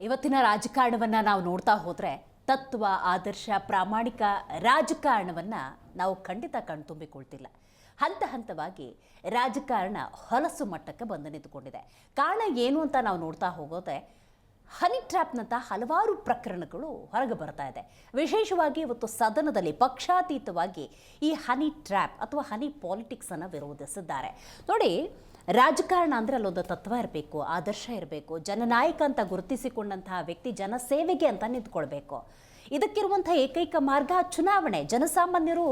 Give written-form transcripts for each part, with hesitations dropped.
ಇವತ್ತಿನ ರಾಜಕಾರಣವನ್ನು ನಾವು ನೋಡ್ತಾ ಹೋದರೆ ತತ್ವ ಆದರ್ಶ ಪ್ರಾಮಾಣಿಕ ರಾಜಕಾರಣವನ್ನು ನಾವು ಖಂಡಿತ ಕಣ್ತುಂಬಿಕೊಳ್ತಿಲ್ಲ. ಹಂತ ಹಂತವಾಗಿ ರಾಜಕಾರಣ ಹೊಲಸು ಮಟ್ಟಕ್ಕೆ ಬಂದು ನಿಂತುಕೊಂಡಿದೆ. ಕಾರಣ ಏನು ಅಂತ ನಾವು ನೋಡ್ತಾ ಹೋಗೋದೆ ಹನಿ ಟ್ರ್ಯಾಪ್ನಂಥ ಹಲವಾರು ಪ್ರಕರಣಗಳು ಹೊರಗೆ ಬರ್ತಾ ಇದೆ. ವಿಶೇಷವಾಗಿ ಇವತ್ತು ಸದನದಲ್ಲಿ ಪಕ್ಷಾತೀತವಾಗಿ ಈ ಹನಿ ಟ್ರ್ಯಾಪ್ ಅಥವಾ ಹನಿ ಪಾಲಿಟಿಕ್ಸನ್ನು ವಿರೋಧಿಸಿದ್ದಾರೆ. ನೋಡಿ, ರಾಜಕಾರಣ ಅಂದರೆ ಅಲ್ಲೊಂದು ತತ್ವ ಇರಬೇಕು, ಆದರ್ಶ ಇರಬೇಕು, ಜನನಾಯಕ ಅಂತ ಗುರುತಿಸಿಕೊಂಡಂತಹ ವ್ಯಕ್ತಿ ಜನಸೇವೆಗೆ ಅಂತ ನಿಂತ್ಕೊಳ್ಬೇಕು. ಇದಕ್ಕಿರುವಂಥ ಏಕೈಕ ಮಾರ್ಗ ಚುನಾವಣೆ. ಜನಸಾಮಾನ್ಯರು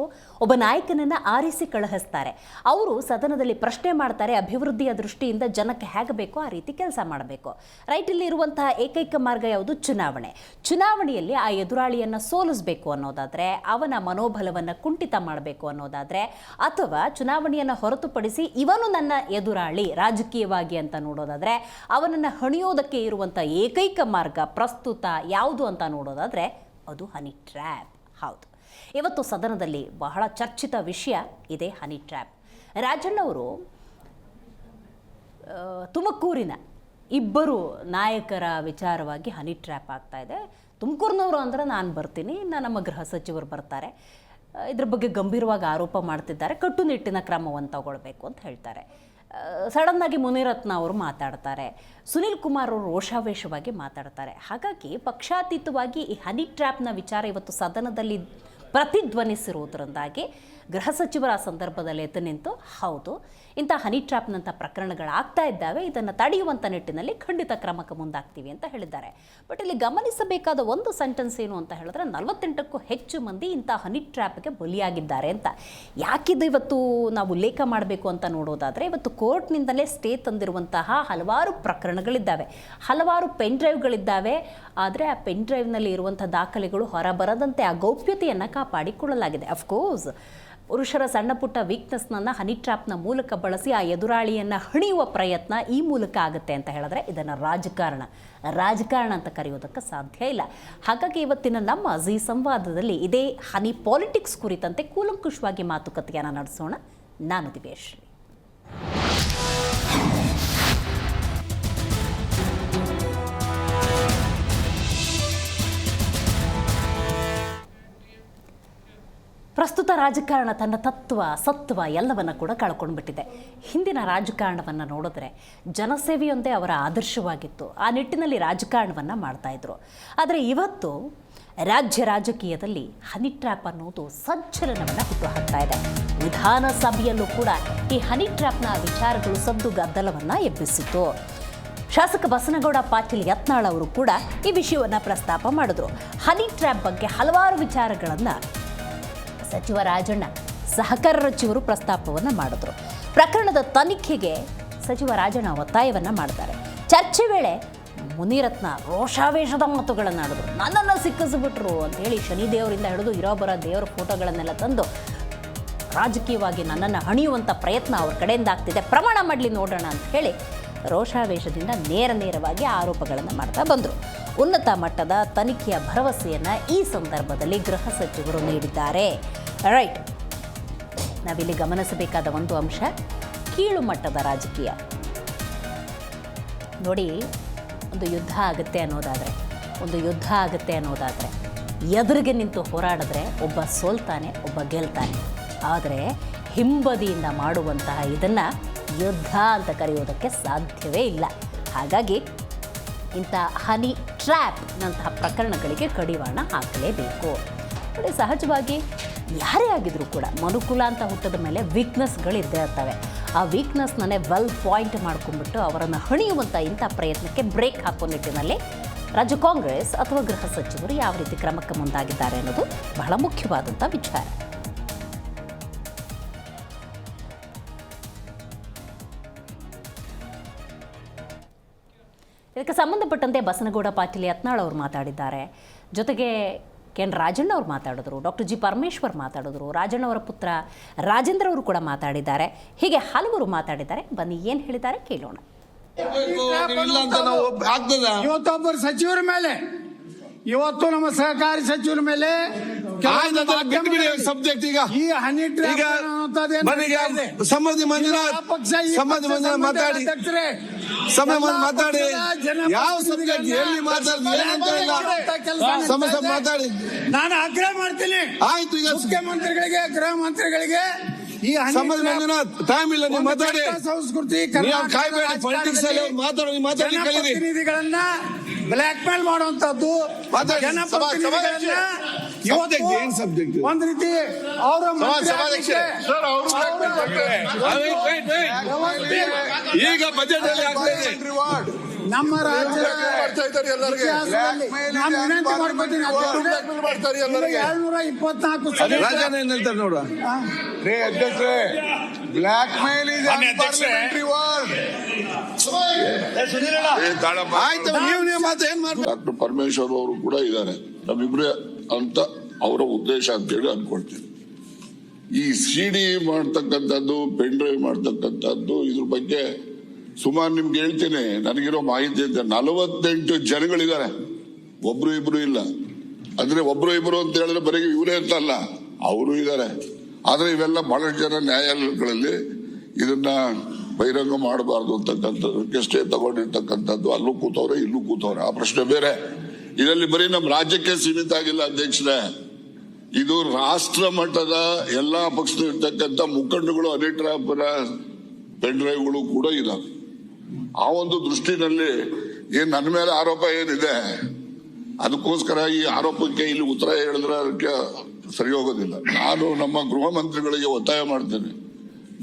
ಒಬ್ಬ ನಾಯಕನನ್ನು ಆರಿಸಿ ಕಳುಹಿಸ್ತಾರೆ. ಅವರು ಸದನದಲ್ಲಿ ಪ್ರಶ್ನೆ ಮಾಡ್ತಾರೆ, ಅಭಿವೃದ್ಧಿಯ ದೃಷ್ಟಿಯಿಂದ ಜನಕ್ಕೆ ಹೇಗೆ ಬೇಕೋ ಆ ರೀತಿ ಕೆಲಸ ಮಾಡಬೇಕು. ರೈಟ್, ಇಲ್ಲಿ ಇರುವಂತಹ ಏಕೈಕ ಮಾರ್ಗ ಯಾವುದು? ಚುನಾವಣೆ. ಚುನಾವಣೆಯಲ್ಲಿ ಆ ಎದುರಾಳಿಯನ್ನು ಸೋಲಿಸಬೇಕು ಅನ್ನೋದಾದರೆ, ಅವನ ಮನೋಬಲವನ್ನು ಕುಂಠಿತ ಮಾಡಬೇಕು ಅನ್ನೋದಾದರೆ, ಅಥವಾ ಚುನಾವಣೆಯನ್ನು ಹೊರತುಪಡಿಸಿ ಇವನು ನನ್ನ ಎದುರಾಳಿ ರಾಜಕೀಯವಾಗಿ ಅಂತ ನೋಡೋದಾದರೆ, ಅವನನ್ನು ಹಣಿಯೋದಕ್ಕೆ ಇರುವಂಥ ಏಕೈಕ ಮಾರ್ಗ ಪ್ರಸ್ತುತ ಯಾವುದು ಅಂತ ನೋಡೋದಾದರೆ ಅದು ಹನಿ ಟ್ರ್ಯಾಪ್. ಹೌದು, ಇವತ್ತು ಸದನದಲ್ಲಿ ಬಹಳ ಚರ್ಚಿತ ವಿಷಯ ಇದೆ ಹನಿ ಟ್ರ್ಯಾಪ್. ರಾಜಣ್ಣವರು ತುಮಕೂರಿನ ಇಬ್ಬರು ನಾಯಕರ ವಿಚಾರವಾಗಿ ಹನಿ ಟ್ರ್ಯಾಪ್ ಆಗ್ತಾ ಇದೆ. ತುಮಕೂರಿನವರು ಅಂದರೆ ನಾನು ಬರ್ತೀನಿ, ನಮ್ಮ ಗೃಹ ಸಚಿವರು ಬರ್ತಾರೆ, ಇದ್ರ ಬಗ್ಗೆ ಗಂಭೀರವಾಗಿ ಆರೋಪ ಮಾಡ್ತಿದ್ದಾರೆ, ಕಟ್ಟುನಿಟ್ಟಿನ ಕ್ರಮವನ್ನು ತಗೊಳ್ಬೇಕು ಅಂತ ಹೇಳ್ತಾರೆ. ಸಡನ್ನಾಗಿ ಮುನಿರತ್ನ ಅವರು ಮಾತಾಡ್ತಾರೆ, ಸುನಿಲ್ ಕುಮಾರ್ ಅವರು ರೋಷಾವೇಶವಾಗಿ ಮಾತಾಡ್ತಾರೆ. ಹಾಗಾಗಿ ಪಕ್ಷಾತೀತವಾಗಿ ಈ ಹನಿ ಟ್ರ್ಯಾಪ್ನ ವಿಚಾರ ಇವತ್ತು ಸದನದಲ್ಲಿ ಪ್ರತಿಧ್ವನಿಸಿರುವುದರಿಂದಾಗಿ ಗೃಹ ಸಚಿವರ ಆ ಸಂದರ್ಭದಲ್ಲಿ ಎದ್ದು ನಿಂತು ಹೌದು, ಇಂಥ ಹನಿ ಟ್ರ್ಯಾಪ್ನಂಥ ಪ್ರಕರಣಗಳಾಗ್ತಾ ಇದ್ದಾವೆ, ಇದನ್ನು ತಡೆಯುವಂಥ ನಿಟ್ಟಿನಲ್ಲಿ ಖಂಡಿತ ಕ್ರಮಕ್ಕೆ ಮುಂದಾಗ್ತೀವಿ ಅಂತ ಹೇಳಿದ್ದಾರೆ. ಬಟ್ ಇಲ್ಲಿ ಗಮನಿಸಬೇಕಾದ ಒಂದು ಸೆಂಟೆನ್ಸ್ ಏನು ಅಂತ ಹೇಳಿದ್ರೆ, 48ಕ್ಕೂ ಹೆಚ್ಚು ಮಂದಿ ಇಂಥ ಹನಿ ಟ್ರ್ಯಾಪ್ಗೆ ಬಲಿಯಾಗಿದ್ದಾರೆ ಅಂತ. ಯಾಕಿದು ಇವತ್ತು ನಾವು ಉಲ್ಲೇಖ ಮಾಡಬೇಕು ಅಂತ ನೋಡೋದಾದರೆ, ಇವತ್ತು ಕೋರ್ಟ್ನಿಂದಲೇ ಸ್ಟೇ ತಂದಿರುವಂತಹ ಹಲವಾರು ಪ್ರಕರಣಗಳಿದ್ದಾವೆ, ಹಲವಾರು ಪೆನ್ ಡ್ರೈವ್ಗಳಿದ್ದಾವೆ. ಆದರೆ ಆ ಪೆನ್ ಡ್ರೈವ್ನಲ್ಲಿ ಇರುವಂಥ ದಾಖಲೆಗಳು ಹೊರಬರದಂತೆ ಆ ಗೌಪ್ಯತೆಯನ್ನು ಕಾಪಾಡಿಕೊಳ್ಳಲಾಗಿದೆ. ಅಫ್ಕೋರ್ಸ್ ಪುರುಷರ ಸಣ್ಣ ಪುಟ್ಟ ವೀಕ್ನೆಸ್ನನ್ನು ಹನಿ ಟ್ರ್ಯಾಪ್ನ ಮೂಲಕ ಬಳಸಿ ಆ ಎದುರಾಳಿಯನ್ನು ಹಣಿಯುವ ಪ್ರಯತ್ನ ಈ ಮೂಲಕ ಆಗುತ್ತೆ ಅಂತ ಹೇಳಿದ್ರೆ ಇದನ್ನು ರಾಜಕಾರಣ ಅಂತ ಕರೆಯೋದಕ್ಕೆ ಸಾಧ್ಯ ಇಲ್ಲ. ಹಾಗಾಗಿ ಇವತ್ತಿನ ನಮ್ಮ ಜೀ ಸಂವಾದದಲ್ಲಿ ಇದೇ ಹನಿ ಪಾಲಿಟಿಕ್ಸ್ ಕುರಿತಂತೆ ಕೂಲಂಕುಷವಾಗಿ ಮಾತುಕತೆಯನ್ನು ನಡೆಸೋಣ. ನಾನು ದಿವ್ಯಶ್ರೀ. ಪ್ರಸ್ತುತ ರಾಜಕಾರಣ ತನ್ನ ತತ್ವ ಸತ್ವ ಎಲ್ಲವನ್ನು ಕೂಡ ಕಳ್ಕೊಂಡ್ಬಿಟ್ಟಿದೆ. ಹಿಂದಿನ ರಾಜಕಾರಣವನ್ನು ನೋಡಿದ್ರೆ ಜನಸೇವೆಯೊಂದೇ ಅವರ ಆದರ್ಶವಾಗಿತ್ತು. ಆ ನಿಟ್ಟಿನಲ್ಲಿ ರಾಜಕಾರಣವನ್ನು ಮಾಡ್ತಾಯಿದ್ರು. ಆದರೆ ಇವತ್ತು ರಾಜ್ಯ ರಾಜಕೀಯದಲ್ಲಿ ಹನಿ ಟ್ರ್ಯಾಪ್ ಅನ್ನೋದು ಸಂಚಲನವನ್ನು ಹುಟ್ಟುಹಾಕ್ತಾ ಇದೆ. ವಿಧಾನಸಭೆಯಲ್ಲೂ ಕೂಡ ಈ ಹನಿ ಟ್ರ್ಯಾಪ್ನ ವಿಚಾರಗಳು ಸದ್ದು ಗದ್ದಲವನ್ನು ಎಬ್ಬಿಸಿತು. ಶಾಸಕ ಬಸನಗೌಡ ಪಾಟೀಲ್ ಯತ್ನಾಳ್ ಅವರು ಕೂಡ ಈ ವಿಷಯವನ್ನು ಪ್ರಸ್ತಾಪ ಮಾಡಿದ್ರು. ಹನಿ ಟ್ರ್ಯಾಪ್ ಬಗ್ಗೆ ಹಲವಾರು ವಿಚಾರಗಳನ್ನು ಸಚಿವ ರಾಜಣ್ಣ ಸಹಕಾರ ಸಚಿವರು ಪ್ರಸ್ತಾಪವನ್ನು ಮಾಡಿದ್ರು. ಪ್ರಕರಣದ ತನಿಖೆಗೆ ಸಚಿವ ರಾಜಣ್ಣ ಒತ್ತಾಯವನ್ನು ಮಾಡ್ತಾರೆ. ಚರ್ಚೆ ವೇಳೆ ಮುನಿರತ್ನ ರೋಷಾವೇಶದ ಮಾತುಗಳನ್ನು ಆಡಿದ್ರು. ನನ್ನನ್ನು ಸಿಕ್ಕಿಸ್ಬಿಟ್ರು ಅಂತೇಳಿ ಶನಿದೇವರಿಂದ ಹಿಡಿದು ಇರೋಬರ ದೇವರ ಫೋಟೋಗಳನ್ನೆಲ್ಲ ತಂದು ರಾಜಕೀಯವಾಗಿ ನನ್ನನ್ನು ಹಣಿಯುವಂಥ ಪ್ರಯತ್ನ ಅವ್ರ ಕಡೆಯಿಂದ ಆಗ್ತಿದೆ, ಪ್ರಮಾಣ ಮಾಡಲಿ ನೋಡೋಣ ಅಂತ ಹೇಳಿ ರೋಷಾವೇಶದಿಂದ ನೇರವಾಗಿ ಆರೋಪಗಳನ್ನು ಮಾಡ್ತಾ ಬಂದರು. ಉನ್ನತ ಮಟ್ಟದ ತನಿಖೆಯ ಭರವಸೆಯನ್ನು ಈ ಸಂದರ್ಭದಲ್ಲಿ ಗೃಹ ಸಚಿವರು ನೀಡಿದ್ದಾರೆ. ರೈಟ್, ನಾವಿಲ್ಲಿ ಗಮನಿಸಬೇಕಾದ ಒಂದು ಅಂಶ ಕೀಳು ಮಟ್ಟದ ರಾಜಕೀಯ. ನೋಡಿ, ಒಂದು ಯುದ್ಧ ಆಗುತ್ತೆ ಅನ್ನೋದಾದರೆ ಎದುರಿಗೆ ನಿಂತು ಹೋರಾಡಿದ್ರೆ ಒಬ್ಬ ಸೋಲ್ತಾನೆ, ಒಬ್ಬ ಗೆಲ್ತಾನೆ. ಆದರೆ ಹಿಂಬದಿಯಿಂದ ಮಾಡುವಂತಹ ಇದನ್ನು ಯುದ್ಧ ಅಂತ ಕರೆಯೋದಕ್ಕೆ ಸಾಧ್ಯವೇ ಇಲ್ಲ. ಹಾಗಾಗಿ ಇಂಥ ಹನಿ ಟ್ರ್ಯಾಪ್ನಂತಹ ಪ್ರಕರಣಗಳಿಗೆ ಕಡಿವಾಣ ಹಾಕಲೇಬೇಕು. ನೋಡಿ, ಸಹಜವಾಗಿ ಯಾರೇ ಆಗಿದ್ರೂ ಕೂಡ ಮನುಕುಲ ಅಂತ ಹುಟ್ಟದ ಮೇಲೆ ವೀಕ್ನೆಸ್ಗಳಿದ್ದೇ ಇರ್ತವೆ. ಆ ವೀಕ್ನೆಸ್ನೇ ವೆಲ್ ಪಾಯಿಂಟ್ ಮಾಡ್ಕೊಂಡ್ಬಿಟ್ಟು ಅವರನ್ನು ಹಣಿಯುವಂಥ ಇಂಥ ಪ್ರಯತ್ನಕ್ಕೆ ಬ್ರೇಕ್ ಹಾಕೋ ನಿಟ್ಟಿನಲ್ಲಿ ರಾಜ್ಯ ಕಾಂಗ್ರೆಸ್ ಅಥವಾ ಗೃಹ ಸಚಿವರು ಯಾವ ರೀತಿ ಕ್ರಮಕ್ಕೆ ಮುಂದಾಗಿದ್ದಾರೆ ಅನ್ನೋದು ಬಹಳ ಮುಖ್ಯವಾದಂಥ ವಿಚಾರ. ಇದಕ್ಕೆ ಸಂಬಂಧಪಟ್ಟಂತೆ ಬಸನಗೌಡ ಪಾಟೀಲ್ ಯತ್ನಾಳ್ ಅವರು ಮಾತಾಡಿದ್ದಾರೆ. ಜೊತೆಗೆ ಕೆನ್ ರಾಜಣ್ಣ ಅವರು ಮಾತಾಡಿದ್ರು, ಡಾಕ್ಟರ್ ಜಿ ಪರಮೇಶ್ವರ್ ಮಾತಾಡಿದ್ರು, ರಾಜಣ್ಣವರ ಪುತ್ರ ರಾಜೇಂದ್ರ ಅವರು ಕೂಡ ಮಾತಾಡಿದ್ದಾರೆ. ಹೀಗೆ ಹಲವರು ಮಾತಾಡಿದ್ದಾರೆ. ಬನ್ನಿ ಏನು ಹೇಳಿದ್ದಾರೆ ಕೇಳೋಣ. ಇವತ್ತೊಬ್ಬರು ಸಚಿವರ ಮೇಲೆ ಇವತ್ತು ನಮ್ಮ ಸಹಕಾರಿ ಸಚಿವರ ಮೇಲೆ ಸಬ್ಜೆಕ್ಟ್ ಈಗ ಈ ಹನಿ ಟ್ರ್ಯಾಪ್ ಸಂಬಂಧಿ ಮಂಜುನಾಥ್ ಮಾತಾಡಿ ಯಾವ ಸಬ್ಜೆಕ್ಟ್ ಎಲ್ಲಿ ಮಾತಾಡಿ ನಾನು ಆಗ್ರಹ ಮಾಡ್ತೀನಿ. ಆಯ್ತು. ಈಗ ಮುಖ್ಯಮಂತ್ರಿಗಳಿಗೆ ಗೃಹ ಮಂತ್ರಿಗಳಿಗೆ ಈ ಸಂಬಂಧಿ ಮಂಜುನಾಥ್ ಟೈಮ್ ಇಲ್ಲ, ನೀವು ಮಾತಾಡಿ. ಸಂಸ್ಕೃತಿ ಪಾಲಿಟಿಕ್ಸ್ ಮಾತಾಡಿ ಪ್ರತಿನಿಧಿಗಳನ್ನ ಬ್ಲಾಕ್ ಮೇಲ್ ಮಾಡುವಂತದ್ದು ಜನಪ್ರತಿನಿಧಿಗಳನ್ನ ಒಂದ್ ರೀತಿ ಅವರ ಈಗ ಬಜೆಟ್ ಅಲ್ಲಿ ನಮ್ಮ ರಾಜ್ಯ ನಾನು ವಿನಂತಿ ಮಾಡ್ಕೊತೀನಿ. 724 ರಾಜನ ಏನ್ ಹೇಳ್ತಾರೆ ನೋಡುವ. ಅಧ್ಯಕ್ಷರೇ, ಬ್ಲಾಕ್ ಮೇಲ್ ಇದೆ ಪಾರ್ಲಿಮೆಂಟರಿ ವಾರ್ಡ್. ಆಯ್ತು, ನೀವು ಮಾತು ಏನ್ ಮಾಡ್ತಾರೆ. ಡಾಕ್ಟರ್ ಪರಮೇಶ್ವರ್ ಅವರು ಕೂಡ ಇದ್ದಾರೆ, ನಮ್ಮಿಬ್ರೇ ಅಂತ ಅವರ ಉದ್ದೇಶ ಅಂತೇಳಿ ಅನ್ಕೊಳ್ತೀನಿ. ಈ ಸಿಡಿ ಮಾಡ್ತಕ್ಕಂಥದ್ದು, ಪೆನ್ ಡ್ರೈವ್ ಮಾಡ್ತಕ್ಕಂಥದ್ದು, ಇದ್ರ ಬಗ್ಗೆ ಸುಮಾರು ನಿಮ್ಗೆ ಹೇಳ್ತೀನಿ. ನನಗಿರೋ ಮಾಹಿತಿ ಇದೆ, 48 ಜನಗಳಿದ್ದಾರೆ, ಒಬ್ರು ಇಬ್ರು ಇಲ್ಲ. ಅಂದ್ರೆ ಒಬ್ರು ಇಬ್ರು ಅಂತ ಹೇಳಿದ್ರೆ ಬರೀ ಇವರೇ ಅಂತಲ್ಲ, ಅವರು ಇದ್ದಾರೆ. ಆದ್ರೆ ಇವೆಲ್ಲ ಬಹಳಷ್ಟು ಜನ ನ್ಯಾಯಾಲಯಗಳಲ್ಲಿ ಇದನ್ನ ಬಹಿರಂಗ ಮಾಡಬಾರ್ದು ಅಂತಕ್ಕಂಥದ್ದಕ್ಕೆ ಸ್ಟೇ ತಗೊಂಡಿರ್ತಕ್ಕಂಥದ್ದು. ಅಲ್ಲೂ ಕೂತವ್ರೆ, ಇಲ್ಲೂ ಕೂತವ್ರೆ, ಆ ಪ್ರಶ್ನೆ ಬೇರೆ. ಇದರಲ್ಲಿ ಬರೀ ನಮ್ಮ ರಾಜ್ಯಕ್ಕೆ ಸೀಮಿತ ಆಗಿಲ್ಲ ಅಧ್ಯಕ್ಷರೇ, ಇದು ರಾಷ್ಟ್ರ ಮಟ್ಟದ ಎಲ್ಲಾ ಪಕ್ಷದಲ್ಲಿರ್ತಕ್ಕಂಥ ಮುಖಂಡಗಳು ಹನಿ ಟ್ರ್ಯಾಪ್ನ ಪೆನ್ ಡ್ರೈವ್ಗಳು ಕೂಡ ಇದಾವೆ. ಆ ಒಂದು ದೃಷ್ಟಿನಲ್ಲಿ ಏನ್ ನನ್ನ ಮೇಲೆ ಆರೋಪ ಏನಿದೆ, ಅದಕ್ಕೋಸ್ಕರ ಈ ಆರೋಪಕ್ಕೆ ಇಲ್ಲಿ ಉತ್ತರ ಹೇಳಿದ್ರೆ ಅದಕ್ಕೆ ಸರಿ ಹೋಗೋದಿಲ್ಲ. ನಾನು ನಮ್ಮ ಗೃಹ ಮಂತ್ರಿಗಳಿಗೆ ಒತ್ತಾಯ ಮಾಡ್ತೇನೆ,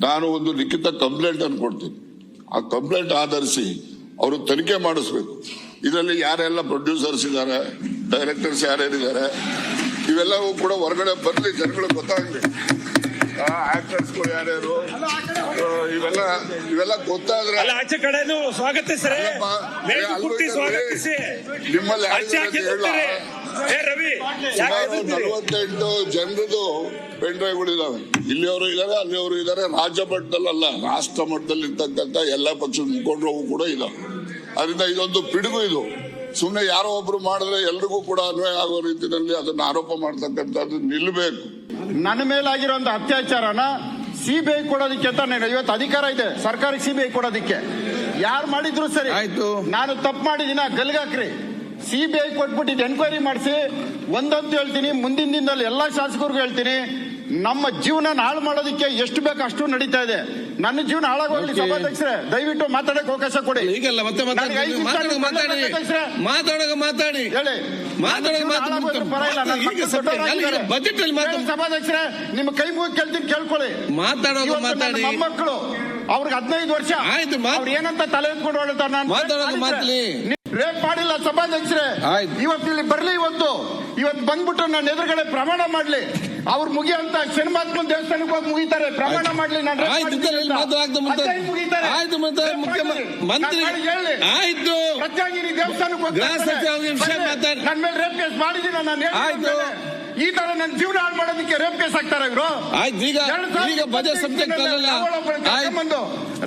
ನಾನು ಒಂದು ಲಿಖಿತ ಕಂಪ್ಲೇಂಟ್ ಅನ್ನು ಕೊಡ್ತೀನಿ. ಆ ಕಂಪ್ಲೇಂಟ್ ಆಧರಿಸಿ ಅವರು ತನಿಖೆ ಮಾಡಿಸ್ಬೇಕು. ಇದರಲ್ಲಿ ಯಾರೆಲ್ಲ ಪ್ರೊಡ್ಯೂಸರ್ಸ್ ಇದ್ದಾರೆ, ಡೈರೆಕ್ಟರ್ಸ್ ಯಾರ್ಯಾರಿದ್ದಾರೆ, ಇವೆಲ್ಲವೂ ಕೂಡ ಹೊರಗಡೆ ಬರಲಿ, ಜನಗಳಿಗೆ ಗೊತ್ತಾಗಲಿ. ಆಕ್ಟರ್ಸ್ಗಳು ಯಾರ್ಯಾರು, ಇವೆಲ್ಲ ಗೊತ್ತಾದ್ರೆ ಆಚೆ ಕಡೆನೂ ಸ್ವಾಗತಿಸ್ತಾರೆ. ನಿಮ್ಮಲ್ಲಿ 48 ಜನರದು ಪೆನ್ ಡ್ರೈವ್ಗಳು ಇದಾವೆ. ಇಲ್ಲಿಯವರು ಇದ್ದಾರೆ, ಅಲ್ಲಿಯವರು ಇದ್ದಾರೆ. ರಾಜ್ಯ ಮಟ್ಟದಲ್ಲ, ರಾಷ್ಟ್ರ ಮಟ್ಟದಲ್ಲಿ ಇರ್ತಕ್ಕಂಥ ಎಲ್ಲಾ ಪಕ್ಷದ ಮುಖಂಡರು ಕೂಡ ಇದಾವೆ. ಅದರಿಂದ ಇದೊಂದು ಪಿಡುಗು. ಇದು ಸುಮ್ಮನೆ ಯಾರೋ ಒಬ್ರು ಮಾಡಿದ್ರೆ ಎಲ್ರಿಗೂ ಕೂಡ ಅನ್ವಯ ಆಗೋ ರೀತಿಯಲ್ಲಿ ಅದನ್ನ ಆರೋಪ ಮಾಡ್ತಕ್ಕಂಥದ್ದು ನಿಲ್ಲಬೇಕು. ನನ್ನ ಮೇಲಾಗಿರುವಂತ ಅತ್ಯಾಚಾರನ ಸಿಬಿಐ ಕೊಡೋದಕ್ಕೆ ಅಂತ ಇವತ್ತು ಅಧಿಕಾರ ಇದೆ ಸರ್ಕಾರಕ್ಕೆ. ಸಿಬಿಐ ಕೊಡೋದಕ್ಕೆ ಯಾರು ಮಾಡಿದ್ರು ಸರಿ, ಆಯ್ತು. ನಾನು ತಪ್ಪು ಮಾಡಿದಿನ ಗಲ್ಗಾಕ್ರಿ, ಸಿಬಿಐ ಕೊಟ್ಬಿಟ್ಟು ಎನ್ಕ್ವೈರಿ ಮಾಡಿಸಿ. ಒಂದಂತೂ ಹೇಳ್ತೀನಿ, ಮುಂದಿನ ದಿನದಲ್ಲಿ ಎಲ್ಲಾ ಶಾಸಕರಿಗೂ ಹೇಳ್ತೀನಿ, ನಮ್ಮ ಜೀವನ ಹಾಳು ಮಾಡೋದಕ್ಕೆ ಎಷ್ಟು ಬೇಕು ಅಷ್ಟು ನಡೀತಾ ಇದೆ. ನನ್ನ ಜೀವನ ಹಾಳಾಗೋಗ್ಲಿ. ಸಭಾಧ್ಯಕ್ಷರೇ, ದಯವಿಟ್ಟು ಮಾತಾಡಕ್ಕೆ ಅವಕಾಶ ಕೊಡಿ. ಈಗಲ್ಲ ಮತ್ತೆ ಮಾತಾಡಿ ಹೇಳಿ ಬಜೆಟ್ ಅಲ್ಲಿ ಸಭಾಧ್ಯಕ್ಷರೇ, ನಿಮ್ಮ ಕೈ ಮುಗಿ ಕೇಳ್ತೀನಿ, ಕೇಳ್ಕೊಳ್ಳಿ. ಮಾತಾಡಿ. ಮೊಮ್ಮಕ್ಕಳು ಅವ್ರಿಗೆ 15 ವರ್ಷ ಆಯ್ತು, ಅವ್ರು ಏನಂತ ತಲೆ ಎತ್ಕೊಂಡು ಹೊರಡ್ತಾರೆ. ನಾನು ರೇಪ್ ಮಾಡಿಲ್ಲ ಸಭಾಧ್ಯಕ್ಷರೇ. ಇವತ್ತು ಇಲ್ಲಿ ಬರ್ಲಿ, ಇವತ್ತು ಬಂದ್ಬಿಟ್ಟು ನನ್ನ ಎದುರುಗಡೆ ಪ್ರಮಾಣ ಮಾಡ್ಲಿ. ಅವ್ರು ಮುಗಿಯಂತ ಶನಿಮಾತ್ಮನ ದೇವಸ್ಥಾನಕ್ಕೆ ಹೋಗಿ ಮುಗಿತಾರೆ, ಪ್ರಮಾಣ ಮಾಡ್ಲಿ. ನಾನು ಪ್ರತ್ಯಾಗಿನಿ ದೇವಸ್ಥಾನಕ್ಕೆ ಹೋಗಿ ನನ್ನ ಮೇಲೆ ರೇಪ್ ಕೇಸ್ ಮಾಡಿದೀನಿ. ನಾನು ಈ ತರ ನನ್ನ ಜೀವನ ಹಾಳು ಮಾಡೋದಕ್ಕೆ ರೇಪ್ ಕೇಸ್ ಹಾಕ್ತಾರೆ ಇವರು.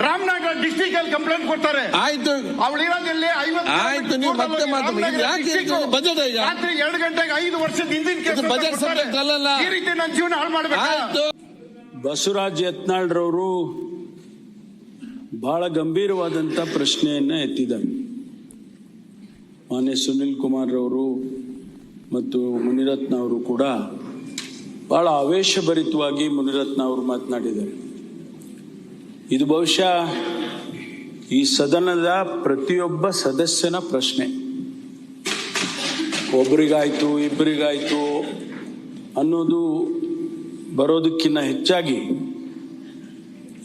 ರಾಮನಗರ ಡಿಸ್ಟ್ರಿಕ್ಟ್ ಅಲ್ಲಿ ಕಂಪ್ಲೇಂಟ್ ಕೊಡ್ತಾರೆ. ಆಯ್ತು, ಅವಳು ಇರೋದಿಲ್ಲಿ 50. ನೀವು ಮತ್ತೆ ರಾತ್ರಿ 2 ಗಂಟೆಗೆ 5 ವರ್ಷದ ಹಿಂದಿನ ಈ ರೀತಿ ನನ್ನ ಜೀವನ ಹಾಳು ಮಾಡಬೇಕು. ಬಸವರಾಜ್ ಯತ್ನಾಳ್ರವರು ಬಹಳ ಗಂಭೀರವಾದಂತ ಪ್ರಶ್ನೆಯನ್ನ ಎತ್ತಿದ್ದಾರೆ. ಮಾನ್ಯ ಸುನಿಲ್ ಕುಮಾರ್ ಅವರು ಮತ್ತು ಮುನಿರತ್ನ ಅವರು ಕೂಡ ಬಹಳ ಆವೇಶಭರಿತವಾಗಿ ಮುನಿರತ್ನ ಅವರು ಮಾತನಾಡಿದ್ದಾರೆ. ಇದು ಬಹುಶಃ ಈ ಸದನದ ಪ್ರತಿಯೊಬ್ಬ ಸದಸ್ಯನ ಪ್ರಶ್ನೆ. ಒಬ್ಬರಿಗಾಯ್ತು, ಇಬ್ಬರಿಗಾಯ್ತು ಅನ್ನೋದು ಬರೋದಕ್ಕಿಂತ ಹೆಚ್ಚಾಗಿ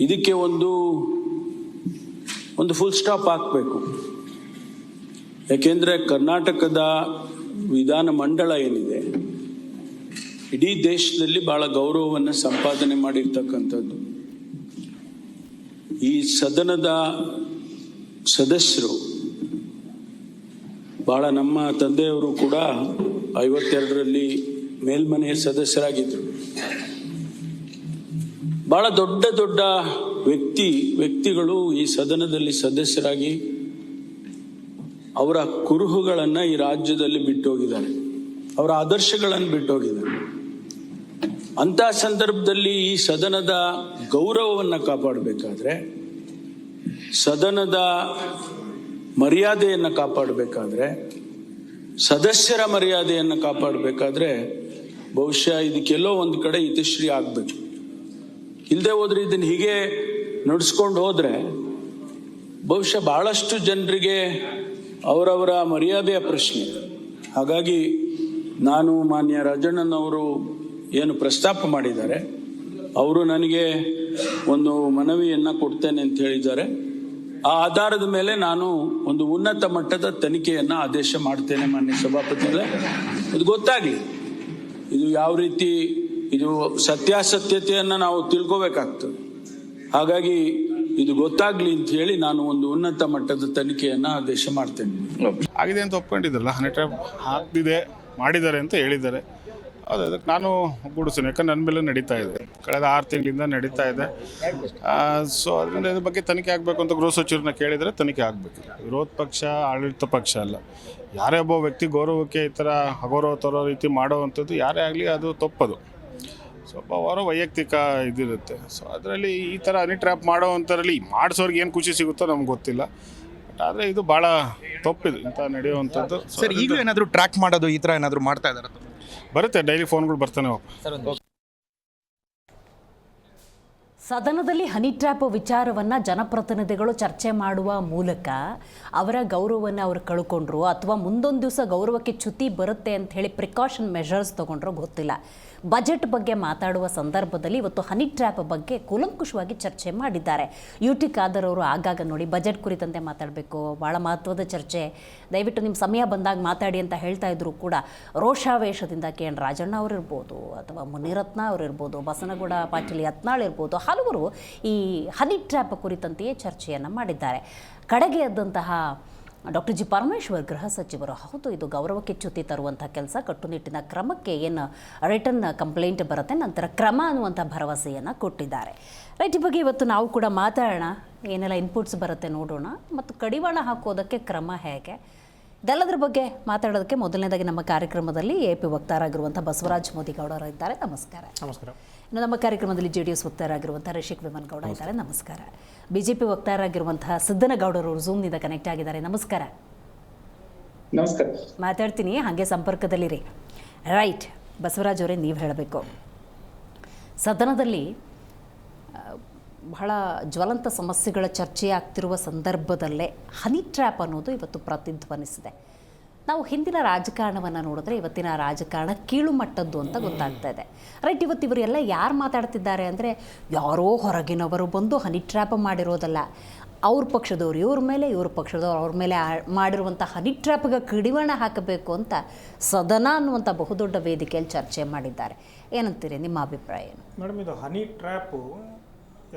ಇದಕ್ಕೆ ಒಂದು ಫುಲ್ ಸ್ಟಾಪ್ ಹಾಕಬೇಕು. ಯಾಕೆಂದ್ರೆ ಕರ್ನಾಟಕದ ವಿಧಾನ ಮಂಡಳ ಏನಿದೆ, ಇಡೀ ದೇಶದಲ್ಲಿ ಬಹಳ ಗೌರವವನ್ನು ಸಂಪಾದನೆ ಮಾಡಿರ್ತಕ್ಕಂಥದ್ದು. ಈ ಸದನದ ಸದಸ್ಯರು ಬಹಳ, ನಮ್ಮ ತಂದೆಯವರು ಕೂಡ 52ರಲ್ಲಿ ಮೇಲ್ಮನೆಯ ಸದಸ್ಯರಾಗಿದ್ದರು. ಬಹಳ ದೊಡ್ಡ ದೊಡ್ಡ ವ್ಯಕ್ತಿಗಳು ಈ ಸದನದಲ್ಲಿ ಸದಸ್ಯರಾಗಿ ಅವರ ಕುರುಹುಗಳನ್ನು ಈ ರಾಜ್ಯದಲ್ಲಿ ಬಿಟ್ಟೋಗಿದ್ದಾರೆ, ಅವರ ಆದರ್ಶಗಳನ್ನು ಬಿಟ್ಟೋಗಿದ್ದಾರೆ. ಅಂಥ ಸಂದರ್ಭದಲ್ಲಿ ಈ ಸದನದ ಗೌರವವನ್ನು ಕಾಪಾಡಬೇಕಾದ್ರೆ, ಸದನದ ಮರ್ಯಾದೆಯನ್ನು ಕಾಪಾಡಬೇಕಾದ್ರೆ, ಸದಸ್ಯರ ಮರ್ಯಾದೆಯನ್ನು ಕಾಪಾಡಬೇಕಾದ್ರೆ ಬಹುಶಃ ಇದಕ್ಕೆಲ್ಲೋ ಒಂದು ಕಡೆ ಇತಿಶ್ರೀ ಆಗಬೇಕು. ಇಲ್ಲದೆ ಹೋದ್ರೆ ಇದನ್ನು ಹೀಗೆ ನಡೆಸ್ಕೊಂಡು ಹೋದರೆ ಬಹುಶಃ ಬಹಳಷ್ಟು ಜನರಿಗೆ ಅವರವರ ಮರ್ಯಾದೆಯ ಪ್ರಶ್ನೆ. ಹಾಗಾಗಿ ನಾನು ಮಾನ್ಯ ರಾಜಣ್ಣನವರು ಏನು ಪ್ರಸ್ತಾಪ ಮಾಡಿದ್ದಾರೆ, ಅವರು ನನಗೆ ಒಂದು ಮನವಿಯನ್ನು ಕೊಡ್ತೇನೆ ಅಂತ ಹೇಳಿದ್ದಾರೆ. ಆ ಆಧಾರದ ಮೇಲೆ ನಾನು ಒಂದು ಉನ್ನತ ಮಟ್ಟದ ತನಿಖೆಯನ್ನು ಆದೇಶ ಮಾಡ್ತೇನೆ ಮಾನ್ಯ ಸಭಾಪತಿಗಳೇ. ಇದು ಗೊತ್ತಾಗಲಿ, ಇದು ಯಾವ ರೀತಿ, ಇದು ಸತ್ಯಾಸತ್ಯತೆಯನ್ನು ನಾವು ತಿಳ್ಕೋಬೇಕಾಗ್ತದೆ. ಹಾಗಾಗಿ ಇದು ಗೊತ್ತಾಗ್ಲಿ ಅಂತ ಹೇಳಿ ನಾನು ಒಂದು ಉನ್ನತ ಮಟ್ಟದ ತನಿಖೆಯನ್ನು ಆದೇಶ ಮಾಡ್ತೇನೆ. ಆಗಿದೆ ಅಂತ ಒಪ್ಕೊಂಡಿದ್ರಲ್ಲ, ಹನಿ ಟ್ರ್ಯಾಪ್ ಹಾಕ್ತಿದೆ ಮಾಡಿದ್ದಾರೆ ಅಂತ ಹೇಳಿದ್ದಾರೆ. ಹೌದು, ಅದಕ್ಕೆ ನಾನು ಗೂಡಿಸ್ತೀನಿ, ಯಾಕಂದ್ರೆ ನನ್ನ ಮೇಲೆ ನಡೀತಾ ಇದೆ, ಕಳೆದ 6 ತಿಂಗಳಿಂದ ನಡೀತಾ ಇದೆ. ಸೊ ಅದರಿಂದ ಇದ್ರ ಬಗ್ಗೆ ತನಿಖೆ ಆಗಬೇಕು ಅಂತ ಗೃಹ ಸಚಿವರನ್ನ ಕೇಳಿದರೆ ತನಿಖೆ ಆಗಬೇಕು. ವಿರೋಧ ಪಕ್ಷ ಆಡಳಿತ ಪಕ್ಷ ಅಲ್ಲ. ಯಾರೇ ಒಬ್ಬ ವ್ಯಕ್ತಿ ಗೌರವಕ್ಕೆ ಈ ಥರ ಅಗೌರವ ತರೋ ರೀತಿ ಮಾಡೋವಂಥದ್ದು ಯಾರೇ ಆಗಲಿ ಅದು ತಪ್ಪದು. ಸ್ವಲ್ಪ ಅವರ ವೈಯಕ್ತಿಕ ಇದಿರುತ್ತೆ. ಸೊ ಅದರಲ್ಲಿ ಈ ಥರ ಹನಿ ಟ್ರ್ಯಾಪ್ ಮಾಡೋವಂಥದ್ರಲ್ಲಿ ಮಾಡಿಸೋರ್ಗೆ ಏನು ಖುಷಿ ಸಿಗುತ್ತೋ ನಮ್ಗೆ ಗೊತ್ತಿಲ್ಲ. ಬಟ್ ಆದರೆ ಇದು ಭಾಳ ತಪ್ಪಿದು ಇಂಥ ನಡೆಯುವಂಥದ್ದು. ಸರ್, ಈಗಲೂ ಏನಾದರೂ ಟ್ರ್ಯಾಕ್ ಮಾಡೋದು ಈ ಥರ ಏನಾದರೂ ಮಾಡ್ತಾ ಇದ್ದಾರೆ? ಬರುತ್ತೆ, ಡೈಲಿ ಫೋನ್ಗಳು ಬರ್ತಾನೆ ಹೋಗಿ. ಸದನದಲ್ಲಿ ಹನಿ ಟ್ರ್ಯಾಪ್ ವಿಚಾರವನ್ನು ಜನಪ್ರತಿನಿಧಿಗಳು ಚರ್ಚೆ ಮಾಡುವ ಮೂಲಕ ಅವರ ಗೌರವವನ್ನು ಅವರು ಕಳ್ಕೊಂಡ್ರು ಅಥವಾ ಮುಂದೊಂದು ದಿವಸ ಗೌರವಕ್ಕೆ ಚ್ಯುತಿ ಬರುತ್ತೆ ಅಂತ ಹೇಳಿ ಪ್ರಿಕಾಷನ್ ಮೆಷರ್ಸ್ ತೊಗೊಂಡ್ರೋ ಗೊತ್ತಿಲ್ಲ. ಬಜೆಟ್ ಬಗ್ಗೆ ಮಾತಾಡುವ ಸಂದರ್ಭದಲ್ಲಿ ಇವತ್ತು ಹನಿ ಟ್ರ್ಯಾಪ್ ಬಗ್ಗೆ ಕೂಲಂಕುಷವಾಗಿ ಚರ್ಚೆ ಮಾಡಿದ್ದಾರೆ. UT ಖಾದರ್ ಅವರು ಆಗಾಗ ನೋಡಿ ಬಜೆಟ್ ಕುರಿತಂತೆ ಮಾತಾಡಬೇಕು, ಭಾಳ ಮಹತ್ವದ ಚರ್ಚೆ, ದಯವಿಟ್ಟು ನಿಮ್ಮ ಸಮಯ ಬಂದಾಗ ಮಾತಾಡಿ ಅಂತ ಹೇಳ್ತಾ ಇದ್ರು ಕೂಡ ರೋಷಾವೇಶದಿಂದ KN ರಾಜಣ್ಣ ಅವರಿರ್ಬೋದು ಅಥವಾ ಮುನಿರತ್ನ ಅವರಿರ್ಬೋದು, ಬಸನಗೌಡ ಪಾಟೀಲ್ ಯತ್ನಾಳ್ ಇರ್ಬೋದು, ಹಲವರು ಈ ಹನಿ ಟ್ರ್ಯಾಪ್ ಕುರಿತಂತೆಯೇ ಚರ್ಚೆಯನ್ನು ಮಾಡಿದ್ದಾರೆ. ಕಡೆಗೆ ಎದ್ದಂತಹ ಡಾಕ್ಟರ್ G. ಪರಮೇಶ್ವರ್ ಗೃಹ ಸಚಿವರು, ಹೌದು ಇದು ಗೌರವಕ್ಕೆ ಚ್ಯುತಿ ತರುವಂಥ ಕೆಲಸ, ಕಟ್ಟುನಿಟ್ಟಿನ ಕ್ರಮಕ್ಕೆ ಏನು ರಿಟರ್ನ್ ಕಂಪ್ಲೇಂಟ್ ಬರುತ್ತೆ ನಂತರ ಕ್ರಮ ಅನ್ನುವಂಥ ಭರವಸೆಯನ್ನು ಕೊಟ್ಟಿದ್ದಾರೆ. ರೈಟ್, ಈ ಬಗ್ಗೆ ಇವತ್ತು ನಾವು ಕೂಡ ಮಾತಾಡೋಣ, ಏನೆಲ್ಲ ಇನ್ಪುಟ್ಸ್ ಬರುತ್ತೆ ನೋಡೋಣ, ಮತ್ತು ಕಡಿವಾಣ ಹಾಕೋದಕ್ಕೆ ಕ್ರಮ ಹೇಗೆ, ಇದೆಲ್ಲದರ ಬಗ್ಗೆ ಮಾತಾಡೋದಕ್ಕೆ ಮೊದಲನೇದಾಗಿ ನಮ್ಮ ಕಾರ್ಯಕ್ರಮದಲ್ಲಿ AP ವಕ್ತಾರಾಗಿರುವಂಥ ಬಸವರಾಜ ಮೋದಿಗೌಡ ಅವರು ಇದ್ದಾರೆ. ನಮಸ್ಕಾರ. ನಮಸ್ಕಾರ. ಇನ್ನು ನಮ್ಮ ಕಾರ್ಯಕ್ರಮದಲ್ಲಿ JDS ವಕ್ತಾರಾಗಿರುವಂಥ ರಿಷಿಕ್ ವಿಮನ್ಗೌಡ ಇದ್ದಾರೆ. ನಮಸ್ಕಾರ. BJP ವಕ್ತಾರಾಗಿರುವಂತಹ ಸಿದ್ದನಗೌಡರವರು ಝೂಮ್ನಿಂದ ಕನೆಕ್ಟ್ ಆಗಿದ್ದಾರೆ. ನಮಸ್ಕಾರ. ನಮಸ್ಕಾರ. ಮಾತಾಡ್ತೀನಿ, ಹಾಗೆ ಸಂಪರ್ಕದಲ್ಲಿರಿ. ರೈಟ್, ಬಸವರಾಜ್ ಅವರೇ, ನೀವು ಹೇಳಬೇಕು, ಸದನದಲ್ಲಿ ಬಹಳ ಜ್ವಲಂತ ಸಮಸ್ಯೆಗಳ ಚರ್ಚೆ ಆಗ್ತಿರುವ ಸಂದರ್ಭದಲ್ಲೇ ಹನಿ ಟ್ರ್ಯಾಪ್ ಅನ್ನೋದು ಇವತ್ತು ಪ್ರತಿಧ್ವನಿಸಿದೆ. ನಾವು ಹಿಂದಿನ ರಾಜಕಾರಣವನ್ನು ನೋಡಿದ್ರೆ ಇವತ್ತಿನ ರಾಜಕಾರಣ ಕೀಳು ಮಟ್ಟದ್ದು ಅಂತ ಗೊತ್ತಾಗ್ತಾ ಇದೆ. ರೈಟ್, ಇವತ್ತು ಇವರೆಲ್ಲ ಯಾರು ಮಾತಾಡ್ತಿದ್ದಾರೆ ಅಂದರೆ ಯಾರೋ ಹೊರಗಿನವರು ಬಂದು ಹನಿ ಟ್ರ್ಯಾಪ್ ಮಾಡಿರೋದಲ್ಲ, ಅವ್ರ ಪಕ್ಷದವ್ರು ಇವ್ರ ಮೇಲೆ, ಇವ್ರ ಪಕ್ಷದವ್ರು ಅವ್ರ ಮೇಲೆ ಮಾಡಿರುವಂಥ ಹನಿ ಟ್ರ್ಯಾಪ್ಗೆ ಕಡಿವಾಣ ಹಾಕಬೇಕು ಅಂತ ಸದನ ಅನ್ನುವಂಥ ಬಹುದೊಡ್ಡ ವೇದಿಕೆಯಲ್ಲಿ ಚರ್ಚೆ ಮಾಡಿದ್ದಾರೆ. ಏನಂತೀರಿ, ನಿಮ್ಮ ಅಭಿಪ್ರಾಯ ಏನು? ಮೇಡಮ್, ಇದು ಹನಿ ಟ್ರ್ಯಾಪು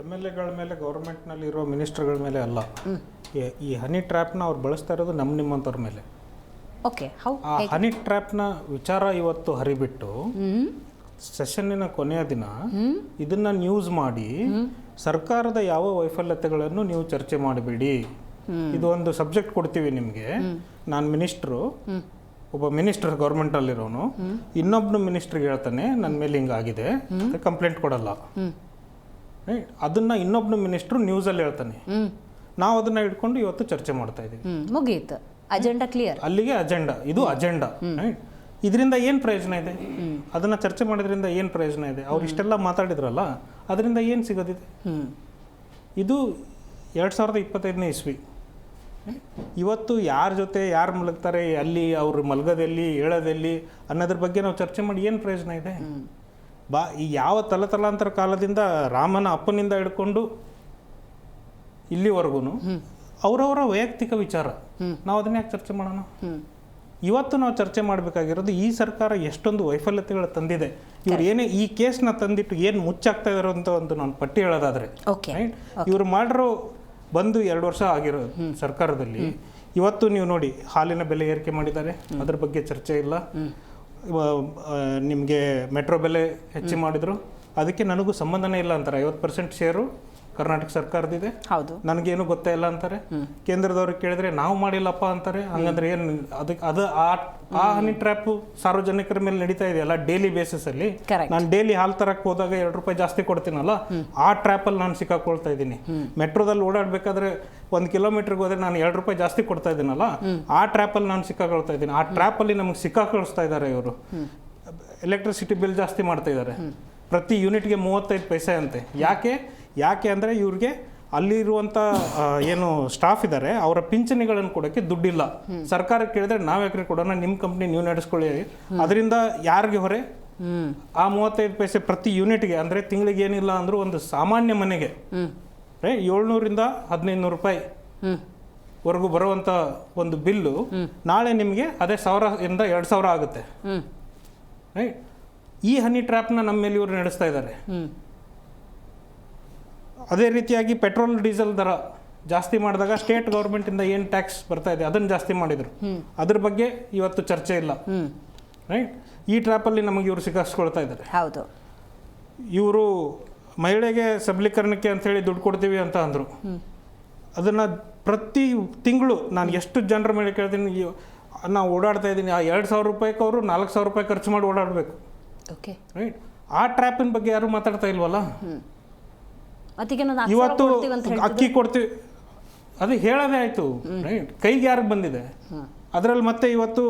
MLAಗಳ ಮೇಲೆ, ಗೌರ್ಮೆಂಟ್ನಲ್ಲಿ ಇರೋ ಮಿನಿಸ್ಟರ್ಗಳ ಮೇಲೆ ಅಲ್ಲ. ಈ ಹನಿ ಟ್ರ್ಯಾಪ್ನ ಅವ್ರು ಬಳಸ್ತಾ ಇರೋದು ನಿಮ್ಮಂಥವ್ರ ಮೇಲೆ. ಓಕೆ, ಆ ಹನಿ ಟ್ರ್ಯಾಪ್ನ ವಿಚಾರ ಇವತ್ತು ಹರಿಬಿಟ್ಟು ಸೆಷನ್ನಿನ ಕೊನೆಯ ದಿನ ಇದನ್ನ ನ್ಯೂಸ್ ಮಾಡಿ ಸರ್ಕಾರದ ಯಾವ ವೈಫಲ್ಯತೆಗಳನ್ನು ನೀವು ಚರ್ಚೆ ಮಾಡಬೇಡಿ, ಇದು ಒಂದು ಸಬ್ಜೆಕ್ಟ್ ಕೊಡ್ತೀವಿ ನಿಮಗೆ, ನಾನು ಮಿನಿಸ್ಟ್ರು, ಒಬ್ಬ ಮಿನಿಸ್ಟರ್ ಗೌರ್ಮೆಂಟಲ್ಲಿರೋನು ಇನ್ನೊಬ್ಬನು ಮಿನಿಸ್ಟ್ರಿಗೆ ಹೇಳ್ತಾನೆ ನನ್ನ ಮೇಲೆ ಹಿಂಗಾಗಿದೆ, ಕಂಪ್ಲೇಂಟ್ ಕೊಡಲ್ಲ, ಅದನ್ನ ಇನ್ನೊಬ್ಬನು ಮಿನಿಸ್ಟ್ರು ನ್ಯೂಸಲ್ಲಿ ಹೇಳ್ತಾನೆ, ನಾವು ಅದನ್ನ ಇಟ್ಕೊಂಡು ಇವತ್ತು ಚರ್ಚೆ ಮಾಡ್ತಾ ಇದ್ದೀವಿ. ಮುಗೀತು, ಅಜೆಂಡಾ ಕ್ಲಿಯರ್, ಅಲ್ಲಿಗೆ ಅಜೆಂಡಾ, ಇದು ಅಜೆಂಡಾ. ಇದರಿಂದ ಏನು ಪ್ರಯೋಜನ ಇದೆ? ಅದನ್ನ ಚರ್ಚೆ ಮಾಡೋದ್ರಿಂದ ಏನು ಪ್ರಯೋಜನ ಇದೆ? ಅವ್ರು ಇಷ್ಟೆಲ್ಲ ಮಾತಾಡಿದ್ರಲ್ಲ, ಅದರಿಂದ ಏನು ಸಿಗೋದಿದೆ? ಇದು 2025ನೇ ಇಸ್ವಿ. ಇವತ್ತು ಯಾರ ಜೊತೆ ಯಾರು ಮಲಗ್ತಾರೆ, ಅಲ್ಲಿ ಅವ್ರು ಮಲಗೋದೆಲ್ಲಿ, ಹೇಳೋದೆಲ್ಲಿ ಅನ್ನೋದ್ರ ಬಗ್ಗೆ ನಾವು ಚರ್ಚೆ ಮಾಡಿ ಏನು ಪ್ರಯೋಜನ ಇದೆ? ಈ ಯಾವ ತಲತಲಾಂತರ ಕಾಲದಿಂದ ರಾಮನ ಅಪ್ಪನಿಂದ ಹಿಡ್ಕೊಂಡು ಇಲ್ಲಿವರೆಗೂ ಅವರವರ ವೈಯಕ್ತಿಕ ವಿಚಾರ, ನಾವು ಅದನ್ನ ಯಾಕೆ ಚರ್ಚೆ ಮಾಡೋಣ? ಇವತ್ತು ನಾವು ಚರ್ಚೆ ಮಾಡಬೇಕಾಗಿರೋದು ಈ ಸರ್ಕಾರ ಎಷ್ಟೊಂದು ವೈಫಲ್ಯತೆಗಳು ತಂದಿದೆ, ಇವ್ರು ಏನೇ ಈ ಕೇಸ್ನ ತಂದಿಟ್ಟು ಏನು ಮುಚ್ಚಾಗ್ತಾ ಇರೋ ಅಂತ ಒಂದು ನಾನು ಪಟ್ಟಿ ಹೇಳೋದಾದ್ರೆ, ಇವ್ರು ಮಾಡಿರೋ ಬಂದು 2 ವರ್ಷ ಆಗಿರೋ ಸರ್ಕಾರದಲ್ಲಿ ಇವತ್ತು ನೀವು ನೋಡಿ, ಹಾಲಿನ ಬೆಲೆ ಏರಿಕೆ ಮಾಡಿದ್ದಾರೆ, ಅದ್ರ ಬಗ್ಗೆ ಚರ್ಚೆ ಇಲ್ಲ. ನಿಮಗೆ ಮೆಟ್ರೋ ಬೆಲೆ ಹೆಚ್ಚು ಮಾಡಿದ್ರು, ಅದಕ್ಕೆ ನನಗೂ ಸಂಬಂಧನೇ ಇಲ್ಲ ಅಂತಾರೆ. 50% ಶೇರು ಕರ್ನಾಟಕ ಸರ್ಕಾರದಿದೆ. ಹೌದು. ನನಗೇನು ಗೊತ್ತೇ ಇಲ್ಲ ಅಂತಾರೆ. ಕೇಂದ್ರದವ್ರಿಗೆ ಕೇಳಿದ್ರೆ ನಾವು ಮಾಡಿಲ್ಲಪ್ಪ ಅಂತಾರೆ. ಹಂಗಂದ್ರೆ ಏನು ಅದಕ್ಕೆ ಅದು ಆ ಹನಿ ಟ್ರ್ಯಾಪ್ ಸಾರ್ವಜನಿಕರ ಮೇಲೆ ನಡೀತಾ ಇದೆಯಲ್ಲ ಡೈಲಿ ಬೇಸಿಸ್ ಅಲ್ಲಿ. ನಾನು ಡೈಲಿ ಹಾಲು ತರಕ್ಕೆ ಹೋದಾಗ ₹2 ಜಾಸ್ತಿ ಕೊಡ್ತೀನಲ್ಲ, ಆ ಟ್ರ್ಯಾಪಲ್ಲಿ ನಾನು ಸಿಕ್ಕಾಕೊಳ್ತಾ ಇದ್ದೀನಿ. ಮೆಟ್ರೋದಲ್ಲಿ ಓಡಾಡ್ಬೇಕಾದ್ರೆ 1 ಕಿಲೋಮೀಟರ್ಗೆ ಹೋದ್ರೆ ನಾನು ₹2 ಜಾಸ್ತಿ ಕೊಡ್ತಾ ಇದ್ದೀನಲ್ಲ, ಆ ಟ್ರ್ಯಾಪಲ್ಲಿ ನಾನು ಸಿಕ್ಕಾಕೊಳ್ತಾ ಇದ್ದೀನಿ. ಆ ಟ್ರ್ಯಾಪಲ್ಲಿ ನಮಗೆ ಸಿಕ್ಕಾಕೊಳಿಸ್ತಾ ಇದ್ದಾರೆ ಇವರು. ಎಲೆಕ್ಟ್ರಿಸಿಟಿ ಬಿಲ್ ಜಾಸ್ತಿ ಮಾಡ್ತಾ ಇದ್ದಾರೆ, ಪ್ರತಿ ಯೂನಿಟ್ಗೆ 35 ಪೈಸೆ ಅಂತೆ. ಯಾಕೆ ಅಂದರೆ ಇವ್ರಿಗೆ ಅಲ್ಲಿರುವಂಥ ಏನು ಸ್ಟಾಫ್ ಇದ್ದಾರೆ ಅವರ ಪಿಂಚಣಿಗಳನ್ನು ಕೊಡೋಕ್ಕೆ ದುಡ್ಡಿಲ್ಲ. ಸರ್ಕಾರಕ್ಕೆ ಕೇಳಿದ್ರೆ ನಾವು ಯಾಕ್ರಿ ಕೊಡೋಣ, ನಿಮ್ಮ ಕಂಪ್ನಿ ನೀವು ನಡೆಸ್ಕೊಳ್ಳಿ. ಅದರಿಂದ ಯಾರಿಗೆ ಹೊರೆ? ಆ 35 ಪೈಸೆ ಪ್ರತಿ ಯೂನಿಟ್ಗೆ, ಅಂದರೆ ತಿಂಗಳಿಗೆ ಏನಿಲ್ಲ ಅಂದರೂ ಒಂದು ಸಾಮಾನ್ಯ ಮನೆಗೆ ₹700 ರಿಂದ ₹1500 ವರೆಗೂ ಬರುವಂಥ ಒಂದು ಬಿಲ್ಲು ನಾಳೆ ನಿಮಗೆ ಅದೇ 1000 ರಿಂದ 2000 ಆಗುತ್ತೆ. ರೈಟ್. ಈ ಹನಿ ಟ್ರ್ಯಾಪ್ನ ನಮ್ಮ ಮೇಲೆ ಇವರು ನಡೆಸ್ತಾ ಇದ್ದಾರೆ. ಅದೇ ರೀತಿಯಾಗಿ ಪೆಟ್ರೋಲ್ ಡೀಸೆಲ್ ದರ ಜಾಸ್ತಿ ಮಾಡಿದಾಗ ಸ್ಟೇಟ್ ಗೌರ್ಮೆಂಟಿಂದ ಏನು ಟ್ಯಾಕ್ಸ್ ಬರ್ತಾ ಇದೆ ಅದನ್ನು ಜಾಸ್ತಿ ಮಾಡಿದರು. ಅದ್ರ ಬಗ್ಗೆ ಇವತ್ತು ಚರ್ಚೆ ಇಲ್ಲ. ರೈಟ್. ಈ ಟ್ರ್ಯಾಪಲ್ಲಿ ನಮಗೆ ಇವರು ಸಿಕ್ಕಾಸ್ಕೊಳ್ತಾ ಇದ್ದಾರೆ. ಹೌದು. ಇವರು ಮಹಿಳೆಗೆ ಸಬಲೀಕರಣಕ್ಕೆ ಅಂಥೇಳಿ ದುಡ್ಡು ಕೊಡ್ತೀವಿ ಅಂತ ಅಂದರು. ಅದನ್ನು ಪ್ರತಿ ತಿಂಗಳು ನಾನು ಎಷ್ಟು ಜನರ ಮೇಲೆ ಕೇಳ್ತೀನಿ, ನಾವು ಓಡಾಡ್ತಾ ಇದ್ದೀನಿ, ಆ ₹2000 ಅವರು ₹4000 ಖರ್ಚು ಮಾಡಿ ಓಡಾಡಬೇಕು. ಓಕೆ. ರೈಟ್. ಆ ಟ್ರ್ಯಾಪಿನ ಬಗ್ಗೆ ಯಾರು ಮಾತಾಡ್ತಾ ಇಲ್ವಲ್ಲ. ಇವತ್ತು ಅಕ್ಕಿ ಕೊಡ್ತೀವಿ ಅದು ಹೇಳೋದೇ ಆಯಿತು. ರೈಟ್. ಕೈಗೆ ಯಾರಿಗೆ ಬಂದಿದೆ? ಅದರಲ್ಲಿ ಮತ್ತೆ ಇವತ್ತು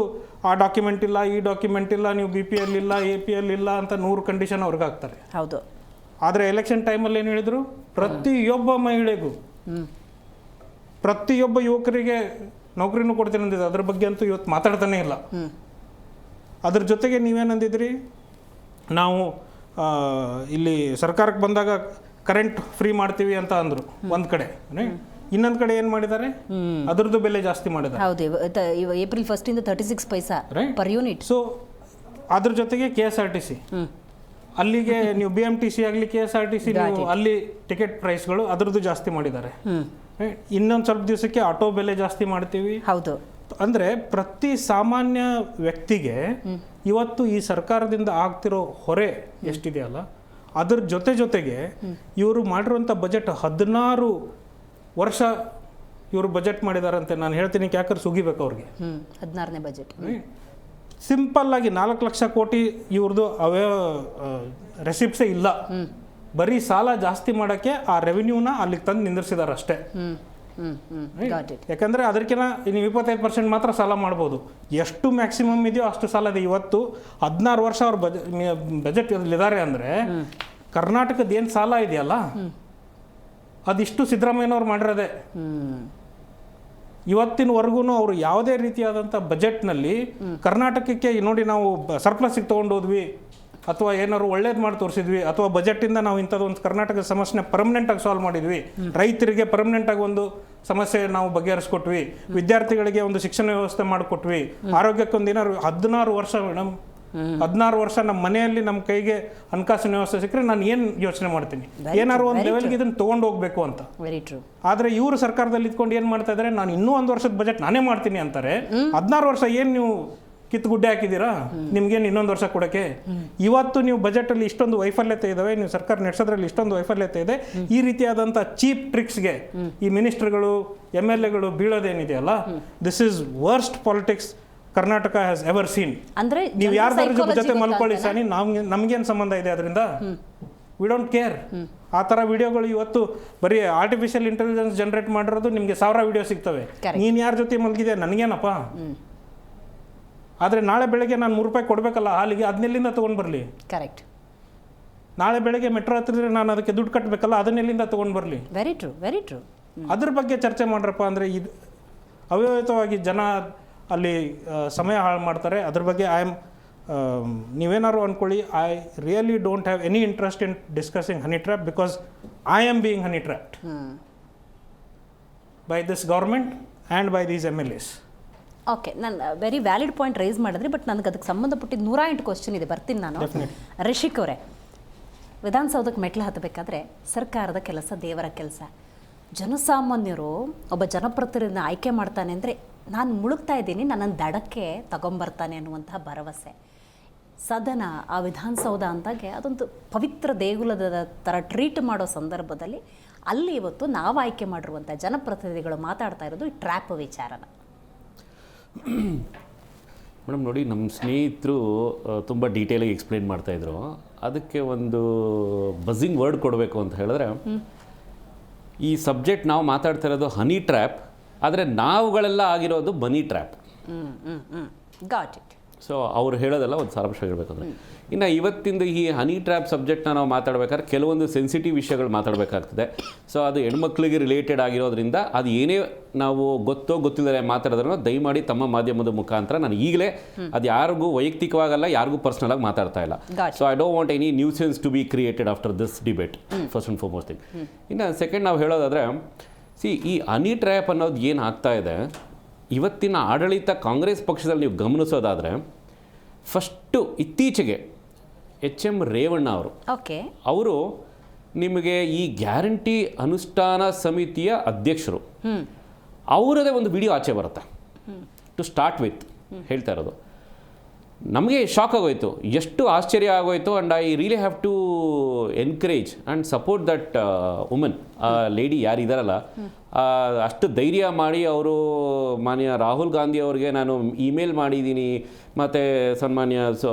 ಆ ಡಾಕ್ಯುಮೆಂಟ್ ಇಲ್ಲ, ಈ ಡಾಕ್ಯುಮೆಂಟ್ ಇಲ್ಲ, ನೀವು BPL ಇಲ್ಲ, APL ಇಲ್ಲ ಅಂತ 100 ಕಂಡೀಷನ್ ಅವ್ರಿಗೆ ಹಾಕ್ತಾರೆ. ಹೌದು. ಆದರೆ ಎಲೆಕ್ಷನ್ ಟೈಮಲ್ಲಿ ಏನು ಹೇಳಿದರು? ಪ್ರತಿಯೊಬ್ಬ ಮಹಿಳೆಗೂ, ಪ್ರತಿಯೊಬ್ಬ ಯುವಕರಿಗೆ ನೌಕರಿನೂ ಕೊಡ್ತೀನಿ ಅಂದಿದ್ದು. ಅದ್ರ ಬಗ್ಗೆ ಅಂತೂ ಇವತ್ತು ಮಾತಾಡ್ತಾನೆ ಇಲ್ಲ. ಅದ್ರ ಜೊತೆಗೆ ನೀವೇನಂದಿದ್ರಿ, ನಾವು ಇಲ್ಲಿ ಸರ್ಕಾರಕ್ಕೆ ಬಂದಾಗ ಕರೆಂಟ್ ಫ್ರೀ ಮಾಡ್ತೀವಿ ಅಂತ ಅಂದರು ಒಂದು ಕಡೆ. ಇನ್ನೊಂದು ಕಡೆ ಏನು ಮಾಡಿದ್ದಾರೆ? ಅದ್ರದ್ದು ಬೆಲೆ ಜಾಸ್ತಿ ಮಾಡಿದ್ದಾರೆ. ಹೌದು. ಏಪ್ರಿಲ್ 1 ಇಂದ 36 ಪೈಸಾ ಪರ್ ಯೂನಿಟ್. ಸೊ ಅದ್ರ ಜೊತೆಗೆ KSRTC, ಅಲ್ಲಿಗೆ ನೀವು BMTC ಆಗಲಿ KSRTC ನೀವು ಅಲ್ಲಿ ಟಿಕೆಟ್ ಪ್ರೈಸ್ಗಳು ಅದ್ರದ್ದು ಜಾಸ್ತಿ ಮಾಡಿದ್ದಾರೆ. ಇನ್ನೊಂದು ಸ್ವಲ್ಪ ದಿವಸಕ್ಕೆ ಆಟೋ ಬೆಲೆ ಜಾಸ್ತಿ ಮಾಡ್ತೀವಿ. ಹೌದು. ಅಂದರೆ ಪ್ರತಿ ಸಾಮಾನ್ಯ ವ್ಯಕ್ತಿಗೆ ಇವತ್ತು ಈ ಸರ್ಕಾರದಿಂದ ಆಗ್ತಿರೋ ಹೊರೆ ಎಷ್ಟಿದೆಯಲ್ಲ, ಅದ್ರ ಜೊತೆಗೆ ಇವರು ಮಾಡಿರುವಂಥ ಬಜೆಟ್ 16 ವರ್ಷ ಇವರು ಬಜೆಟ್ ಮಾಡಿದಾರಂತೆ. ನಾನು ಹೇಳ್ತೀನಿ, ಯಾಕಂದ್ರೆ ಸುಗಿಬೇಕು ಅವ್ರಿಗೆ. 16ನೇ ಬಜೆಟ್. ಸಿಂಪಲ್ ಆಗಿ 4 ಲಕ್ಷ ಕೋಟಿ ಇವ್ರದ್ದು ರೆಸಿಪ್ಟ್ಸೇ ಇಲ್ಲ. ಬರೀ ಸಾಲ ಜಾಸ್ತಿ ಮಾಡೋಕ್ಕೆ ಆ ರೆವಿನ್ಯೂನ ಅಲ್ಲಿಗೆ ತಂದು ನಿಂದಿರ್ಸಿದ್ದಾರೆ ಅಷ್ಟೇ. ಯಾಕಂದರೆ ಅದಕ್ಕಿಂತ ನೀವು 25% ಮಾತ್ರ ಸಾಲ ಮಾಡ್ಬೋದು. ಎಷ್ಟು ಮ್ಯಾಕ್ಸಿಮಮ್ ಇದೆಯೋ ಅಷ್ಟು ಸಾಲ ಇದೆ. ಇವತ್ತು 16 ವರ್ಷ ಅವ್ರ ಬಜೆಟ್ ಇದ್ದಾರೆ ಅಂದರೆ ಕರ್ನಾಟಕದ ಏನು ಸಾಲ ಇದೆಯಲ್ಲ ಅದಿಷ್ಟು ಸಿದ್ದರಾಮಯ್ಯನವ್ರು ಮಾಡಿರೋದೆ. ಇವತ್ತಿನವರೆಗೂ ಅವರು ಯಾವುದೇ ರೀತಿಯಾದಂಥ ಬಜೆಟ್ನಲ್ಲಿ ಕರ್ನಾಟಕಕ್ಕೆ ನೋಡಿ ನಾವು ಸರ್ಪ್ಲಸ್ಸಿಗೆ ತೊಗೊಂಡು ಹೋದ್ವಿ ಅಥವಾ ಏನಾದ್ರು ಒಳ್ಳೇದು ಮಾಡಿ ತೋರಿಸಿದ್ವಿ ಅಥವಾ ಬಜೆಟಿಂದ ನಾವು ಇಂಥದ್ದೊಂದು ಕರ್ನಾಟಕದ ಸಮಸ್ಯೆನ ಪರ್ಮನೆಂಟಾಗಿ ಸಾಲ್ವ್ ಮಾಡಿದ್ವಿ, ರೈತರಿಗೆ ಪರ್ಮನೆಂಟಾಗಿ ಒಂದು ಸಮಸ್ಯೆ ನಾವು ಬಗೆಹರಿಸ್ಕೊಟ್ವಿ, ವಿದ್ಯಾರ್ಥಿಗಳಿಗೆ ಒಂದು ಶಿಕ್ಷಣ ವ್ಯವಸ್ಥೆ ಮಾಡಿಕೊಟ್ವಿ, ಆರೋಗ್ಯಕ್ಕೊಂದು ಏನಾದ್ರು 16 ವರ್ಷ ಮೇಡಮ್, 16 ವರ್ಷ ನಮ್ಮ ಮನೆಯಲ್ಲಿ ನಮ್ಮ ಕೈಗೆ ಹಣಕಾಸಿನ ವ್ಯವಸ್ಥೆ ಸಿಕ್ಕರೆ ನಾನು ಏನು ಯೋಚನೆ ಮಾಡ್ತೀನಿ, ಏನಾದ್ರು ಒಂದು ಲೆವೆಲ್ಗೆ ಇದನ್ನು ತೊಗೊಂಡು ಹೋಗ್ಬೇಕು ಅಂತ. ಆದರೆ ಇವರು ಸರ್ಕಾರದಲ್ಲಿ ಇದ್ಕೊಂಡು ಏನು ಮಾಡ್ತಾ ಇದ್ದಾರೆ, ನಾನು ಇನ್ನೂ 1 ವರ್ಷದ ಬಜೆಟ್ ನಾನೇ ಮಾಡ್ತೀನಿ ಅಂತಾರೆ. 16 ವರ್ಷ ಏನು ನೀವು ಕಿತ್ತುಗುಡ್ಡೆ ಹಾಕಿದ್ದೀರಾ, ನಿಮ್ಗೇನು ಇನ್ನೊಂದು ವರ್ಷ ಕೊಡೋಕ್ಕೆ? ಇವತ್ತು ನೀವು ಬಜೆಟಲ್ಲಿ ಇಷ್ಟೊಂದು ವೈಫಲ್ಯತೆ ಇದ್ದಾವೆ, ನೀವು ಸರ್ಕಾರ ನಡೆಸೋದ್ರಲ್ಲಿ ಇಷ್ಟೊಂದು ವೈಫಲ್ಯತೆ ಇದೆ. ಈ ರೀತಿಯಾದಂಥ ಚೀಪ್ ಟ್ರಿಕ್ಸ್ಗೆ ಈ ಮಿನಿಸ್ಟರ್ಗಳು MLAಗಳು ಬೀಳೋದೇನಿದೆಯಲ್ಲ, this is worst politics Karnataka has ever seen. ಅಂದ್ರೆ ನೀವು ಯಾರ್ದಾರ ಜೊತೆ ಮಲ್ಕೊಳ್ಳಿ ಸಾನಿ, ನಮ್ಗೇನು ಸಂಬಂಧ ಇದೆ ಅದರಿಂದ? We don't care. ಆ ಥರ ವಿಡಿಯೋಗಳು ಇವತ್ತು ಬರೀ ಆರ್ಟಿಫಿಷಿಯಲ್ ಇಂಟೆಲಿಜೆನ್ಸ್ ಜನರೇಟ್ ಮಾಡಿರೋದು ನಿಮಗೆ 1000 ವಿಡಿಯೋ ಸಿಗ್ತವೆ. ನೀನು ಯಾರ ಜೊತೆ ಮಲಗಿದೆ ನನಗೇನಪ್ಪ? ಆದರೆ ನಾಳೆ ಬೆಳಗ್ಗೆ ನಾನು ₹3 ಕೊಡಬೇಕಲ್ಲ ಹಾಲಿಗೆ, ಅದನ್ನೆಲ್ಲಿಂದ ತೊಗೊಂಡು ಬರಲಿ? ಕರೆಕ್ಟ್. ನಾಳೆ ಬೆಳಗ್ಗೆ ಮೆಟ್ರೋ ಹತ್ತಿರ ನಾನು ಅದಕ್ಕೆ ದುಡ್ಡು ಕಟ್ಟಬೇಕಲ್ಲ, ಅದನ್ನೆಲ್ಲಿಂದ ತೊಗೊಂಡು ಬರಲಿ? Very true, very true. ಅದ್ರ ಬಗ್ಗೆ ಚರ್ಚೆ ಮಾಡ್ರಪ್ಪ. ಅಂದರೆ ಇದು ಅವ್ಯವಹಿತವಾಗಿ ಜನ ಅಲ್ಲಿ ಸಮಯ ಹಾಳು ಮಾಡ್ತಾರೆ. ಅದ್ರ ಬಗ್ಗೆ ನೀವೇನಾದ್ರು ಅಂದ್ಕೊಳ್ಳಿ, I really don't have any interest in discussing honey trap because I am being honey trapped by this government and by these MLAs. Okay, ನಾನು ವೆರಿ ವ್ಯಾಲಿಡ್ ಪಾಯಿಂಟ್ ರೈಸ್ ಮಾಡಿದ್ರಿ, ಬಟ್ ನನಗೆ ಅದಕ್ಕೆ ಸಂಬಂಧಪಟ್ಟಿದ್ದು 108 ಕ್ವಶನ್ ಇದೆ. ಬರ್ತೀನಿ ನಾನು. ರಿಷಿಕ್ ಅವರೇ, ವಿಧಾನಸೌಧಕ್ಕೆ ಮೆಟ್ಲು ಹತ್ತಬೇಕಾದ್ರೆ ಸರ್ಕಾರದ ಕೆಲಸ ದೇವರ ಕೆಲಸ. ಜನಸಾಮಾನ್ಯರು ಒಬ್ಬ ಜನಪ್ರತಿನಿಧಿನ ಆಯ್ಕೆ ಮಾಡ್ತಾನೆ ಅಂದರೆ ನಾನು ಮುಳುಗ್ತಾ ಇದ್ದೀನಿ, ನನ್ನನ್ನು ದಡಕ್ಕೆ ತಗೊಂಬರ್ತಾನೆ ಅನ್ನುವಂತಹ ಭರವಸೆ. ಸದನ, ಆ ವಿಧಾನಸೌಧ ಅಂದಾಗೆ ಅದೊಂದು ಪವಿತ್ರ ದೇಗುಲದ ಥರ ಟ್ರೀಟ್ ಮಾಡೋ ಸಂದರ್ಭದಲ್ಲಿ ಅಲ್ಲಿ ಇವತ್ತು ನಾವು ಆಯ್ಕೆ ಮಾಡಿರುವಂಥ ಜನಪ್ರತಿನಿಧಿಗಳು ಮಾತಾಡ್ತಾ ಇರೋದು ಈ ಟ್ರ್ಯಾಪ್ ವಿಚಾರನ. ಮೇಡಮ್ ನೋಡಿ, ನಮ್ಮ ಸ್ನೇಹಿತರು ತುಂಬ ಡೀಟೇಲಾಗಿ ಎಕ್ಸ್ಪ್ಲೇನ್ ಮಾಡ್ತಾಯಿದ್ರು. ಅದಕ್ಕೆ ಒಂದು ಬಝಿಂಗ್ ವರ್ಡ್ ಕೊಡಬೇಕು ಅಂತ ಹೇಳಿದ್ರೆ, ಈ ಸಬ್ಜೆಕ್ಟ್ ನಾವು ಮಾತಾಡ್ತಾ ಇರೋದು ಹನಿ ಟ್ರ್ಯಾಪ್, ಆದರೆ ನಾವುಗಳೆಲ್ಲ ಆಗಿರೋದು ಮನಿ ಟ್ರ್ಯಾಪ್. Got it. ಸೊ ಅವ್ರು ಹೇಳೋದೆಲ್ಲ ಒಂದು ಸಾರಾಂಶ ಹೇಳಬೇಕಂದ್ರೆ, ಇನ್ನು ಇವತ್ತಿಂದ ಈ ಹನಿ ಟ್ರ್ಯಾಪ್ ಸಬ್ಜೆಕ್ಟ್ನ ನಾವು ಮಾತಾಡ್ಬೇಕಾದ್ರೆ ಕೆಲವೊಂದು ಸೆನ್ಸಿಟಿವ್ ವಿಷಯಗಳು ಮಾತಾಡಬೇಕಾಗ್ತದೆ. ಸೊ ಅದು ಹೆಣ್ಮಕ್ಳಿಗೆ ರಿಲೇಟೆಡ್ ಆಗಿರೋದ್ರಿಂದ ಅದು ಏನೇ ನಾವು ಗೊತ್ತಿಲ್ಲದೆ ಮಾತಾಡೋದ್ರೂ ದಯಮಾಡಿ ತಮ್ಮ ಮಾಧ್ಯಮದ ಮುಖಾಂತರ, ನಾನು ಈಗಲೇ ಅದು ಯಾರಿಗೂ ವೈಯಕ್ತಿಕವಾಗಲ್ಲ, ಯಾರಿಗೂ ಪರ್ಸ್ನಲ್ ಆಗಿ ಮಾತಾಡ್ತಾ ಇಲ್ಲ. So I don't want any nuisance to be created after this debate, first and foremost thing. ಇನ್ನು ಸೆಕೆಂಡ್ ನಾವು ಹೇಳೋದಾದರೆ, ಈ ಹನಿ ಟ್ರ್ಯಾಪ್ ಅನ್ನೋದು ಏನು ಆಗ್ತಾ ಇದೆ ಇವತ್ತಿನ ಆಡಳಿತ ಕಾಂಗ್ರೆಸ್ ಪಕ್ಷದಲ್ಲಿ ನೀವು ಗಮನಿಸೋದಾದರೆ, ಫಸ್ಟು ಇತ್ತೀಚೆಗೆ ಎಚ್.ಎಂ. ರೇವಣ್ಣ ಅವರು ನಿಮಗೆ ಈ ಗ್ಯಾರಂಟಿ ಅನುಷ್ಠಾನ ಸಮಿತಿಯ ಅಧ್ಯಕ್ಷರು, ಅವರದೇ ಒಂದು ವಿಡಿಯೋ ಆಚೆ ಬರುತ್ತೆ. ಟು ಸ್ಟಾರ್ಟ್ ವಿತ್ ಹೇಳ್ತಾ ಇರೋದು ನಮಗೆ ಶಾಕ್ ಆಗೋಯ್ತು, ಎಷ್ಟು ಆಶ್ಚರ್ಯ ಆಗೋಯ್ತು. And I really have to encourage and support that woman, lady ಯಾರಿದ್ದಾರಲ್ಲ, ಅಷ್ಟು ಧೈರ್ಯ ಮಾಡಿ ಅವರು ಮಾನ್ಯ ರಾಹುಲ್ ಗಾಂಧಿ ಅವ್ರಿಗೆ ನಾನು ಇಮೇಲ್ ಮಾಡಿದ್ದೀನಿ, ಮತ್ತು ಸನ್ಮಾನ್ಯ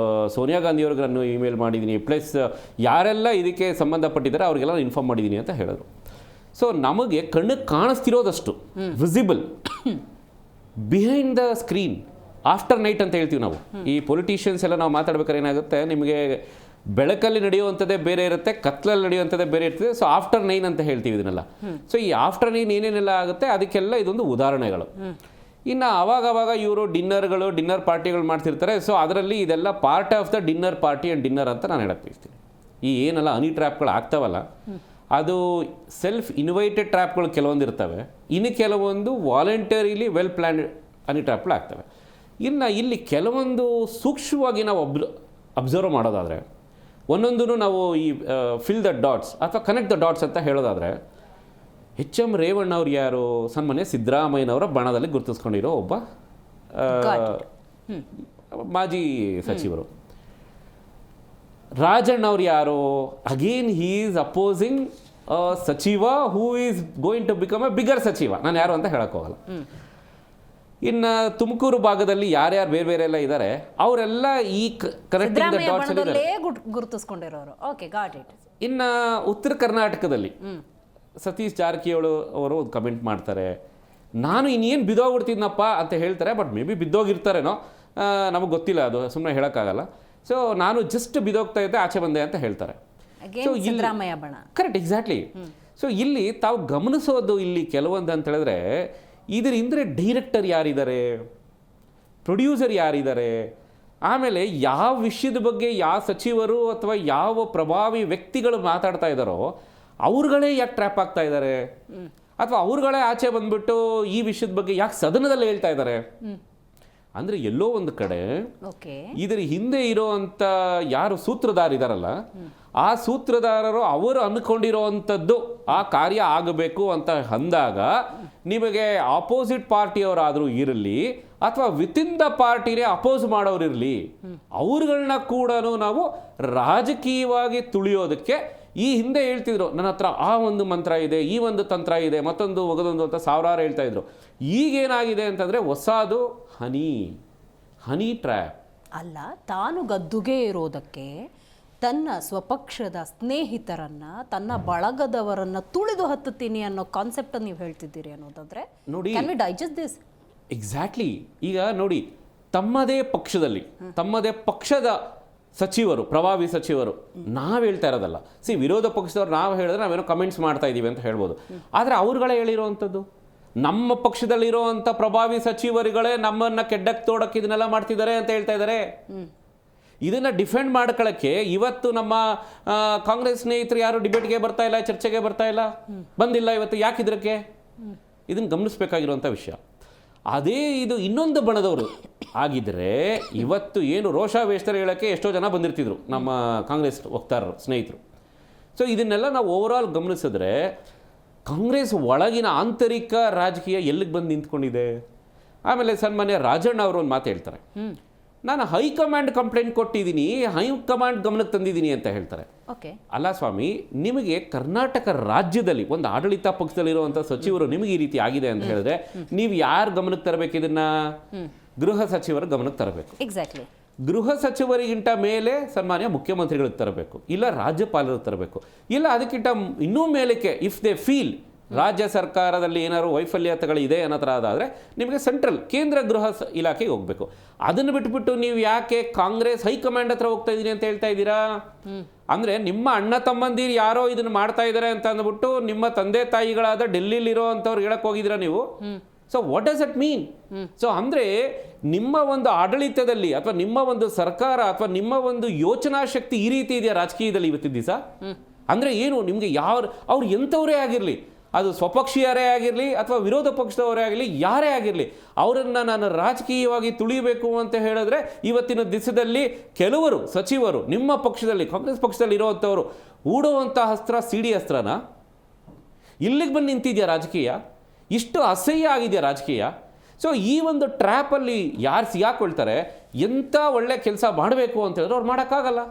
ಸೋನಿಯಾ ಗಾಂಧಿ ಅವ್ರಿಗೆ ನಾನು ಇಮೇಲ್ ಮಾಡಿದ್ದೀನಿ, ಪ್ಲಸ್ ಯಾರೆಲ್ಲ ಇದಕ್ಕೆ ಸಂಬಂಧಪಟ್ಟಿದ್ದಾರೆ ಅವ್ರಿಗೆಲ್ಲ ಇನ್ಫಾರ್ಮ್ ಮಾಡಿದ್ದೀನಿ ಅಂತ ಹೇಳಿದ್ರು. ಸೊ ನಮಗೆ ಕಣ್ಣಿಗೆ ಕಾಣಿಸ್ತಿರೋದಷ್ಟು visible behind the screen, after night ಅಂತ ಹೇಳ್ತೀವಿ ನಾವು. ಈ ಪೊಲಿಟಿಷಿಯನ್ಸ್ ಎಲ್ಲ ನಾವು ಮಾತಾಡ್ಬೇಕಾದ್ರೆ ಏನಾಗುತ್ತೆ, ನಿಮಗೆ ಬೆಳಕಲ್ಲಿ ನಡೆಯುವಂಥದ್ದೇ ಬೇರೆ ಇರುತ್ತೆ, ಕತ್ಲಲ್ಲಿ ನಡೆಯುವಂಥದ್ದೇ ಬೇರೆ ಇರ್ತದೆ. ಸೊ ಆಫ್ಟರ್ 9 ಅಂತ ಹೇಳ್ತೀವಿ ಇದನ್ನೆಲ್ಲ. ಸೊ ಈ ಆಫ್ಟರ್ 9 ಏನೇನೆಲ್ಲ ಆಗುತ್ತೆ ಅದಕ್ಕೆಲ್ಲ ಇದೊಂದು ಉದಾಹರಣೆಗಳು. ಇನ್ನು ಅವಾಗವಾಗ ಇವರು ಡಿನ್ನರ್ ಪಾರ್ಟಿಗಳು ಮಾಡ್ತಿರ್ತಾರೆ. ಸೊ ಅದರಲ್ಲಿ ಇದೆಲ್ಲ part of the dinner party and dinner ಅಂತ ನಾನು ಹೇಳಕ್ಕೆ ಬಯಸ್ತೀನಿ. ಈ ಏನೆಲ್ಲ ಹನಿ ಟ್ರ್ಯಾಪ್ಗಳು ಆಗ್ತಾವಲ್ಲ, ಅದು ಸೆಲ್ಫ್ ಇನ್ವೈಟೆಡ್ ಟ್ರ್ಯಾಪ್ಗಳು ಕೆಲವೊಂದು ಇರ್ತವೆ, ಇನ್ನು ಕೆಲವೊಂದು ವಾಲಂಟರಿಲಿ ವೆಲ್ ಪ್ಲ್ಯಾನ್ಡ್ ಹನಿ ಟ್ರ್ಯಾಪ್ಗಳು ಆಗ್ತವೆ. ಇನ್ನು ಇಲ್ಲಿ ಕೆಲವೊಂದು ಸೂಕ್ಷ್ಮವಾಗಿ ನಾವು ಅಬ್ಸರ್ವ್ ಮಾಡೋದಾದರೆ, ಒಂದೊಂದೂ ನಾವು ಈ ಫಿಲ್ ದ ಡಾಟ್ಸ್ ಅಥವಾ ಕನೆಕ್ಟ್ ದ ಡಾಟ್ಸ್ ಅಂತ ಹೇಳೋದಾದರೆ, ಎಚ್.ಎಂ. ರೇವಣ್ಣ ಅವ್ರು ಯಾರು, ಸನ್ಮಾನ್ಯ ಸಿದ್ದರಾಮಯ್ಯನವರ ಬಣದಲ್ಲಿ ಗುರುತಿಸ್ಕೊಂಡಿರೋ ಒಬ್ಬ ಮಾಜಿ ಸಚಿವರು. ರಾಜಣ್ಣ ಅವ್ರು ಯಾರು, ಅಗೇನ್ ಹೀ ಈಸ್ ಅಪೋಸಿಂಗ್ ಸಚಿವ who is going to become a bigger ಸಚಿವ. ನಾನು ಯಾರು ಅಂತ ಹೇಳೋಕ್ಕೋಗಲ್ಲ. ಇನ್ನು ತುಮಕೂರು ಭಾಗದಲ್ಲಿ ಯಾರ್ಯಾರು ಬೇರೆ ಬೇರೆ ಎಲ್ಲ ಇದ್ದಾರೆ ಅವರೆಲ್ಲ ಈ ಕನೆಕ್ಟಿಂಗ್ ದ ಡಾಟ್ಸ್ ಅಲ್ಲಿ ಗುರುತಿಸ್ಕೊಂಡಿರೋರು. Okay, got it. ಇನ್ನು ಉತ್ತರ ಕರ್ನಾಟಕದಲ್ಲಿ ಸತೀಶ್ ಜಾರಕಿಹೊಳಿ ಅವರು ಒಂದು ಕಮೆಂಟ್ ಮಾಡ್ತಾರೆ, ನಾನು ಇನ್ನೇನು ಬಿದ್ದೋಗ್ಬಿಡ್ತಿದ್ನಪ್ಪ ಅಂತ ಹೇಳ್ತಾರೆ. ಬಟ್ ಮೇ ಬಿ ಬಿದ್ದೋಗಿರ್ತಾರೇನೋ, ನಮಗೆ ಗೊತ್ತಿಲ್ಲ, ಅದು ಸುಮ್ಮನೆ ಹೇಳೋಕ್ಕಾಗಲ್ಲ. ಸೊ ನಾನು ಜಸ್ಟ್ ಬಿದ್ದೋಗ್ತಾ ಇದ್ದೆ, ಆಚೆ ಬಂದೆ ಅಂತ ಹೇಳ್ತಾರೆ. ಸೊ ಸಿದ್ದರಾಮಯ್ಯ ಬಣ, ಕರೆಕ್ಟ್, ಎಕ್ಸಾಕ್ಟ್ಲಿ. ಸೊ ಇಲ್ಲಿ ತಾವು ಗಮನಿಸೋದು ಇಲ್ಲಿ ಕೆಲವೊಂದು ಅಂತ ಹೇಳಿದ್ರೆ, ಇದರ ಹಿಂದೆ ಡೈರೆಕ್ಟರ್ ಯಾರಿದ್ದಾರೆ, ಪ್ರೊಡ್ಯೂಸರ್ ಯಾರಿದ್ದಾರೆ, ಆಮೇಲೆ ಯಾವ ವಿಷಯದ ಬಗ್ಗೆ ಯಾವ ಸಚಿವರು ಅಥವಾ ಯಾವ ಪ್ರಭಾವಿ ವ್ಯಕ್ತಿಗಳು ಮಾತಾಡ್ತಾ ಇದ್ದಾರೋ ಅವ್ರುಗಳೇ ಯಾಕೆ ಟ್ರ್ಯಾಪ್ ಆಗ್ತಾ ಇದ್ದಾರೆ, ಅಥವಾ ಅವ್ರುಗಳೇ ಆಚೆ ಬಂದ್ಬಿಟ್ಟು ಈ ವಿಷಯದ ಬಗ್ಗೆ ಯಾಕೆ ಸದನದಲ್ಲಿ ಹೇಳ್ತಾ ಇದ್ದಾರೆ ಅಂದರೆ, ಎಲ್ಲೋ ಒಂದು ಕಡೆ ಇದರ ಹಿಂದೆ ಇರೋವಂಥ ಯಾರು ಸೂತ್ರಧಾರಿದಾರಲ್ಲ, ಆ ಸೂತ್ರಧಾರರು ಅವರು ಅಂದ್ಕೊಂಡಿರೋವಂಥದ್ದು ಆ ಕಾರ್ಯ ಆಗಬೇಕು ಅಂತ ಅಂದಾಗ, ನಿಮಗೆ ಆಪೋಸಿಟ್ ಪಾರ್ಟಿಯವರಾದರೂ ಇರಲಿ ಅಥವಾ ವಿತಿನ್ ದ ಪಾರ್ಟಿನೇ ಅಪೋಸ್ ಮಾಡೋರು ಇರಲಿ, ಅವ್ರುಗಳನ್ನ ಕೂಡ ನಾವು ರಾಜಕೀಯವಾಗಿ ತುಳಿಯೋದಕ್ಕೆ ಈ ಹಿಂದೆ ಹೇಳ್ತಿದ್ರು, ನನ್ನ ಹತ್ರ ಆ ಒಂದು ಮಂತ್ರ ಇದೆ, ಈ ಒಂದು ತಂತ್ರ ಇದೆ, ಮತ್ತೊಂದು ಒಗದೊಂದು ಅಂತ ಸಾವಿರಾರು ಹೇಳ್ತಾ ಇದ್ರು. ಈಗೇನಾಗಿದೆ ಅಂತಂದರೆ ಹೊಸದು ಹನಿ ಟ್ರ್ಯಾಪ್ ಅಲ್ಲ. ತಾನು ಗದ್ದುಗೆ ಇರೋದಕ್ಕೆ ತನ್ನ ಸ್ವಪಕ್ಷದ ಸ್ನೇಹಿತರನ್ನ, ತನ್ನ ಬಳಗದವರನ್ನ ತುಳಿದು ಹತ್ತುತ್ತೀನಿ ಅನ್ನೋ ಕಾನ್ಸೆಪ್ಟ್ ನೀವು ಹೇಳ್ತಿದ್ದೀರಿ ಅನ್ನೋದಾದ್ರೆ ನೋಡಿ, can we digest this? Exactly. ಈಗ ನೋಡಿ, ತಮ್ಮದೇ ಪಕ್ಷದ ಸಚಿವರು, ಪ್ರಭಾವಿ ಸಚಿವರು ನಾವು ಹೇಳ್ತಾ ಇರೋದಲ್ಲ. ವಿರೋಧ ಪಕ್ಷದವ್ರು ನಾವು ಹೇಳಿದ್ರೆ ನಾವೇನೋ ಕಮೆಂಟ್ಸ್ ಮಾಡ್ತಾ ಇದ್ದೀವಿ ಅಂತ ಹೇಳ್ಬೋದು. ಆದರೆ ಅವ್ರುಗಳೇ ಹೇಳಿರೋವಂಥದ್ದು, ನಮ್ಮ ಪಕ್ಷದಲ್ಲಿರೋವಂಥ ಪ್ರಭಾವಿ ಸಚಿವರುಗಳೇ ನಮ್ಮನ್ನು ಕೆಡ್ಡಕ್ಕೆ ತೋಡಕ್ಕೆ ಇದನ್ನೆಲ್ಲ ಮಾಡ್ತಿದ್ದಾರೆ ಅಂತ ಹೇಳ್ತಾ ಇದ್ದಾರೆ. ಇದನ್ನು ಡಿಫೆಂಡ್ ಮಾಡ್ಕೊಳ್ಳೋಕ್ಕೆ ಇವತ್ತು ನಮ್ಮ ಕಾಂಗ್ರೆಸ್ ಸ್ನೇಹಿತರು ಯಾರು ಡಿಬೇಟ್ಗೆ ಬರ್ತಾ ಇಲ್ಲ, ಚರ್ಚೆಗೆ ಬರ್ತಾ ಇಲ್ಲ, ಬಂದಿಲ್ಲ ಇವತ್ತು. ಯಾಕಿದ್ರಕ್ಕೆ? ಇದನ್ನು ಗಮನಿಸಬೇಕಾಗಿರುವಂಥ ವಿಷಯ. ಅದೇ ಇದು ಇನ್ನೊಂದು ಬಣದವರು ಆಗಿದ್ದರೆ ಇವತ್ತು ಏನು ರೋಷಾವೇಶರ ಹೇಳೋಕ್ಕೆ ಎಷ್ಟೋ ಜನ ಬಂದಿರ್ತಿದ್ರು ನಮ್ಮ ಕಾಂಗ್ರೆಸ್ ವಕ್ತಾರರು, ಸ್ನೇಹಿತರು. ಸೊ ಇದನ್ನೆಲ್ಲ ನಾವು ಓವರಾಲ್ ಗಮನಿಸಿದ್ರೆ ಕಾಂಗ್ರೆಸ್ ಒಳಗಿನ ಆಂತರಿಕ ರಾಜಕೀಯ ಎಲ್ಲಿಗೆ ಬಂದು ನಿಂತ್ಕೊಂಡಿದೆ. ಆಮೇಲೆ ಸನ್ಮಾನ್ಯ ರಾಜಣ್ಣ ಅವರು ಒಂದು ಮಾತು ಹೇಳ್ತಾರೆ, ನಾನು ಹೈಕಮಾಂಡ್ ಕಂಪ್ಲೇಂಟ್ ಕೊಟ್ಟಿದ್ದೀನಿ, ಹೈಕಮಾಂಡ್ ಗಮನಕ್ಕೆ ತಂದಿದ್ದೀನಿ ಅಂತ ಹೇಳ್ತಾರೆ. ಓಕೆ, ಅಲ್ಲ ಸ್ವಾಮಿ, ನಿಮಗೆ ಕರ್ನಾಟಕ ರಾಜ್ಯದಲ್ಲಿ ಒಂದು ಆಡಳಿತ ಪಕ್ಷದಲ್ಲಿರುವಂಥ ಸಚಿವರು ನಿಮಗೆ ಈ ರೀತಿ ಆಗಿದೆ ಅಂತ ಹೇಳಿದ್ರೆ ನೀವು ಯಾರ ಗಮನಕ್ಕೆ ತರಬೇಕು? ಇದನ್ನ ಗೃಹ ಸಚಿವರ ಗಮನಕ್ಕೆ ತರಬೇಕು. ಎಕ್ಸಾಕ್ಟ್ಲಿ. ಗೃಹ ಸಚಿವರಿಗಿಂತ ಮೇಲೆ ಸನ್ಮಾನ್ಯ ಮುಖ್ಯಮಂತ್ರಿಗಳಿಗೆ ತರಬೇಕು, ಇಲ್ಲ ರಾಜ್ಯಪಾಲರಿಗೆ ತರಬೇಕು, ಇಲ್ಲ ಅದಕ್ಕಿಂತ ಇನ್ನೂ ಮೇಲಕ್ಕೆ ಇಫ್ ದೇ ಫೀಲ್ ರಾಜ್ಯ ಸರ್ಕಾರದಲ್ಲಿ ಏನಾದ್ರು ವೈಫಲ್ಯತೆಗಳಿದೆ ಅನ್ನೋ ಥರ ಅದಾದರೆ ನಿಮಗೆ ಸೆಂಟ್ರಲ್ ಕೇಂದ್ರ ಗೃಹ ಇಲಾಖೆಗೆ ಹೋಗಬೇಕು. ಅದನ್ನು ಬಿಟ್ಬಿಟ್ಟು ನೀವು ಯಾಕೆ ಕಾಂಗ್ರೆಸ್ ಹೈಕಮಾಂಡ್ ಹತ್ರ ಹೋಗ್ತಾ ಇದ್ದೀನಿ ಅಂತ ಹೇಳ್ತಾ ಇದ್ದೀರಾ? ಅಂದರೆ ನಿಮ್ಮ ಅಣ್ಣ ತಮ್ಮಂದಿರು ಯಾರೋ ಇದನ್ನು ಮಾಡ್ತಾ ಇದ್ದಾರೆ ಅಂತ ಅಂದ್ಬಿಟ್ಟು ನಿಮ್ಮ ತಂದೆ ತಾಯಿಗಳಾದ ಡೆಲ್ಲಿಲಿರೋ ಅಂಥವ್ರು ಹೇಳಕ್ಕೆ ಹೋಗಿದ್ದೀರಾ ನೀವು? So what does it mean? So ಅಂದರೆ ನಿಮ್ಮ ಒಂದು ಆಡಳಿತದಲ್ಲಿ ಅಥವಾ ನಿಮ್ಮ ಒಂದು ಸರ್ಕಾರ ಅಥವಾ ನಿಮ್ಮ ಒಂದು ಯೋಚನಾ ಶಕ್ತಿ ಈ ರೀತಿ ಇದೆಯಾ ರಾಜಕೀಯದಲ್ಲಿ ಇವತ್ತಿನ ದಿವಸ? ಅಂದರೆ ಏನು, ನಿಮಗೆ ಅವ್ರು ಎಂಥವರೇ ಆಗಿರಲಿ, ಅದು ಸ್ವಪಕ್ಷೀಯರೇ ಆಗಿರಲಿ ಅಥವಾ ವಿರೋಧ ಪಕ್ಷದವರೇ ಆಗಲಿ, ಯಾರೇ ಆಗಿರಲಿ, ಅವರನ್ನು ನಾನು ರಾಜಕೀಯವಾಗಿ ತುಳಿಬೇಕು ಅಂತ ಹೇಳಿದ್ರೆ ಇವತ್ತಿನ ದಿವಸದಲ್ಲಿ ಕೆಲವರು ಸಚಿವರು ನಿಮ್ಮ ಪಕ್ಷದಲ್ಲಿ ಕಾಂಗ್ರೆಸ್ ಪಕ್ಷದಲ್ಲಿ ಇರೋವಂಥವ್ರು ಹೂಡುವಂಥ ಅಸ್ತ್ರ ಸಿಡಿ ಅಸ್ತ್ರನ ಇಲ್ಲಿಗೆ ಬಂದು ನಿಂತಿದೆಯಾ ರಾಜಕೀಯ? ಇಷ್ಟು ಅಸಹ್ಯ ಆಗಿದೆಯಾ ರಾಜಕೀಯ? ಸೊ ಈ ಒಂದು ಟ್ರ್ಯಾಪಲ್ಲಿ ಯಾರು ಸಿಗಾಕೊಳ್ತಾರೆ, ಎಂಥ ಒಳ್ಳೆ ಕೆಲಸ ಮಾಡಬೇಕು ಅಂತ ಹೇಳಿದ್ರೆ ಅವ್ರು ಮಾಡೋಕ್ಕಾಗಲ್ಲ.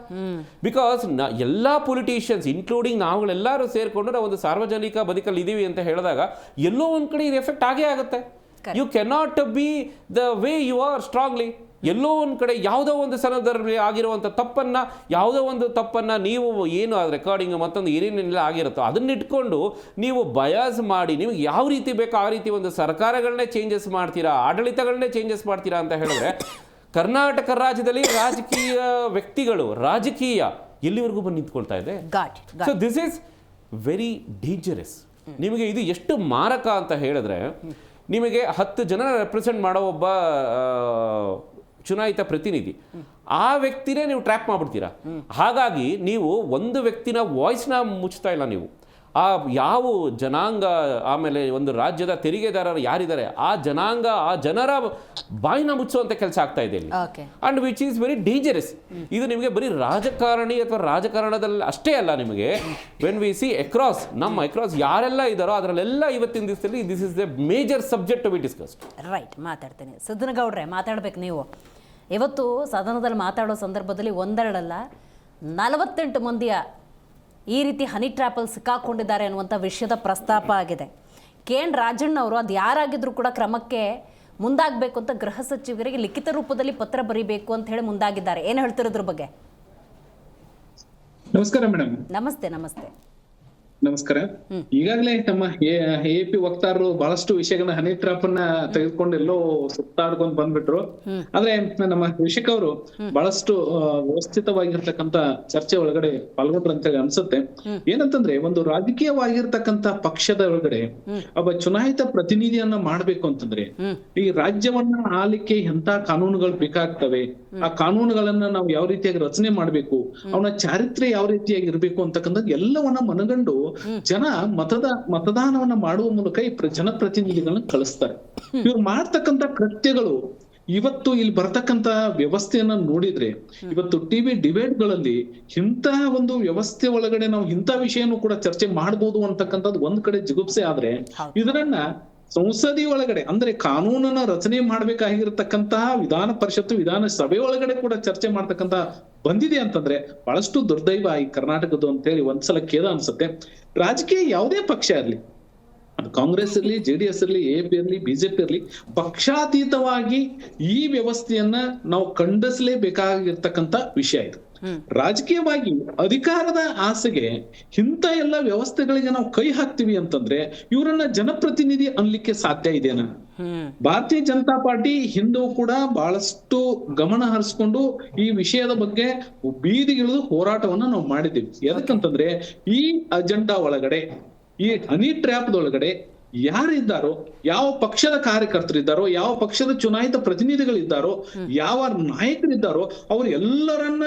ಬಿಕಾಸ್ ಎಲ್ಲ ಪೊಲಿಟಿಷಿಯನ್ಸ್ ಇನ್ಕ್ಲೂಡಿಂಗ್ ನಾವುಗಳೆಲ್ಲರೂ ಸೇರಿಕೊಂಡು ನಾವು ಒಂದು ಸಾರ್ವಜನಿಕ ಬದುಕಲ್ಲಿ ಇದ್ದೀವಿ ಅಂತ ಹೇಳಿದಾಗ ಎಲ್ಲೋ ಒಂದು ಕಡೆ ಇದು ಎಫೆಕ್ಟ್ ಆಗೇ ಆಗುತ್ತೆ. You cannot be the way you are strongly. ಎಲ್ಲೋ ಒಂದು ಕಡೆ ಯಾವುದೋ ಒಂದು ಸಂದರ್ಭದಲ್ಲಿ ಆಗಿರುವಂಥ ಯಾವುದೋ ಒಂದು ತಪ್ಪನ್ನು ನೀವು ಏನು ರೆಕಾರ್ಡಿಂಗ್ ಮತ್ತೊಂದು ಏನೇನೆಲ್ಲ ಆಗಿರುತ್ತೋ ಅದನ್ನ ಇಟ್ಕೊಂಡು ನೀವು ಬಯಾಸ್ ಮಾಡಿ ನಿಮಗೆ ಯಾವ ರೀತಿ ಬೇಕೋ ಆ ರೀತಿ ಒಂದು ಸರ್ಕಾರಗಳನ್ನೇ ಚೇಂಜಸ್ ಮಾಡ್ತೀರಾ, ಆಡಳಿತಗಳನ್ನೇ ಚೇಂಜಸ್ ಮಾಡ್ತೀರಾ ಅಂತ ಹೇಳಿದ್ರೆ ಕರ್ನಾಟಕ ರಾಜ್ಯದಲ್ಲಿ ರಾಜಕೀಯ ವ್ಯಕ್ತಿಗಳು ರಾಜಕೀಯ ಎಲ್ಲಿವರೆಗೂ ಬಂದು ನಿಂತ್ಕೊಳ್ತಾ ಇದೆ. So this is very dangerous. ನಿಮಗೆ ಇದು ಎಷ್ಟು ಮಾರಕ ಅಂತ ಹೇಳಿದ್ರೆ, ನಿಮಗೆ 10 ಜನ ರೆಪ್ರೆಸೆಂಟ್ ಮಾಡೋ ಒಬ್ಬ ಚುನಾಯಿತ ಪ್ರತಿನಿಧಿ, ಆ ವ್ಯಕ್ತಿನೇ ನೀವು ಟ್ರ್ಯಾಪ್ ಮಾಡ್ಬಿಡ್ತೀರಾ. ಹಾಗಾಗಿ ನೀವು ಒಂದು ವ್ಯಕ್ತಿನ ವಾಯ್ಸ್ನ ಮುಚ್ತಾ ಇಲ್ಲ. ನೀವು ಆ ಯಾವ ಜನಾಂಗ, ಆಮೇಲೆ ಒಂದು ರಾಜ್ಯದ ತೆರಿಗೆದಾರರು ಯಾರಿದ್ದಾರೆ ಆ ಜನಾಂಗ, ಆ ಜನರ ಬಾಯಿನ ಮುಚ್ಚುವಂಥ ಕೆಲಸ ಆಗ್ತಾ ಇದೆ ಇಲ್ಲಿ. And which is very dangerous. ಇದು ನಿಮಗೆ ಬರೀ ರಾಜಕಾರಣಿ ಅಥವಾ ರಾಜಕಾರಣದಲ್ಲಿ ಅಷ್ಟೇ ಅಲ್ಲ, ನಿಮಗೆ ವೆನ್ ವಿ ಸಿ ಅಕ್ರಾಸ್ ಯಾರೆಲ್ಲ ಇದ್ದಾರೋ ಅದರಲ್ಲೆಲ್ಲ ಇವತ್ತಿನ ದಿವಸದಲ್ಲಿ this is the major subject to be discussed. Right, ಮಾತಾಡ್ತೀನಿ. ಸಿದ್ದನಗೌಡ್ರೆ, ಮಾತಾಡ್ಬೇಕು ನೀವು. ಇವತ್ತು ಸದನದಲ್ಲಿ ಮಾತಾಡೋ ಸಂದರ್ಭದಲ್ಲಿ ಒಂದೆರಡಲ್ಲ 48 ಮಂದಿಯ ಈ ರೀತಿ ಹನಿ ಟ್ರ್ಯಾಪಲ್ಲಿ ಸಿಕ್ಕಾಕೊಂಡಿದ್ದಾರೆ ಅನ್ನುವಂಥ ವಿಷಯದ ಪ್ರಸ್ತಾಪ ಆಗಿದೆ. KN ರಾಜಣ್ಣವರು ಅದು ಯಾರಾಗಿದ್ರೂ ಕೂಡ ಕ್ರಮಕ್ಕೆ ಮುಂದಾಗಬೇಕು ಅಂತ ಗೃಹ ಸಚಿವರಿಗೆ ಲಿಖಿತ ರೂಪದಲ್ಲಿ ಪತ್ರ ಬರೀಬೇಕು ಅಂತ ಹೇಳಿ ಮುಂದಾಗಿದ್ದಾರೆ. ಏನು ಹೇಳ್ತಿರೋದ್ರ ಬಗ್ಗೆ? ನಮಸ್ಕಾರ ಮೇಡಮ್. ನಮಸ್ತೆ. ನಮಸ್ಕಾರ. ಈಗಾಗಲೇ ನಮ್ಮ AP ವಕ್ತಾರರು ಬಹಳಷ್ಟು ವಿಷಯಗಳನ್ನ ಹನಿ ಟ್ರಾಪ್ ಅನ್ನ ತೆಗೆದುಕೊಂಡು ಎಲ್ಲೋ ಸುತ್ತಾಡ್ಕೊಂಡು ಬಂದ್ಬಿಟ್ರು. ಆದ್ರೆ ನಮ್ಮ ಕೃಷಿಕ್ ಅವರು ಬಹಳಷ್ಟು ವ್ಯವಸ್ಥಿತವಾಗಿರ್ತಕ್ಕಂತ ಚರ್ಚೆ ಒಳಗಡೆ ಪಾಲ್ಗೊಂಡ್ರು ಅಂತ ಹೇಳಿ ಅನ್ಸುತ್ತೆ. ಏನಂತಂದ್ರೆ, ಒಂದು ರಾಜಕೀಯವಾಗಿರ್ತಕ್ಕಂತ ಪಕ್ಷದ ಒಳಗಡೆ ಒಬ್ಬ ಚುನಾಯಿತ ಪ್ರತಿನಿಧಿಯನ್ನ ಮಾಡ್ಬೇಕು ಅಂತಂದ್ರೆ ಈ ರಾಜ್ಯವನ್ನ ಆಲಿಕ್ಕೆ ಎಂತ ಕಾನೂನುಗಳು ಬೇಕಾಗ್ತವೆ, ಆ ಕಾನೂನುಗಳನ್ನ ನಾವು ಯಾವ ರೀತಿಯಾಗಿ ರಚನೆ ಮಾಡ್ಬೇಕು, ಅವನ ಚಾರಿತ್ರ್ಯ ಯಾವ ರೀತಿಯಾಗಿ ಇರ್ಬೇಕು ಅಂತಕ್ಕಂಥ ಎಲ್ಲವನ್ನ ಮನಗಂಡು ಜನ ಮತದಾನವನ್ನ ಮಾಡುವ ಮೂಲಕ ಈ ಜನಪ್ರತಿನಿಧಿಗಳನ್ನ ಕಳಿಸ್ತಾರೆ. ಇವ್ರು ಮಾಡ್ತಕ್ಕಂತ ಕೃತ್ಯಗಳು ಇವತ್ತು ಇಲ್ಲಿ ಬರ್ತಕ್ಕಂತ ವ್ಯವಸ್ಥೆಯನ್ನ ನೋಡಿದ್ರೆ, ಇವತ್ತು ಟಿವಿ ಡಿಬೇಟ್ಗಳಲ್ಲಿ ಇಂತಹ ಒಂದು ವ್ಯವಸ್ಥೆ ಒಳಗಡೆ ನಾವು ಇಂಥ ವಿಷಯನೂ ಕೂಡ ಚರ್ಚೆ ಮಾಡ್ಬೋದು ಅಂತಕ್ಕಂಥದ್ದು ಒಂದ್ ಕಡೆ ಜಿಗುಪ್ಸೆ ಆದ್ರೆ, ಇದನ್ನ ಸಂಸದಿ ಒಳಗಡೆ ಅಂದ್ರೆ ಕಾನೂನನ್ನ ರಚನೆ ಮಾಡ್ಬೇಕಾಗಿರ್ತಕ್ಕಂತಹ ವಿಧಾನ ಪರಿಷತ್ತು ವಿಧಾನಸಭೆ ಒಳಗಡೆ ಕೂಡ ಚರ್ಚೆ ಮಾಡ್ತಕ್ಕಂತ ಬಂದಿದೆ ಅಂತಂದ್ರೆ ಬಹಳಷ್ಟು ದುರ್ದೈವ ಈ ಕರ್ನಾಟಕದ್ದು ಅಂತ ಹೇಳಿ ಒಂದ್ಸಲ ಖೇದ ಅನ್ಸುತ್ತೆ. ರಾಜಕೀಯ ಯಾವುದೇ ಪಕ್ಷ ಇರ್ಲಿ, ಕಾಂಗ್ರೆಸ್ ಇರ್ಲಿ, JDS ಇರ್ಲಿ, AP ಇರ್ಲಿ, BJP ಇರ್ಲಿ, ಪಕ್ಷಾತೀತವಾಗಿ ಈ ವ್ಯವಸ್ಥೆಯನ್ನ ನಾವು ಖಂಡಿಸಲೇಬೇಕಾಗಿರ್ತಕ್ಕಂತ ವಿಷಯ ಇದು. ರಾಜಕೀಯವಾಗಿ ಅಧಿಕಾರದ ಆಸೆಗೆ ಇಂಥ ಎಲ್ಲ ವ್ಯವಸ್ಥೆಗಳಿಗೆ ನಾವು ಕೈ ಹಾಕ್ತಿವಿ ಅಂತಂದ್ರೆ ಇವರನ್ನ ಜನಪ್ರತಿನಿಧಿ ಅನ್ಲಿಕ್ಕೆ ಸಾಧ್ಯ ಇದೆನಾ? ಭಾರತೀಯ ಜನತಾ ಪಾರ್ಟಿ ಹಿಂದೂ ಕೂಡ ಬಹಳಷ್ಟು ಗಮನ ಹರಿಸ್ಕೊಂಡು ಈ ವಿಷಯದ ಬಗ್ಗೆ ಬೀದಿಗಿಳಿದು ಹೋರಾಟವನ್ನ ನಾವು ಮಾಡಿದ್ದೀವಿ. ಎದಕ್ಕಂತಂದ್ರೆ ಈ ಅಜೆಂಡಾ ಒಳಗಡೆ, ಈ ಹನಿ ಟ್ರ್ಯಾಪ್ದೊಳಗಡೆ ಯಾರಿದ್ದಾರೋ, ಯಾವ ಪಕ್ಷದ ಕಾರ್ಯಕರ್ತರಿದ್ದಾರೋ, ಯಾವ ಪಕ್ಷದ ಚುನಾಯಿತ ಪ್ರತಿನಿಧಿಗಳಿದ್ದಾರೋ, ಯಾವ ನಾಯಕರಿದ್ದಾರೋ ಅವ್ರು ಎಲ್ಲರನ್ನ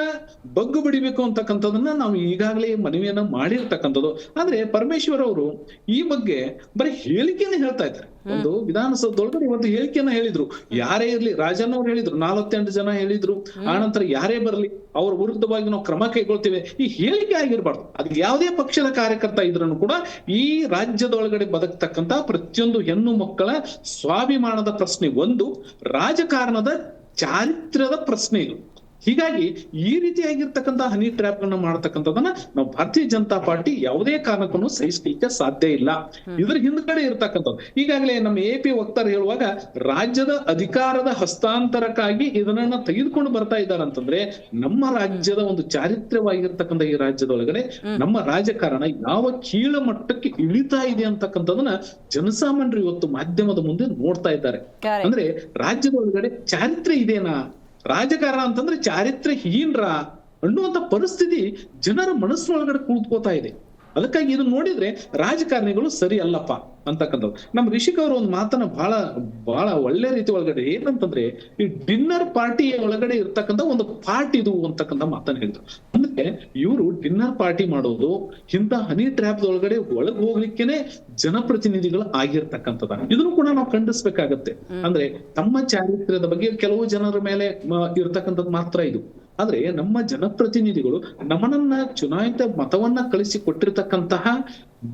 ಬಗ್ಗು ಬಿಡಿಬೇಕು ಅಂತಕ್ಕಂಥದನ್ನ ನಾವು ಈಗಾಗಲೇ ಮನವಿಯನ್ನ ಮಾಡಿರ್ತಕ್ಕಂಥದ್ದು. ಆದ್ರೆ ಪರಮೇಶ್ವರ್ ಅವರು ಈ ಬಗ್ಗೆ ಬರೀ ಹೇಳಿಕೆನ ಹೇಳ್ತಾ ಇದ್ದಾರೆ. ಒಂದು ವಿಧಾನಸೌಧದೊಳಗಡೆ ಇವತ್ತು ಹೇಳಿಕೆಯನ್ನ ಹೇಳಿದ್ರು. ಯಾರೇ ಇರ್ಲಿ, ರಾಜಣ್ಣ ಅವ್ರು ಹೇಳಿದ್ರು, 48 ಜನ ಹೇಳಿದ್ರು, ಆನಂತರ ಯಾರೇ ಬರ್ಲಿ ಅವ್ರ ವಿರುದ್ಧವಾಗಿ ನಾವು ಕ್ರಮ ಕೈಗೊಳ್ತೇವೆ. ಈ ಹೇಳಿಕೆ ಆಗಿರ್ಬಾರ್ದು. ಅದು ಯಾವುದೇ ಪಕ್ಷದ ಕಾರ್ಯಕರ್ತ ಇದ್ರೂ ಕೂಡ ಈ ರಾಜ್ಯದೊಳಗಡೆ ಬದುಕ್ತಕ್ಕಂತ ಪ್ರತಿಯೊಂದು ಹೆಣ್ಣು ಮಕ್ಕಳ ಸ್ವಾಭಿಮಾನದ ಪ್ರಶ್ನೆ ಒಂದು, ರಾಜಕಾರಣದ ಚಾರಿತ್ರ್ಯದ ಪ್ರಶ್ನೆ ಇದು. ಹೀಗಾಗಿ ಈ ರೀತಿಯಾಗಿರ್ತಕ್ಕಂಥ ಹನಿ ಟ್ರ್ಯಾಪ್ ಅನ್ನ ಮಾಡತಕ್ಕಂಥದನ್ನ ನಾವು ಭಾರತೀಯ ಜನತಾ ಪಾರ್ಟಿ ಯಾವುದೇ ಕಾರಣಕ್ಕೂ ಸಹಿಸಲಿಕ್ಕೆ ಸಾಧ್ಯ ಇಲ್ಲ. ಇದ್ರ ಹಿಂದ್ಗಡೆ ಇರ್ತಕ್ಕಂಥದ್ದು ಈಗಾಗಲೇ ನಮ್ಮ AP ವಕ್ತಾರ ಹೇಳುವಾಗ ರಾಜ್ಯದ ಅಧಿಕಾರದ ಹಸ್ತಾಂತರಕ್ಕಾಗಿ ಇದನ್ನ ತೆಗೆದುಕೊಂಡು ಬರ್ತಾ ಇದ್ದಾರೆ ಅಂತಂದ್ರೆ ನಮ್ಮ ರಾಜ್ಯದ ಒಂದು ಚಾರಿತ್ರ್ಯವಾಗಿರ್ತಕ್ಕಂಥ ಈ ರಾಜ್ಯದೊಳಗಡೆ ನಮ್ಮ ರಾಜಕಾರಣ ಯಾವ ಕೀಳ ಮಟ್ಟಕ್ಕೆ ಇಳಿತಾ ಇದೆ ಅಂತಕ್ಕಂಥದನ್ನ ಜನಸಾಮಾನ್ಯರು ಇವತ್ತು ಮಾಧ್ಯಮದ ಮುಂದೆ ನೋಡ್ತಾ ಇದ್ದಾರೆ. ಅಂದ್ರೆ ರಾಜ್ಯದೊಳಗಡೆ ಚಾರಿತ್ರ್ಯ ಇದೇನಾ, ರಾಜಕಾರಣ ಅಂತಂದ್ರೆ ಚಾರಿತ್ರ್ಯಹೀನರ ಅನ್ನುವಂತ ಪರಿಸ್ಥಿತಿ ಜನರ ಮನಸ್ಸಿನೊಳಗಡೆ ಕೂತ್ಕೋತಾ ಇದೆ. ಅದಕ್ಕಾಗಿ ಇದನ್ನ ನೋಡಿದ್ರೆ ರಾಜಕಾರಣಿಗಳು ಸರಿ ಅಲ್ಲಪ್ಪ ಅಂತಕ್ಕಂಥದ್ದು. ನಮ್ಮ ರಿಷಿಕ್ ಅವರು ಒಂದು ಮಾತನ್ನ ಬಹಳ ಒಳ್ಳೆ ರೀತಿ ಒಳಗಡೆ ಏನಂತಂದ್ರೆ ಈ ಡಿನ್ನರ್ ಪಾರ್ಟಿ ಒಳಗಡೆ ಇರ್ತಕ್ಕಂಥ ಒಂದು ಪಾರ್ಟಿ ಇದು ಅಂತಕ್ಕಂಥ ಮಾತನ್ನ ಹೇಳಿದ್ರು. ಅಂದ್ರೆ ಇವರು ಡಿನ್ನರ್ ಪಾರ್ಟಿ ಮಾಡೋದು ಇಂಥ ಹನಿ ಟ್ರ್ಯಾಪ್ ಒಳಗಡೆ ಒಳಗ್ ಹೋಗ್ಲಿಕ್ಕೇನೆ ಜನಪ್ರತಿನಿಧಿಗಳು ಆಗಿರ್ತಕ್ಕಂಥದ. ಇದನ್ನು ಕೂಡ ನಾವು ಖಂಡಿಸ್ಬೇಕಾಗತ್ತೆ. ಅಂದ್ರೆ ತಮ್ಮ ಚಾರಿತ್ರ್ಯದ ಬಗ್ಗೆ ಕೆಲವು ಜನರ ಮೇಲೆ ಇರ್ತಕ್ಕಂಥದ್ದು ಮಾತ್ರ ಇದು. ಆದ್ರೆ ನಮ್ಮ ಜನಪ್ರತಿನಿಧಿಗಳು ನಮ್ಮನ್ನ ಚುನಾಯಿತ ಮತವನ್ನ ಕಳಿಸಿ ಕೊಟ್ಟಿರ್ತಕ್ಕಂತಹ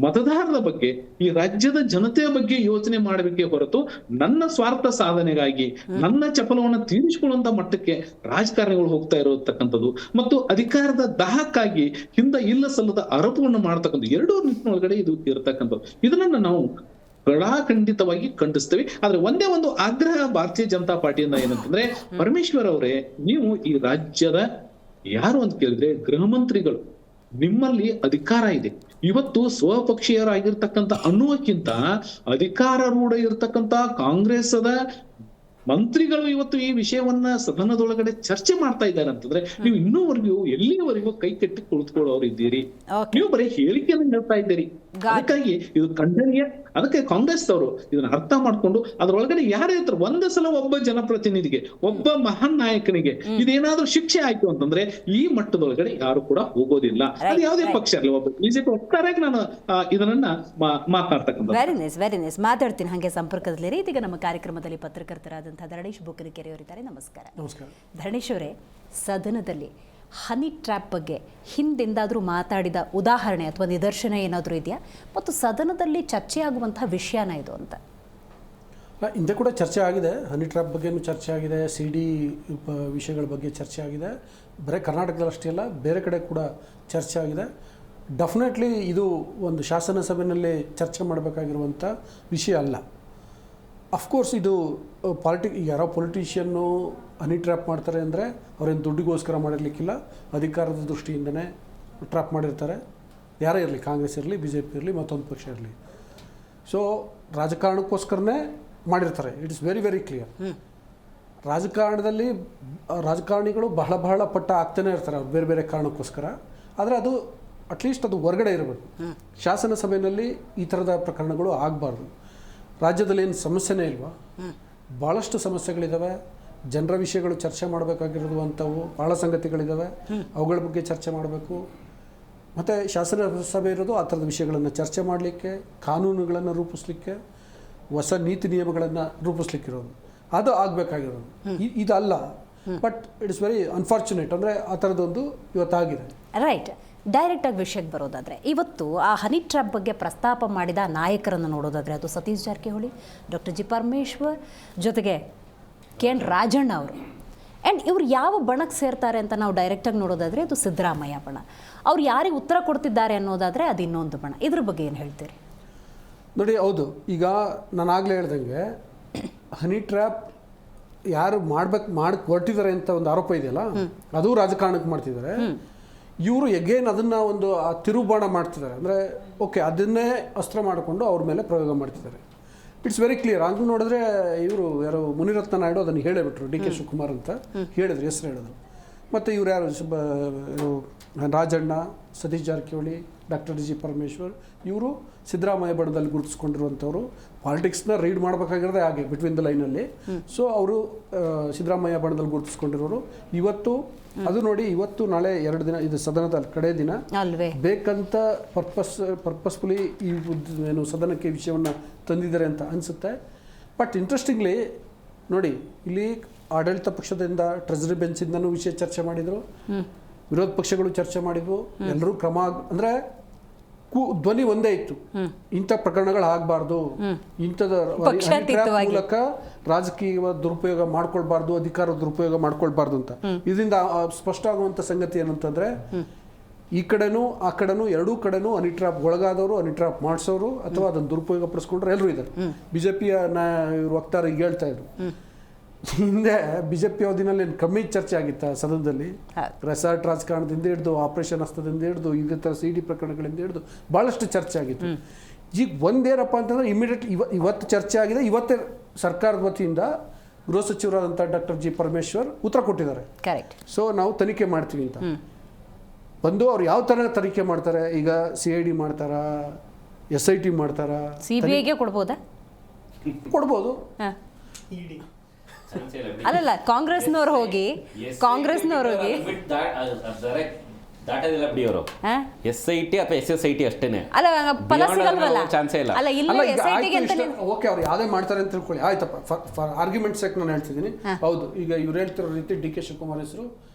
ಮತದಾರರ ಬಗ್ಗೆ, ಈ ರಾಜ್ಯದ ಜನತೆಯ ಬಗ್ಗೆ ಯೋಚನೆ ಮಾಡಬೇಕೇ ಹೊರತು ನನ್ನ ಸ್ವಾರ್ಥ ಸಾಧನೆಗಾಗಿ ನನ್ನ ಚಪಲವನ್ನ ತೀರಿಸಿಕೊಳ್ಳುವಂತ ಮಟ್ಟಕ್ಕೆ ರಾಜಕಾರಣಿಗಳು ಹೋಗ್ತಾ ಇರತಕ್ಕಂಥದ್ದು ಮತ್ತು ಅಧಿಕಾರದ ದಾಹಕ್ಕಾಗಿ ಇಲ್ಲ ಸಲ್ಲದ ಆರೋಪವನ್ನು ಮಾಡ್ತಕ್ಕಂಥ ಎರಡೂ ನಿಟ್ಟಿನೊಳಗಡೆ ಇದು ಇರತಕ್ಕಂಥದ್ದು. ಇದನ್ನ ನಾವು ಖಂಡಿತವಾಗಿ ಖಂಡಿಸ್ತೇವೆ. ಆದ್ರೆ ಒಂದೇ ಒಂದು ಆಗ್ರಹ ಭಾರತೀಯ ಜನತಾ ಪಾರ್ಟಿಯಿಂದ ಏನಂತಂದ್ರೆ, ಪರಮೇಶ್ವರ್ ಅವರೇ, ನೀವು ಈ ರಾಜ್ಯದ ಯಾರು ಅಂತ ಕೇಳಿದ್ರೆ ಗೃಹ ಮಂತ್ರಿಗಳು, ನಿಮ್ಮಲ್ಲಿ ಅಧಿಕಾರ ಇದೆ. ಇವತ್ತು ಸ್ವಪಕ್ಷೀಯರಾಗಿರ್ತಕ್ಕಂಥ ಅನ್ನುವಕ್ಕಿಂತ ಅಧಿಕಾರಾರೂಢ ಇರ್ತಕ್ಕಂಥ ಕಾಂಗ್ರೆಸ್ದ ಮಂತ್ರಿಗಳು ಇವತ್ತು ಈ ವಿಷಯವನ್ನ ಸದನದೊಳಗಡೆ ಚರ್ಚೆ ಮಾಡ್ತಾ ಇದ್ದಾರೆ ಅಂತಂದ್ರೆ ನೀವು ಇನ್ನೂವರೆಗೂ ಎಲ್ಲಿಯವರೆಗೂ ಕೈ ಕಟ್ಟಿ ಕುಳಿತುಕೊಳ್ಳೋರು ಇದ್ದೀರಿ. ನೀವು ಬರೀ ಹೇಳಿಕೆಯನ್ನು ಹೇಳ್ತಾ ಇದ್ದೀರಿ. ಅದಕ್ಕಾಗಿ ಇದು ಖಂಡನೀಯ. ಅದಕ್ಕೆ ಕಾಂಗ್ರೆಸ್ ಅವರು ಇದನ್ನ ಅರ್ಥ ಮಾಡ್ಕೊಂಡು ಅದ್ರೊಳಗಡೆ ಯಾರೇ ಇರ್ತಾರೆ, ಒಂದೇ ಸಲ ಒಬ್ಬ ಜನಪ್ರತಿನಿಧಿಗೆ, ಒಬ್ಬ ಮಹಾನ್ ನಾಯಕನಿಗೆ ಇದೇನಾದ್ರೂ ಶಿಕ್ಷೆ ಆಯ್ತು ಅಂತಂದ್ರೆ ಈ ಮಟ್ಟದೊಳಗಡೆ ಯಾರು ಕೂಡ ಹೋಗೋದಿಲ್ಲ. ಅದು ಯಾವುದೇ ಪಕ್ಷ ಇರಲಿ, ಒಬ್ಬ ಬಿಜೆಪಿ ಒಟ್ಟಾರೆಯಾಗಿ ನಾನು ಇದನ್ನ ಮಾತನಾಡ್ತಕ್ಕಂಥ. ವೆರಿ ನೈಸ್ ಮಾತಾಡ್ತೀನಿ, ಹಾಗೆ ಸಂಪರ್ಕದಲ್ಲಿ. ಇದೀಗ ನಮ್ಮ ಕಾರ್ಯಕ್ರಮದಲ್ಲಿ ಪತ್ರಕರ್ತರಾದಂತಹ ಧರಣೇಶ್ ಬುಕ್ಕನಕೆರೆ ಅವರಿದ್ದಾರೆ. ನಮಸ್ಕಾರ. ಧರಣೇಶ್ ಅವರೇ, ಸದನದಲ್ಲಿ ಹನಿ ಟ್ರ್ಯಾಪ್ ಬಗ್ಗೆ ಹಿಂದೆಂದಾದರೂ ಮಾತಾಡಿದ ಉದಾಹರಣೆ ಅಥವಾ ನಿದರ್ಶನ ಏನಾದರೂ ಇದೆಯಾ? ಮತ್ತು ಸದನದಲ್ಲಿ ಚರ್ಚೆ ಆಗುವಂತಹ ವಿಷಯನ ಇದು ಅಂತ? ಹಿಂದೆ ಕೂಡ ಚರ್ಚೆ ಆಗಿದೆ. ಹನಿ ಟ್ರ್ಯಾಪ್ ಬಗ್ಗೆನೂ ಚರ್ಚೆ ಆಗಿದೆ, CD ವಿಷಯಗಳ ಬಗ್ಗೆ ಚರ್ಚೆ ಆಗಿದೆ. ಬರೀ ಕರ್ನಾಟಕದಲ್ಲಿ ಅಷ್ಟೇ ಅಲ್ಲ, ಬೇರೆ ಕಡೆ ಕೂಡ ಚರ್ಚೆ ಆಗಿದೆ. ಡೆಫಿನೆಟ್ಲಿ ಇದು ಒಂದು ಶಾಸನ ಸಭೆಯಲ್ಲಿ ಚರ್ಚೆ ಮಾಡಬೇಕಾಗಿರುವಂಥ ವಿಷಯ ಅಲ್ಲ. ಅಫ್ಕೋರ್ಸ್ ಇದು ಯಾರೋ ಪೊಲಿಟಿಷಿಯನ್ನು ಹನಿ ಟ್ರ್ಯಾಪ್ ಮಾಡ್ತಾರೆ ಅಂದರೆ ಅವ್ರೇನು ದುಡ್ಡಿಗೋಸ್ಕರ ಮಾಡಿರಲಿಕ್ಕಿಲ್ಲ, ಅಧಿಕಾರದ ದೃಷ್ಟಿಯಿಂದನೇ ಟ್ರ್ಯಾಪ್ ಮಾಡಿರ್ತಾರೆ. ಯಾರೇ ಇರಲಿ, ಕಾಂಗ್ರೆಸ್ ಇರಲಿ, BJP ಇರಲಿ, ಮತ್ತೊಂದು ಪಕ್ಷ ಇರಲಿ. ಸೊ ರಾಜಕಾರಣಕ್ಕೋಸ್ಕರನೇ ಮಾಡಿರ್ತಾರೆ. It is very very clear. ರಾಜಕಾರಣಿಗಳು ಬಹಳ ಪಟ್ಟ ಆಗ್ತಾನೆ ಇರ್ತಾರೆ ಅವ್ರು ಬೇರೆ ಬೇರೆ ಕಾರಣಕ್ಕೋಸ್ಕರ. ಆದರೆ ಅದು ಅಟ್ಲೀಸ್ಟ್ ಅದು ಹೊರಗಡೆ ಇರಬೇಕು. ಶಾಸನ ಸಭೆಯಲ್ಲಿ ಈ ಥರದ ಪ್ರಕರಣಗಳು ಆಗಬಾರ್ದು. ರಾಜ್ಯದಲ್ಲಿ ಏನು ಸಮಸ್ಯೆನೇ ಇಲ್ವಾ? ಭಾಳಷ್ಟು ಸಮಸ್ಯೆಗಳಿದ್ದಾವೆ. ಜನರ ವಿಷಯಗಳು ಚರ್ಚೆ ಮಾಡಬೇಕಾಗಿರುವಂಥವು ಭಾಳ ಸಂಗತಿಗಳಿದ್ದಾವೆ. ಅವುಗಳ ಬಗ್ಗೆ ಚರ್ಚೆ ಮಾಡಬೇಕು. ಮತ್ತು ಶಾಸನ ಸಭೆ ಇರೋದು ಆ ಥರದ ವಿಷಯಗಳನ್ನು ಚರ್ಚೆ ಮಾಡಲಿಕ್ಕೆ, ಕಾನೂನುಗಳನ್ನು ರೂಪಿಸ್ಲಿಕ್ಕೆ, ಹೊಸ ನೀತಿ ನಿಯಮಗಳನ್ನು ರೂಪಿಸ್ಲಿಕ್ಕಿರೋದು. ಅದು ಆಗಬೇಕಾಗಿರೋದು. ಇದಲ್ಲ. But it is very unfortunate. ಅಂದರೆ ಆ ಥರದೊಂದು ಇವತ್ತಾಗಿದೆ. ರೈಟ್. ಡೈರೆಕ್ಟಾಗಿ ವಿಷಯಕ್ಕೆ ಬರೋದಾದರೆ, ಇವತ್ತು ಆ ಹನಿ ಟ್ರ್ಯಾಪ್ ಬಗ್ಗೆ ಪ್ರಸ್ತಾಪ ಮಾಡಿದ ನಾಯಕರನ್ನು ನೋಡೋದಾದರೆ ಅದು ಸತೀಶ್ ಜಾರಕಿಹೊಳಿ, ಡಾಕ್ಟರ್ ಜಿ ಪರಮೇಶ್ವರ್, ಜೊತೆಗೆ KN ರಾಜಣ್ಣ ಅವರು. ಆ್ಯಂಡ್ ಇವ್ರು ಯಾವ ಬಣಕ್ಕೆ ಸೇರ್ತಾರೆ ಅಂತ ನಾವು ಡೈರೆಕ್ಟಾಗಿ ನೋಡೋದಾದರೆ ಅದು ಸಿದ್ದರಾಮಯ್ಯ ಬಣ. ಅವ್ರು ಯಾರಿಗೆ ಉತ್ತರ ಕೊಡ್ತಿದ್ದಾರೆ ಅನ್ನೋದಾದರೆ ಅದು ಇನ್ನೊಂದು ಬಣ. ಇದ್ರ ಬಗ್ಗೆ ಏನು ಹೇಳ್ತೀರಿ? ನೋಡಿ, ಹೌದು, ಈಗ ನಾನು ಆಗಲೇ ಹೇಳ್ದಂಗೆ ಹನಿ ಟ್ರ್ಯಾಪ್ ಯಾರು ಮಾಡಿ ಹೊರಟಿದ್ದಾರೆ ಅಂತ ಒಂದು ಆರೋಪ ಇದೆಯಲ್ಲ, ಅದು ರಾಜಕಾರಣಕ್ಕೆ ಮಾಡ್ತಿದ್ದಾರೆ. ಇವರು ಎಗೇನ್ ಅದನ್ನು ಒಂದು ತಿರುಬಾಣ ಮಾಡ್ತಿದ್ದಾರೆ. ಅಂದರೆ ಓಕೆ, ಅದನ್ನೇ ಅಸ್ತ್ರ ಮಾಡಿಕೊಂಡು ಅವ್ರ ಮೇಲೆ ಪ್ರಯೋಗ ಮಾಡ್ತಿದ್ದಾರೆ. It's very clear. ಹಂಗೆ ನೋಡಿದ್ರೆ ಇವರು ಯಾರು ಮುನಿರತ್ನ ನಾಯ್ಡು ಅದನ್ನು ಹೇಳೇಬಿಟ್ರು, DK ಶಿವಕುಮಾರ್ ಅಂತ ಹೇಳಿದ್ರು, ಹೆಸರು ಹೇಳಿದ್ರು. ಮತ್ತು ಇವ್ರು ಯಾರು ರಾಜಣ್ಣ, ಸತೀಶ್ ಜಾರಕಿಹೊಳಿ, ಡಾಕ್ಟರ್ ಜಿ ಪರಮೇಶ್ವರ್, ಇವರು ಸಿದ್ದರಾಮಯ್ಯ ಬಣದಲ್ಲಿ ಗುರುತಿಸ್ಕೊಂಡಿರುವಂಥವ್ರು. ಪಾಲಿಟಿಕ್ಸ್ನ ರೀಡ್ ಮಾಡಬೇಕಾಗಿರೋದೇ ಹಾಗೆ ಬಿಟ್ವೀನ್ ದ ಲೈನಲ್ಲಿ. ಸೊ ಅವರು ಸಿದ್ದರಾಮಯ್ಯ ಬಣದಲ್ಲಿ ಗುರುತಿಸ್ಕೊಂಡಿರೋರು. ಇವತ್ತು ಅದು ನೋಡಿ, ಇವತ್ತು ನಾಳೆ 2 ದಿನ ಇದು ಸದನದ ಕಡೆ ದಿನ ಬೇಕಂತ ಪರ್ಪಸ್ಫುಲಿ ಈ ಏನು ಸದನಕ್ಕೆ ವಿಷಯವನ್ನು ತಂದಿದ್ದಾರೆ ಅಂತ ಅನಿಸುತ್ತೆ. ಬಟ್ ಇಂಟ್ರೆಸ್ಟಿಂಗ್ಲಿ ನೋಡಿ, ಇಲ್ಲಿ ಆಡಳಿತ ಪಕ್ಷದಿಂದ ಟ್ರೆಜರಿ ಬೆಂಚಿಂದನೂ ವಿಷಯ ಚರ್ಚೆ ಮಾಡಿದರು, ವಿರೋಧ ಪಕ್ಷಗಳು ಚರ್ಚೆ ಮಾಡಿದ್ವು. ಎಲ್ಲರೂ ಕ್ರಮ ಅಂದರೆ ಧ್ವನಿ ಒಂದೇ ಇತ್ತು, ಇಂಥ ಪ್ರಕರಣಗಳು ಆಗಬಾರ್ದು, ಇಂಥದ ಮೂಲಕ ರಾಜಕೀಯ ದುರುಪಯೋಗ ಮಾಡ್ಕೊಳ್ಬಾರ್ದು, ಅಧಿಕಾರ ದುರುಪಯೋಗ ಮಾಡ್ಕೊಳ್ಬಾರ್ದು ಅಂತ. ಇದರಿಂದ ಸ್ಪಷ್ಟ ಆಗುವಂತ ಸಂಗತಿ ಏನಂತಂದ್ರೆ ಈ ಕಡೆನೂ ಆ ಕಡೆನೂ ಎರಡೂ ಕಡೆನೂ ಹನಿ ಟ್ರ್ಯಾಪ್ ಒಳಗಾದವರು, ಹನಿ ಟ್ರ್ಯಾಪ್ ಮಾಡಿಸೋರು ಅಥವಾ ಅದನ್ನು ದುರುಪಯೋಗ ಪಡಿಸ್ಕೊಂಡ್ರೆ ಎಲ್ಲರೂ ಇದ್ದಾರೆ. ಬಿಜೆಪಿಯ ಇವರು ವಕ್ತಾರ ಈಗ ಹೇಳ್ತಾ ಇದ್ರು, ಹಿಂದೆ ಬಿಜೆಪಿ ಅವಧಿನಲ್ಲಿ ಕಮ್ಮಿ ಚರ್ಚೆ ಆಗಿತ್ತ ಸದನದಲ್ಲಿ, ರೆಸಾರ್ಟ್ ರಾಜಕಾರಣದಿಂದ ಹಿಡಿದು ಆಪರೇಷನ್ ಹಸ್ತದಿಂದ ಹಿಡಿದು ಇದೇ ಥರ CD ಪ್ರಕರಣಗಳಿಂದ ಹಿಡಿದು ಭಾಳಷ್ಟು ಚರ್ಚೆ ಆಗಿತ್ತು. ಈಗ ಒಂದೇನಪ್ಪ ಅಂತಂದ್ರೆ ಇಮಿಡಿಯೇಟ್ ಇವತ್ತು ಚರ್ಚೆ ಆಗಿದೆ. ಇವತ್ತೇ ಸರ್ಕಾರದ ವತಿಯಿಂದ ಗೃಹ ಸಚಿವರಾದಂಥ ಡಾಕ್ಟರ್ G. ಪರಮೇಶ್ವರ್ ಉತ್ತರ ಕೊಟ್ಟಿದ್ದಾರೆ. ಸೊ ನಾವು ತನಿಖೆ ಮಾಡ್ತೀವಿ ಅಂತ ಬಂದು ಅವ್ರು ಯಾವ ಥರ ತನಿಖೆ ಮಾಡ್ತಾರೆ, ಈಗ CID ಮಾಡ್ತಾರಾ, SIT ಮಾಡ್ತಾರಾ, CBIಗೆ ಕೊಡ್ಬೋದಾ? ಕೊಡ್ಬೋದು. ಅಲ್ಲಲ್ಲ, ಕಾಂಗ್ರೆಸ್ನವ್ರು ಹೋಗಿ ದಾಟದಿಲ್ಲ ಬಿಡಿ ಅವರು. SIT ಅಥವಾ SSIT ಅಷ್ಟೇನೆ, ಅಲ್ಲ ಫಲ ಸಿಗಲ್ವಲ್ಲ, ಚಾನ್ಸೇ ಇಲ್ಲ. ಅಲ್ಲ ಇಲ್ಲ SITಗೆ ಅಂತ ಓಕೆ ಅವ್ರು ಯಾವುದೇ ಮಾಡ್ತಾರೆ ಅಂತ ತಿಳ್ಕೊಳ್ಳಿ, ಆಯ್ತಪ್ಪ, ಫಾರ್ ಆರ್ಗ್ಯುಮೆಂಟ್ ಸೆಕ್ ನಾನು ಹೇಳ್ತಿದ್ದೀನಿ. ಹೌದು, ಈಗ ಇವ್ರು ಹೇಳ್ತಿರೋ ರೀತಿ DK ಶಿವಕುಮಾರ್ ಹೆಸರು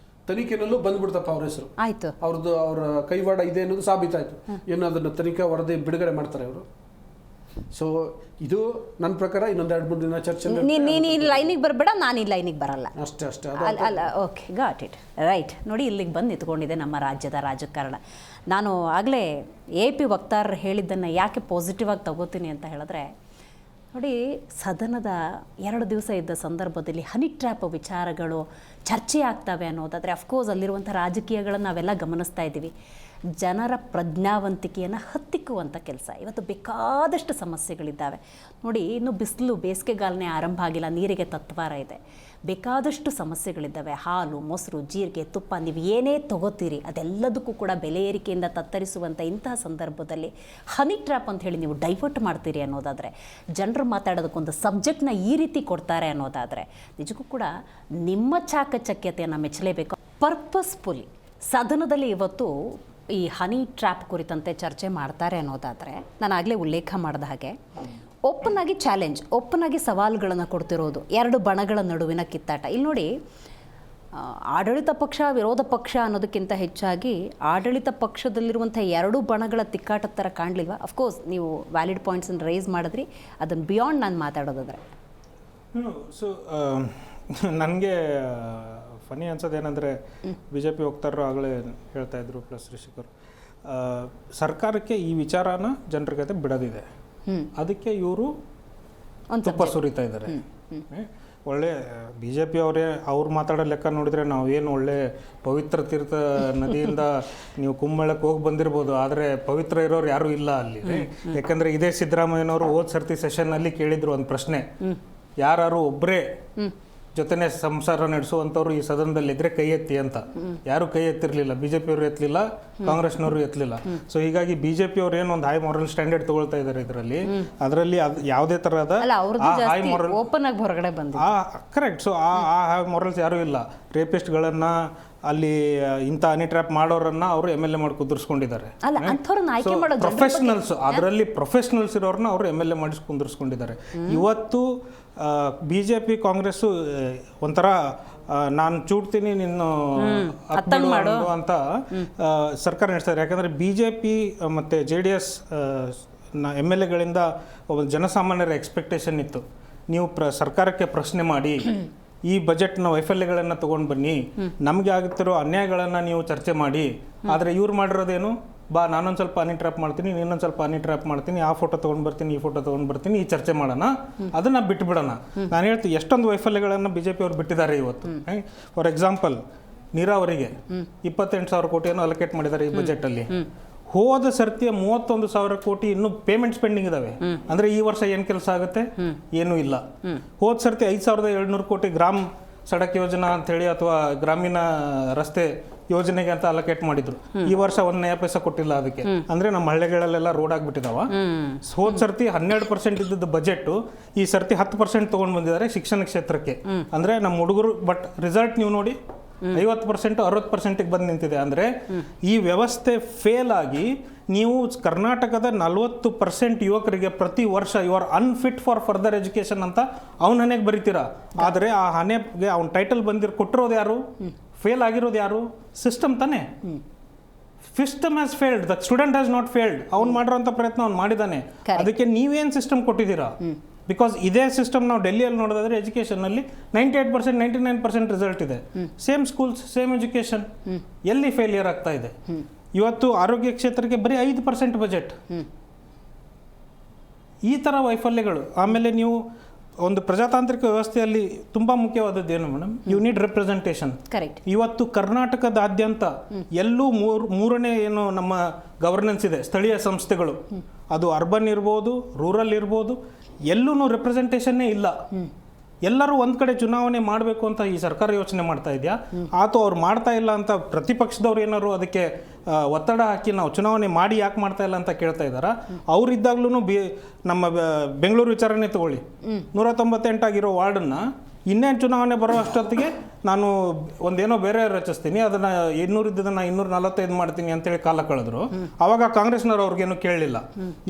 ತನಿಖೆನಲ್ಲೂ ಬಂದ್ಬಿಡ್ತಪ್ಪ ಅವ್ರ ಹೆಸರು, ಆಯ್ತು, ಅವ್ರದ್ದು ಅವರ ಕೈವಾಡ ಇದೆ ಅನ್ನೋದು ಸಾಬೀತಾಯ್ತು. ಏನು ಅದನ್ನು ತನಿಖಾ ವರದಿ ಬಿಡುಗಡೆ ಮಾಡ್ತಾರೆ ಅವರು. ಸೊ ಇದು ನನ್ನ ಪ್ರಕಾರ ಇನ್ನೊಂದು 2-3 ದಿನ ಚರ್ಚೆ. ನೀನು ಈ ಲೈನಿಗೆ ಬರಬೇಡ, ನಾನು ಈ ಲೈನಿಗೆ ಬರಲ್ಲ, ಅಷ್ಟೇ. ಅಲ್ಲ ಓಕೆ, ಗಾಟ್ ಇಟ್, ರೈಟ್. ನೋಡಿ, ಇಲ್ಲಿಗೆ ಬಂದು ನಿಂತ್ಕೊಂಡಿದೆ ನಮ್ಮ ರಾಜ್ಯದ ರಾಜಕಾರಣ. ನಾನು ಆಗಲೇ AP ವಕ್ತಾರರು ಹೇಳಿದ್ದನ್ನು ಯಾಕೆ ಪಾಸಿಟಿವ್ ಆಗಿ ತಗೋತೀನಿ ಅಂತ ಹೇಳಿದ್ರೆ, ನೋಡಿ, ಸದನದ 2 ದಿವಸ ಇದ್ದ ಸಂದರ್ಭದಲ್ಲಿ ಹನಿ ಟ್ರ್ಯಾಪ್ ವಿಚಾರಗಳು ಚರ್ಚೆ ಆಗ್ತವೆ ಅನ್ನೋದಾದರೆ ಅಫ್ಕೋರ್ಸ್ ಅಲ್ಲಿರುವಂಥ ರಾಜಕೀಯಗಳನ್ನು ನಾವೆಲ್ಲ ಗಮನಿಸ್ತಾ ಇದ್ದೀವಿ. ಜನರ ಪ್ರಜ್ಞಾವಂತಿಕೆಯನ್ನು ಹತ್ತಿಕ್ಕುವಂಥ ಕೆಲಸ. ಇವತ್ತು ಬೇಕಾದಷ್ಟು ಸಮಸ್ಯೆಗಳಿದ್ದಾವೆ ನೋಡಿ. ಇನ್ನು ಬಿಸಿಲು, ಬೇಸಿಗೆಗಾಲನೇ ಆರಂಭ ಆಗಿಲ್ಲ, ನೀರಿಗೆ ತತ್ವಾರ ಇದೆ, ಬೇಕಾದಷ್ಟು ಸಮಸ್ಯೆಗಳಿದ್ದಾವೆ. ಹಾಲು, ಮೊಸರು, ಜೀರಿಗೆ, ತುಪ್ಪ, ನೀವು ಏನೇ ತಗೋತೀರಿ ಅದೆಲ್ಲದಕ್ಕೂ ಕೂಡ ಬೆಲೆ ಏರಿಕೆಯಿಂದ ತತ್ತರಿಸುವಂಥ ಇಂತಹ ಸಂದರ್ಭದಲ್ಲಿ ಹನಿ ಟ್ರ್ಯಾಪ್ ಅಂತ ಹೇಳಿ ನೀವು ಡೈವರ್ಟ್ ಮಾಡ್ತೀರಿ ಅನ್ನೋದಾದರೆ, ಜನರು ಮಾತಾಡೋದಕ್ಕೊಂದು ಸಬ್ಜೆಕ್ಟ್ನ ಈ ರೀತಿ ಕೊಡ್ತಾರೆ ಅನ್ನೋದಾದರೆ ನಿಜಕ್ಕೂ ಕೂಡ ನಿಮ್ಮ ಚಾಕಚಕ್ಯತೆಯನ್ನು ಮೆಚ್ಚಲೇಬೇಕು. ಪರ್ಪಸ್ಫುಲಿ ಸದನದಲ್ಲಿ ಇವತ್ತು ಈ ಹನಿ ಟ್ರ್ಯಾಪ್ ಕುರಿತಂತೆ ಚರ್ಚೆ ಮಾಡ್ತಾರೆ ಅನ್ನೋದಾದರೆ, ನಾನು ಆಗಲೇ ಉಲ್ಲೇಖ ಮಾಡಿದ ಹಾಗೆ ಓಪನ್ ಆಗಿ ಚಾಲೆಂಜ್, ಓಪನ್ ಆಗಿ ಸವಾಲುಗಳನ್ನು ಕೊಡ್ತಿರೋದು 2 ಬಣಗಳ ನಡುವಿನ ಕಿತ್ತಾಟ. ಇಲ್ಲಿ ನೋಡಿ, ಆಡಳಿತ ಪಕ್ಷ ವಿರೋಧ ಪಕ್ಷ ಅನ್ನೋದಕ್ಕಿಂತ ಹೆಚ್ಚಾಗಿ ಆಡಳಿತ ಪಕ್ಷದಲ್ಲಿರುವಂಥ 2 ಬಣಗಳ ತಿಕ್ಕಾಟದ ಥರ ಕಾಣಲಿಲ್ವಾ? ಅಫ್ಕೋರ್ಸ್ ನೀವು ವ್ಯಾಲಿಡ್ ಪಾಯಿಂಟ್ಸನ್ನು ರೈಸ್ ಮಾಡಿದ್ರಿ, ಅದನ್ನು ಬಿಯಾಂಡ್ ನಾನು ಮಾತಾಡೋದಾದರೆ. ಸೊ ನನಗೆ ಫನಿ ಅನ್ಸೋದೇನೆಂದರೆ, BJP ವಕ್ತಾರರು ಆಗಲೇ ಹೇಳ್ತಾ ಇದ್ರು, ಪ್ಲಸ್ ರಿಷಿಕರು, ಸರ್ಕಾರಕ್ಕೆ ಈ ವಿಚಾರನ ಜನರ ಜೊತೆ ಬಿಡೋದಿದೆ, ಅದಕ್ಕೆ ಇವರು ತುಪ್ಪ ಸುರಿತಾ ಇದ್ದಾರೆ. ಒಳ್ಳೆ BJP ಅವರೇ ಅವ್ರು ಮಾತಾಡೋ ಲೆಕ್ಕ ನೋಡಿದರೆ ನಾವೇನು ಒಳ್ಳೆ ಪವಿತ್ರ ತೀರ್ಥ ನದಿಯಿಂದ ನೀವು ಕುಂಭಮೇಳಕ್ಕೆ ಹೋಗಿ ಬಂದಿರ್ಬೋದು, ಆದರೆ ಪವಿತ್ರ ಇರೋರು ಯಾರೂ ಇಲ್ಲ ಅಲ್ಲಿ. ಯಾಕಂದರೆ ಇದೇ ಸಿದ್ದರಾಮಯ್ಯನವರು ಹೋದ ಸರ್ತಿ ಸೆಷನ್ನಲ್ಲಿ ಕೇಳಿದ್ರು ಒಂದು ಪ್ರಶ್ನೆ, ಯಾರು ಒಬ್ಬರೇ ಜೊತೆನೆ ಸಂಸಾರ ನಡೆಸುವಂಥವ್ರು ಈ ಸದನದಲ್ಲಿದ್ದರೆ ಕೈ ಎತ್ತಿ ಅಂತ. ಯಾರು ಕೈ ಎತ್ತಿರಲಿಲ್ಲ, BJP ಅವರು ಎತ್ತಲಿಲ್ಲ, ಕಾಂಗ್ರೆಸ್ನವರು ಎತ್ತಲಿಲ್ಲ. ಸೊ ಹೀಗಾಗಿ BJP ಅವ್ರು ಏನು ಒಂದು ಹೈ ಮಾರಲ್ ಸ್ಟ್ಯಾಂಡರ್ಡ್ ತಗೊಳ್ತಾ ಇದ್ದಾರೆ ಇದರಲ್ಲಿ, ಅದರಲ್ಲಿ ಯಾವುದೇ ಥರದ ಹೈ ಮಾರಲ್ ಓಪನ್ ಆಗಿ ಹೊರಗಡೆ ಬಂದಿದೆ. ಕರೆಕ್ಟ್. ಸೊ ಆ ಹೈ ಮಾರಲ್ಸ್ ಯಾರೂ ಇಲ್ಲ. ರೇಪಿಸ್ಟ್ಗಳನ್ನು ಅಲ್ಲಿ ಇಂಥ ಹನಿ ಟ್ರ್ಯಾಪ್ ಮಾಡೋರನ್ನ ಅವರು MLA ಮಾಡಿ ಕುದುರಿಸ್ಕೊಂಡಿದ್ದಾರೆ. ಪ್ರೊಫೆಷನಲ್ಸ್, ಅದರಲ್ಲಿ ಪ್ರೊಫೆಷನಲ್ಸ್ ಇರೋರನ್ನ ಅವರು MLA ಮಾಡಿ ಕುದುರಿಸ್ಕೊಂಡಿದ್ದಾರೆ. ಇವತ್ತು BJP ಕಾಂಗ್ರೆಸ್ಸು ಒಂಥರ ನಾನು ಚೂಡ್ತೀನಿ ನಿನ್ನ ಅಂತ ಸರ್ಕಾರ ನಡೆಸ್ತಾರೆ. ಯಾಕಂದರೆ BJP ಮತ್ತು JDS MLAಗಳಿಂದ ಒಬ್ಬ ಜನಸಾಮಾನ್ಯರ ಎಕ್ಸ್ಪೆಕ್ಟೇಷನ್ ಇತ್ತು, ನೀವು ಸರ್ಕಾರಕ್ಕೆ ಪ್ರಶ್ನೆ ಮಾಡಿ ಈ ಬಜೆಟ್ನ ವೈಫಲ್ಯಗಳನ್ನು ತೊಗೊಂಡು ಬನ್ನಿ, ನಮಗೆ ಆಗುತ್ತಿರೋ ಅನ್ಯಾಯಗಳನ್ನು ನೀವು ಚರ್ಚೆ ಮಾಡಿ. ಆದರೆ ಇವ್ರು ಮಾಡಿರೋದೇನು, ಬಾ ನಾನೊಂದು ಸ್ವಲ್ಪ ಹನಿ ಟ್ರ್ಯಾಪ್ ಮಾಡ್ತೀನಿ, ನೀನೊಂದು ಸ್ವಲ್ಪ ಹನಿ ಟ್ರ್ಯಾಪ್ ಮಾಡ್ತೀನಿ, ಆ ಫೋಟೋ ತೊಗೊಂಡು ಬರ್ತೀನಿ, ಈ ಫೋಟೋ ತೊಗೊಂಡು ಬರ್ತೀನಿ, ಈ ಚರ್ಚೆ ಮಾಡೋಣ, ಅದನ್ನು ಬಿಟ್ಟುಬಿಡೋಣ. ನಾನು ಹೇಳ್ತೀನಿ, ಎಷ್ಟೊಂದು ವೈಫಲ್ಯಗಳನ್ನು BJP ಅವರು ಬಿಟ್ಟಿದ್ದಾರೆ ಇವತ್ತು. ಫಾರ್ ಎಕ್ಸಾಂಪಲ್, ನೀರಾವರಿಗೆ 28,000 ಕೋಟಿಯನ್ನು ಅಲೋಕೇಟ್ ಮಾಡಿದ್ದಾರೆ ಈ ಬಜೆಟಲ್ಲಿ. ಹೋದ ಸರ್ತಿಯ 31,000 ಕೋಟಿ ಇನ್ನು ಪೇಮೆಂಟ್ ಸ್ಪೆಂಡಿಂಗ್ ಇದಾವೆ. ಅಂದ್ರೆ ಈ ವರ್ಷ ಏನ್ ಕೆಲಸ ಆಗುತ್ತೆ? ಏನೂ ಇಲ್ಲ. ಹೋದ ಸರ್ತಿ 5,700 ಕೋಟಿ ಗ್ರಾಮ ಸಡಕ್ ಯೋಜನಾ ಅಂತ ಹೇಳಿ ಅಥವಾ ಗ್ರಾಮೀಣ ರಸ್ತೆ ಯೋಜನೆಗೆ ಅಂತ ಅಲೋಕೇಟ್ ಮಾಡಿದ್ರು. ಈ ವರ್ಷ 1 ನಯ ಪೈಸಾ ಕೊಟ್ಟಿಲ್ಲ ಅದಕ್ಕೆ. ಅಂದ್ರೆ ನಮ್ಮ ಹಳ್ಳಿಗಳಲ್ಲೆಲ್ಲ ರೋಡ್ ಆಗ್ಬಿಟ್ಟಿದಾವ. ಹೋದ ಸರ್ತಿ 12% ಇದ್ದದ್ದು ಬಜೆಟ್ ಈ ಸರ್ತಿ 10% ತಗೊಂಡ್ ಬಂದಿದ್ದಾರೆ ಶಿಕ್ಷಣ ಕ್ಷೇತ್ರಕ್ಕೆ. ಅಂದ್ರೆ ನಮ್ಮ ಹುಡುಗರು, ಬಟ್ ರಿಸಲ್ಟ್ ನೀವು ನೋಡಿ 50% 60% ಬಂದು ನಿಂತಿದೆ. ಅಂದರೆ ಈ ವ್ಯವಸ್ಥೆ ಫೇಲ್ ಆಗಿ ನೀವು ಕರ್ನಾಟಕದ 40% ಯುವಕರಿಗೆ ಪ್ರತಿ ವರ್ಷ you are unfit for further education ಅಂತ ಅವನ ಹಣೆಗೆ ಬರೀತೀರಾ. ಆದರೆ ಆ ಹಣೆಗೆ ಅವ್ನ ಟೈಟಲ್ ಕೊಟ್ಟಿರೋದು ಯಾರು? ಫೇಲ್ ಆಗಿರೋದು ಯಾರು? ಸಿಸ್ಟಮ್ ತಾನೇ. System has failed, the student has not failed. ಅವ್ನು ಮಾಡಿರೋಂಥ ಪ್ರಯತ್ನ ಅವ್ನು ಮಾಡಿದ್ದಾನೆ. ಅದಕ್ಕೆ ನೀವೇನು ಸಿಸ್ಟಮ್ ಕೊಟ್ಟಿದ್ದೀರಾ? ಬಿಕಾಸ್ ಇದೇ ಸಿಸ್ಟಮ್ ನಾವು ಡೆಲ್ಲಿಯಲ್ಲಿ ನೋಡೋದಾದ್ರೆ ಎಜುಕೇಷನಲ್ಲಿ 98%, 99% ರಿಸಲ್ಟ್ ಇದೆ. Same schools, same education. ಎಲ್ಲಿ ಫೇಲಿಯರ್ ಆಗ್ತಾ ಇದೆ? ಇವತ್ತು ಆರೋಗ್ಯ ಕ್ಷೇತ್ರಕ್ಕೆ ಬರೀ 5% ಬಜೆಟ್. ಈ ಥರ ವೈಫಲ್ಯಗಳು. ಆಮೇಲೆ ನೀವು ಒಂದು ಪ್ರಜಾತಾಂತ್ರಿಕ ವ್ಯವಸ್ಥೆಯಲ್ಲಿ ತುಂಬ ಮುಖ್ಯವಾದದ್ದು ಏನು madam? You need representation. Correct. ಇವತ್ತು ಕರ್ನಾಟಕದಾದ್ಯಂತ ಎಲ್ಲೂ ಮೂರನೇ ಏನು ನಮ್ಮ ಗವರ್ನೆನ್ಸ್ ಇದೆ, ಸ್ಥಳೀಯ ಸಂಸ್ಥೆಗಳು, ಅದು ಅರ್ಬನ್ ಇರ್ಬೋದು, ರೂರಲ್ ಇರ್ಬೋದು, ಎಲ್ಲೂ ರೆಪ್ರೆಸೆಂಟೇಷನ್ನೇ ಇಲ್ಲ. ಎಲ್ಲರೂ ಒಂದು ಕಡೆ ಚುನಾವಣೆ ಮಾಡಬೇಕು ಅಂತ ಈ ಸರ್ಕಾರ ಯೋಚನೆ ಮಾಡ್ತಾ ಇದೆಯಾ? ಆತು ಅವ್ರು ಮಾಡ್ತಾ ಇಲ್ಲ ಅಂತ ಪ್ರತಿಪಕ್ಷದವ್ರು ಏನಾದ್ರು ಅದಕ್ಕೆ ಒತ್ತಡ ಹಾಕಿ ನಾವು ಚುನಾವಣೆ ಮಾಡಿ ಯಾಕೆ ಮಾಡ್ತಾ ಇಲ್ಲ ಅಂತ ಕೇಳ್ತಾ ಇದ್ದಾರಾ? ಅವರಿದ್ದಾಗ್ಲೂ ನಮ್ಮ ಬೆಂಗಳೂರು ವಿಚಾರನೆ ತಗೊಳ್ಳಿ, 198 ಆಗಿರೋ ವಾರ್ಡನ್ನು ಇನ್ನೇನು ಚುನಾವಣೆ ಬರೋ ಅಷ್ಟೊತ್ತಿಗೆ ನಾನು ಒಂದೇನೋ ಬೇರೆ ರಚಿಸ್ತೀನಿ, ಅದನ್ನು 200 ಇದ್ದದನ್ನು 245 ಮಾಡ್ತೀನಿ ಅಂತೇಳಿ ಕಾಲ ಕಳೆದ್ರು. ಅವಾಗ ಕಾಂಗ್ರೆಸ್ನವ್ರು ಅವ್ರಿಗೇನು ಕೇಳಲಿಲ್ಲ.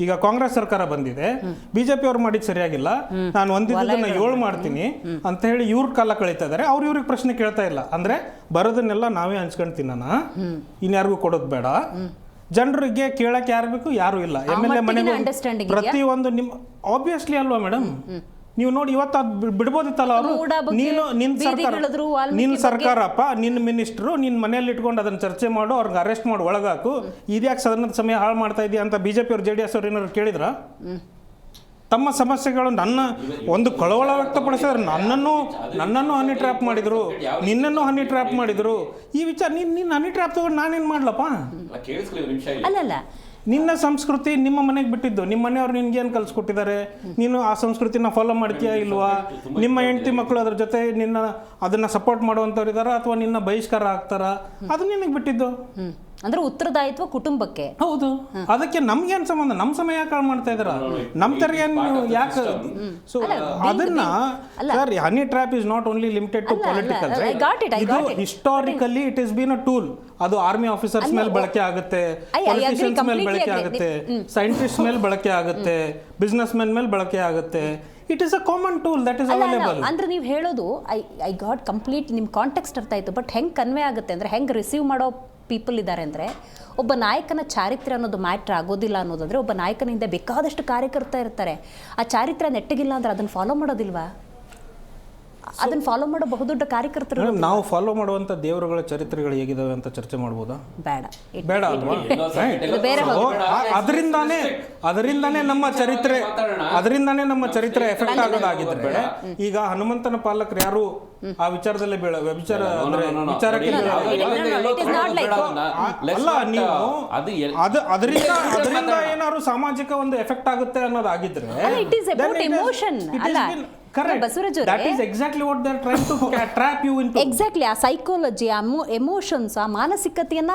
ಈಗ ಕಾಂಗ್ರೆಸ್ ಸರ್ಕಾರ ಬಂದಿದೆ, ಬಿಜೆಪಿ ಅವ್ರು ಮಾಡಿದ್ದು ಸರಿಯಾಗಿಲ್ಲ, ನಾನು ಒಂದಿದ್ದನ್ನು 7 ಮಾಡ್ತೀನಿ ಅಂತ ಹೇಳಿ ಇವ್ರ ಕಾಲ ಕಳೀತಾ ಇದ್ದಾರೆ. ಇವ್ರಿಗೆ ಪ್ರಶ್ನೆ ಕೇಳ್ತಾ ಇಲ್ಲ. ಅಂದರೆ ಬರೋದನ್ನೆಲ್ಲ ನಾವೇ ಹಂಚ್ಕೊಂಡು ತಿನ್ನೋಣ, ಇನ್ಯಾರಿಗೂ ಕೊಡೋದು ಬೇಡ. ಜನರಿಗೆ ಕೇಳಕ್ಕೆ ಯಾರು ಬೇಕು? ಯಾರು ಇಲ್ಲ. MLA ಮನೆಗೆ ಪ್ರತಿಯೊಂದು ನಿಮ್ಮ ಆಬ್ವಿಯಸ್ಲಿ ಅಲ್ವಾ ಮೇಡಮ್? ನೀವು ನೋಡಿ, ಇವತ್ತು ಅದು ಬಿಡ್ಬೋದಿತ್ತಲ್ಲ ಅವರು. ನಿನ್ನ ಸರ್ಕಾರಪ್ಪ, ನಿನ್ನ ಮಿನಿಸ್ಟ್ರು ನಿನ್ನ ಮನೆಯಲ್ಲಿ ಇಟ್ಕೊಂಡು ಅದನ್ನು ಚರ್ಚೆ ಮಾಡು, ಅವ್ರಿಗೆ ಅರೆಸ್ಟ್ ಮಾಡಿ ಒಳಗಾಕು, ಇದ್ಯಾಕೆ ಸದನದ ಸಮಯ ಹಾಳು ಮಾಡ್ತಾ ಇದೆಯಾ ಅಂತ BJP ಅವ್ರು JDS ಅವ್ರು ಏನಾದ್ರು ಕೇಳಿದ್ರ? ತಮ್ಮ ಸಮಸ್ಯೆಗಳು ನನ್ನ ಒಂದು ಕಳವಳ ವ್ಯಕ್ತಪಡಿಸಿದ್ರೆ ನನ್ನನ್ನು ಹನಿ ಟ್ರ್ಯಾಪ್ ಮಾಡಿದ್ರು, ನಿನ್ನನ್ನು ಹನಿ ಟ್ರ್ಯಾಪ್ ಮಾಡಿದ್ರು. ಈ ವಿಚಾರ ನಿನ್ನ ಹನಿ ಟ್ರ್ಯಾಪ್ ತಗೊಂಡು ನಾನೇನು ಮಾಡ್ಲಪ್ಪ? ಅಲ್ಲಲ್ಲ, ನಿನ್ನ ಸಂಸ್ಕೃತಿ ನಿಮ್ಮ ಮನೆಗೆ ಬಿಟ್ಟಿದ್ದು. ನಿಮ್ಮ ಮನೆಯವ್ರು ನಿನ್ಗೇನು ಕಲಿಸ್ಕೊಟ್ಟಿದ್ದಾರೆ? ನೀನು ಆ ಸಂಸ್ಕೃತಿನ ಫಾಲೋ ಮಾಡ್ತೀಯಾ ಇಲ್ವಾ? ನಿಮ್ಮ ಹೆಂಡತಿ ಮಕ್ಕಳು ಅದ್ರ ಜೊತೆ ಅದನ್ನ ಸಪೋರ್ಟ್ ಮಾಡುವಂಥವ್ರು ಇದ್ದಾರಾ ಅಥವಾ ನಿನ್ನ ಬಹಿಷ್ಕಾರ ಆಗ್ತಾರಾ? ಅದು ನಿನಗೆ ಬಿಟ್ಟಿದ್ದು. ಅಂದ್ರೆ ಉತ್ತರದಾಯಿತ್ವ ಕುಟುಂಬಕ್ಕೆ. ಹೌದು. ಅದಕ್ಕೆ ನಮ್ಗೇನು ಸಂಬಂಧ? ನಮ್ಮ ಸಮಯ ಯಾಕೆ ಹಾಳು ಮಾಡ್ತಾ ಇದ್ದಾರ? ನಮ್ಮ ತೆರಿಗೆ ಯಾಕೆ? ಸೊ ಅದನ್ನ sir, honey trap is not only limited to political. ಇದು historically it is been a tool. ಅದು ಆರ್ಮಿ ಆಫೀಸರ್ಸ್ ಮೇಲೆ ಬಳಕೆ ಆಗುತ್ತೆ, ಪೊಲಿಟಿಷಿಯನ್ಸ್ ಮೇಲೆ ಬಳಕೆ ಆಗುತ್ತೆ, ಸೈಂಟಿಸ್ಟ್ ಮೇಲೆ ಬಳಕೆ ಆಗುತ್ತೆ, ಬಿಸ್ನೆಸ್ ಮೆನ್ ಮೇಲೆ ಬಳಕೆ ಆಗುತ್ತೆ. It is a common tool that is available. ಅಂದ್ರೆ ನೀವು ಹೇಳೋದು ಐ ಗಾಟ್ ಕಂಪ್ಲೀಟ್ ನಿಮ್ಮ ಕಾಂಟೆಕ್ಸ್ಟ್ ಅರ್ಥ ಆಯ್ತು. ಬಟ್ ಹೆಂಗೆ ಕನ್ವೆ ಆಗುತ್ತೆ ಅಂದ್ರೆ, ಹೆಂಗೆ ರಿಸೀವ್ ಮಾಡೋ ಪೀಪಲ್ ಇದ್ದಾರೆ ಅಂದರೆ, ಒಬ್ಬ ನಾಯಕನ ಚಾರಿತ್ರ್ಯ ಅನ್ನೋದು ಮ್ಯಾಟ್ರ್ ಆಗೋದಿಲ್ಲ ಅನ್ನೋದಾದರೆ, ಒಬ್ಬ ನಾಯಕನ ಹಿಂದೆ ಬೇಕಾದಷ್ಟು ಕಾರ್ಯಕರ್ತ ಇರ್ತಾರೆ. ಆ ಚಾರಿತ್ರ್ಯ ನೆಟ್ಟಗಿಲ್ಲ ಅಂದ್ರೆ ಅದನ್ನು ಫಾಲೋ ಮಾಡೋದಿಲ್ವಾ? ಅದನ್ನು ಫಾಲೋ ಮಾಡೋ ಬಹುದೊಡ್ಡ ಕಾರ್ಯಕರ್ತರು. ನಾವು ಫಾಲೋ ಮಾಡುವಂಥ ದೇವರುಗಳ ಚರಿತ್ರೆಗಳು ಹೇಗಿದಾವೆ ಅಂತ ಚರ್ಚೆ ಮಾಡ್ಬೋದಾ? ಬೇಡ ಅಲ್ವಾ? ಅದರಿಂದಾನೇ ನಮ್ಮ ಚರಿತ್ರೆ ಎಫೆಕ್ಟ್ ಆಗೋದಾಗಿದ್ರೆ, ಈಗ ಹನುಮಂತನ ಪಾಲಕರು ಯಾರು ಆ ವಿಚಾರದಲ್ಲಿ ವಿಚಾರಕ್ಕೆ ಅಲ್ಲ, ನೀವು ಅದರಿಂದ ಏನಾದ್ರು ಸಾಮಾಜಿಕ ಒಂದು ಎಫೆಕ್ಟ್ ಆಗುತ್ತೆ ಅನ್ನೋದಾಗಿದ್ರೆ, ಎಕ್ಸಾಕ್ಟ್ಲಿ ಆ ಸೈಕಾಲಜಿ, ಆ ಎಮೋಷನ್ಸ್, ಆ ಮಾನಸಿಕತೆಯನ್ನ,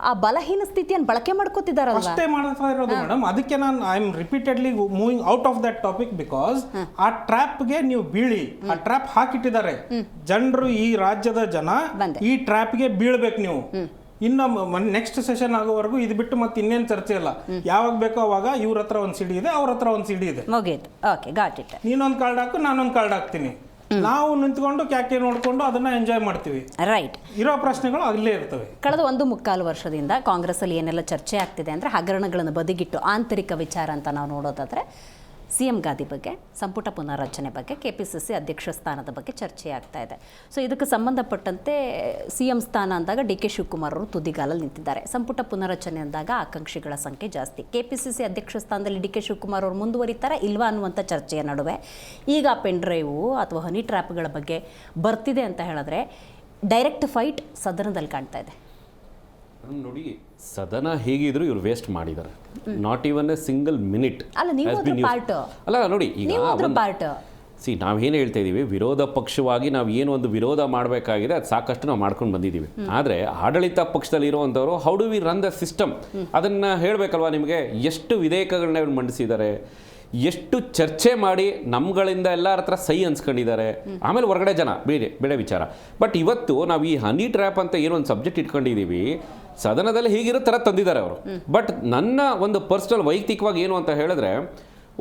ಆ ಬಲಹೀನ ಸ್ಥಿತಿಯನ್ನು ಬಳಕೆ ಮಾಡ್ಕೋತಿದಾರಲ್ಲ. ಅಷ್ಟೇ ಮಾಡ್ತಾ ಇರೋದು ಮೇಡಮ್. ಅದಕ್ಕೆ ನಾನು I am repeatedly moving out of that topic, because ಆ ಟ್ರ್ಯಾಪ್ಗೆ ನೀವು ಬೀಳಿ, ಆ ಟ್ರ್ಯಾಪ್ ಹಾಕಿಟ್ಟಿದ್ದಾರೆ ಜನರು. ಈ ರಾಜ್ಯದ ಜನ ಈ ಟ್ರ್ಯಾಪ್ಗೆ ಬೀಳ್ಬೇಕು ನೀವು. ಇನ್ನು ನೆಕ್ಸ್ಟ್ ಸೆಷನ್ ಆಗೋವರೆಗೂ ಇದು ಬಿಟ್ಟು ಮತ್ತೆ ಇನ್ನೇನು ಚರ್ಚೆ ಇಲ್ಲ. ಯಾವಾಗ ಬೇಕೋ ಅವಾಗ ಇವ್ರ ಹತ್ರ ಒಂದು ಸಿಡಿ ಇದೆ, ಅವ್ರ ಹತ್ರ ಒಂದು ಸಿಡಿ ಇದೆ, ನೀನೊಂದು ಕಾರ್ಡ್ ಹಾಕು, ನಾನೊಂದು ಕಾರ್ಡ್ ಹಾಕ್ತೀನಿ. ನಾವು ನಿಂತ್ಕೊಂಡು ಕ್ಯಾಕೆ ನೋಡ್ಕೊಂಡು ಅದನ್ನ ಎಂಜಾಯ್ ಮಾಡ್ತೀವಿ. ರೈಟ್. ಇರೋ ಪ್ರಶ್ನೆಗಳು ಅಲ್ಲೇ ಇರ್ತವೆ. ಕಳೆದ 1.25 ವರ್ಷದಿಂದ ಕಾಂಗ್ರೆಸ್ ಅಲ್ಲಿ ಏನೆಲ್ಲ ಚರ್ಚೆ ಆಗ್ತಿದೆ ಅಂದ್ರೆ, ಹಗರಣಗಳನ್ನು ಬದಿಗಿಟ್ಟು ಆಂತರಿಕ ವಿಚಾರ ಅಂತ ನಾವು ನೋಡೋದಾದ್ರೆ, CM ಗಾದಿ ಬಗ್ಗೆ, ಸಂಪುಟ ಪುನರ್ರಚನೆ ಬಗ್ಗೆ, KPCC ಅಧ್ಯಕ್ಷ ಸ್ಥಾನದ ಬಗ್ಗೆ ಚರ್ಚೆ ಆಗ್ತಾ ಇದೆ. ಸೊ ಇದಕ್ಕೆ ಸಂಬಂಧಪಟ್ಟಂತೆ CM ಸ್ಥಾನ ಅಂದಾಗ DK ಶಿವಕುಮಾರ್ ಅವರು ತುದಿಗಾಲಲ್ಲಿ ನಿಂತಿದ್ದಾರೆ. ಸಂಪುಟ ಪುನರ್ರಚನೆ ಅಂದಾಗ ಆಕಾಂಕ್ಷಿಗಳ ಸಂಖ್ಯೆ ಜಾಸ್ತಿ. KPCC ಅಧ್ಯಕ್ಷ ಸ್ಥಾನದಲ್ಲಿ DK ಶಿವಕುಮಾರ್ ಅವರು ಮುಂದುವರಿತಾರೆ ಇಲ್ವಾ ಅನ್ನುವಂಥ ಚರ್ಚೆಯ ನಡುವೆ ಈಗ ಪೆನ್ ಡ್ರೈವು ಅಥವಾ ಹನಿ ಟ್ರ್ಯಾಪ್ಗಳ ಬಗ್ಗೆ ಬರ್ತಿದೆ ಅಂತ ಹೇಳಿದ್ರೆ, ಡೈರೆಕ್ಟ್ ಫೈಟ್ ಸದನದಲ್ಲಿ ಕಾಣ್ತಾ ಇದೆ. ನೋಡಿ, ಸದನ ಹೇಗಿದ್ರು ಇವ್ರು ವೇಸ್ಟ್ ಮಾಡಿದ್ದಾರೆ. Not even A single minute. ಅಲ್ಲ ನೋಡಿ, ಈಗ ನಾವೇನು ಹೇಳ್ತಾ ಇದ್ದೀವಿ, ವಿರೋಧ ಪಕ್ಷವಾಗಿ ನಾವು ಏನು ಒಂದು ವಿರೋಧ ಮಾಡಬೇಕಾಗಿದೆ ಅದು ಸಾಕಷ್ಟು ನಾವು ಮಾಡ್ಕೊಂಡು ಬಂದಿದ್ದೀವಿ. ಆದರೆ ಆಡಳಿತ ಪಕ್ಷದಲ್ಲಿ ಇರುವಂಥವ್ರು how do we run the system ಅದನ್ನು ಹೇಳಬೇಕಲ್ವಾ ನಿಮಗೆ. ಎಷ್ಟು ವಿಧೇಯಕಗಳನ್ನ ಇವ್ರು ಮಂಡಿಸಿದ್ದಾರೆ, ಎಷ್ಟು ಚರ್ಚೆ ಮಾಡಿ ನಮ್ಗಳಿಂದ ಎಲ್ಲರ ಹತ್ರ ಸೈ ಅನ್ಸ್ಕೊಂಡಿದ್ದಾರೆ. ಆಮೇಲೆ ಹೊರಗಡೆ ಜನ ಬೇರೆ ವಿಚಾರ. ಬಟ್ ಇವತ್ತು ನಾವು ಈ ಹನಿ ಟ್ರ್ಯಾಪ್ ಅಂತ ಏನೋ ಒಂದು ಸಬ್ಜೆಕ್ಟ್ ಇಟ್ಕೊಂಡಿದ್ದೀವಿ, ಸದನದಲ್ಲಿ ಹೀಗಿರೋ ಥರ ತಂದಿದ್ದಾರೆ ಅವರು. ಬಟ್ ನನ್ನ ಒಂದು ಪರ್ಸ್ನಲ್ ವೈಯಕ್ತಿಕವಾಗಿ ಏನು ಅಂತ ಹೇಳಿದ್ರೆ,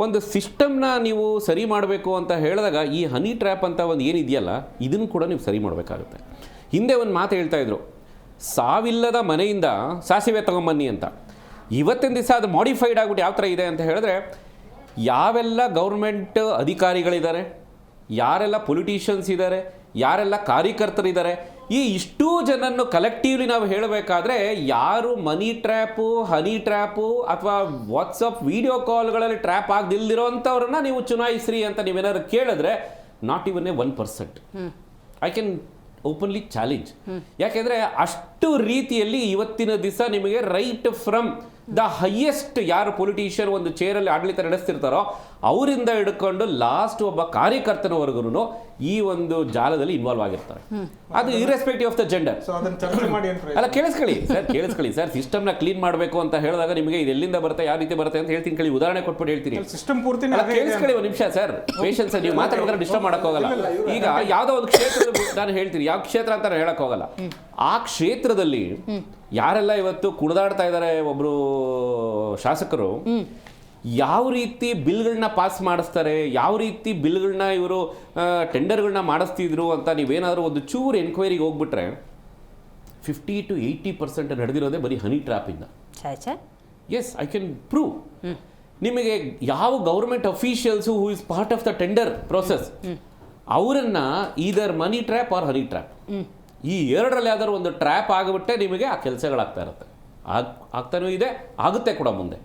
ಒಂದು ಸಿಸ್ಟಮ್ನ ನೀವು ಸರಿ ಮಾಡಬೇಕು ಅಂತ ಹೇಳಿದಾಗ ಈ ಹನಿ ಟ್ರ್ಯಾಪ್ ಅಂತ ಒಂದು ಏನಿದೆಯಲ್ಲ, ಇದನ್ನು ಕೂಡ ನೀವು ಸರಿ ಮಾಡಬೇಕಾಗುತ್ತೆ. ಹಿಂದೆ ಒಂದು ಮಾತು ಹೇಳ್ತಾ ಇದ್ರು, ಸಾವಿಲ್ಲದ ಮನೆಯಿಂದ ಸಾಸಿವೆ ತಗೊಂಬನ್ನಿ ಅಂತ. ಇವತ್ತಿನ ದಿವಸ ಅದು ಮಾಡಿಫೈಡ್ ಆಗ್ಬಿಟ್ಟು ಯಾವ ಥರ ಇದೆ ಅಂತ ಹೇಳಿದ್ರೆ, ಯಾವೆಲ್ಲ ಗೌರ್ಮೆಂಟ್ ಅಧಿಕಾರಿಗಳಿದ್ದಾರೆ, ಯಾರೆಲ್ಲ ಪೊಲಿಟಿಷಿಯನ್ಸ್ ಇದ್ದಾರೆ, ಯಾರೆಲ್ಲ ಕಾರ್ಯಕರ್ತರಿದ್ದಾರೆ, ಈ ಇಷ್ಟೂ ಜನನ್ನು ಕಲೆಕ್ಟಿವ್ಲಿ ನಾವು ಹೇಳಬೇಕಾದ್ರೆ ಯಾರು ಮನಿ ಟ್ರ್ಯಾಪು, ಹನಿ ಟ್ರ್ಯಾಪು ಅಥವಾ ವಾಟ್ಸಪ್ ವಿಡಿಯೋ ಕಾಲ್ಗಳಲ್ಲಿ ಟ್ರ್ಯಾಪ್ ಆಗದಿಲ್ದಿರೋಂಥವ್ರನ್ನ ನೀವು ಚುನಾಯಿಸ್ರಿ ಅಂತ ನೀವೇನಾದ್ರು ಕೇಳಿದ್ರೆ not even A 1%. I can openly challenge. ಯಾಕೆಂದರೆ ಅಷ್ಟು ರೀತಿಯಲ್ಲಿ ಇವತ್ತಿನ ದಿವಸ ನಿಮಗೆ ರೈಟ್ ಫ್ರಮ್ ದ ಹೈಯೆಸ್ಟ್ ಯಾರು ಪೊಲಿಟಿಷಿಯನ್ ಒಂದು ಚೇರಲ್ಲಿ ಆಡಳಿತ ನಡೆಸ್ತಿರ್ತಾರೋ ಅವರಿಂದ ಹಿಡ್ಕೊಂಡು ಲಾಸ್ಟ್ ಒಬ್ಬ ಕಾರ್ಯಕರ್ತನವರೆಗೂ ಈ ಒಂದು ಜಾಲದಲ್ಲಿ ಇನ್ವಾಲ್ವ್ ಆಗಿರ್ತಾರೆ. ಅದು ಇರ್ರೆಸ್ಪೆಕ್ಟಿವ್ ಆಫ್ ದ ಜೆಂಡರ್. ಅಲ್ಲ, ಕೇಳಿಸ್ಕೊಳ್ಳಿ ಸರ್, ಸಿಸ್ಟಮ್ನ ಕ್ಲೀನ್ ಮಾಡಬೇಕು ಅಂತ ಹೇಳಿದಾಗ ನಿಮಗೆ ಇದು ಎಲ್ಲಿಂದ ಬರುತ್ತೆ, ಯಾವ ರೀತಿ ಬರುತ್ತೆ ಅಂತ ಹೇಳ್ತೀನಿ. ಕೇಳಿ, ಉದಾಹರಣೆ ಕೊಟ್ಬಿಟ್ಟು ಹೇಳ್ತೀನಿ. ಸಿಸ್ಟಮ್ ಪೂರ್ತಿ ಕೇಳಿಸ್ಕೊಳ್ಳಿ ಒಂದು ನಿಮಿಷ ಸರ್, ಪೇಷನ್ಸ್. ನೀವು ಮಾತಾಡ್ಬೇಕಾದ್ರೆ ಡಿಸ್ಟರ್ಬ್ ಮಾಡಕ್ ಹೋಗಲ್ಲ. ಈಗ ಯಾವುದೋ ಒಂದು ಕ್ಷೇತ್ರದಲ್ಲಿ ನಾನು ಹೇಳ್ತೀನಿ, ಯಾವ ಕ್ಷೇತ್ರ ಅಂತ ಹೇಳಕ್ ಹೋಗಲ್ಲ. ಆ ಕ್ಷೇತ್ರದಲ್ಲಿ ಯಾರೆಲ್ಲ ಇವತ್ತು ಕುಣಿದಾಡ್ತಾ ಇದ್ದಾರೆ ಒಬ್ರು ಶಾಸಕರು, ಯಾವ ರೀತಿ ಬಿಲ್ಗಳನ್ನ ಪಾಸ್ ಮಾಡಿಸ್ತಾರೆ, ಯಾವ ರೀತಿ ಬಿಲ್ಗಳನ್ನ ಇವರು ಟೆಂಡರ್ಗಳನ್ನ ಮಾಡಿಸ್ತಿದ್ರು ಅಂತ ನೀವೇನಾದರೂ ಒಂದು ಚೂರು ಎನ್ಕ್ವೈರಿಗೆ ಹೋಗ್ಬಿಟ್ರೆ 50 to 80% ನಡೆದಿರೋದೇ ಬರೀ ಹನಿ ಟ್ರ್ಯಾಪಿಂದ. Yes, I can prove. ನಿಮಗೆ ಯಾವ government officials who is part of the tender process ಅವರನ್ನ either money trap or honey trap, ಈ ಎರಡರಲ್ಲಿ ಯಾವ್ದಾದ್ರು ಒಂದು ಟ್ರ್ಯಾಪ್ ಆಗಿಬಿಟ್ಟೆ ನಿಮಗೆ ಆ ಕೆಲಸಗಳಾಗ್ತಾ ಇರುತ್ತೆ. ಆಗ್ತಾನೂ ಇದೆ, ಆಗುತ್ತೆ ಕೂಡ ಮುಂದೆ.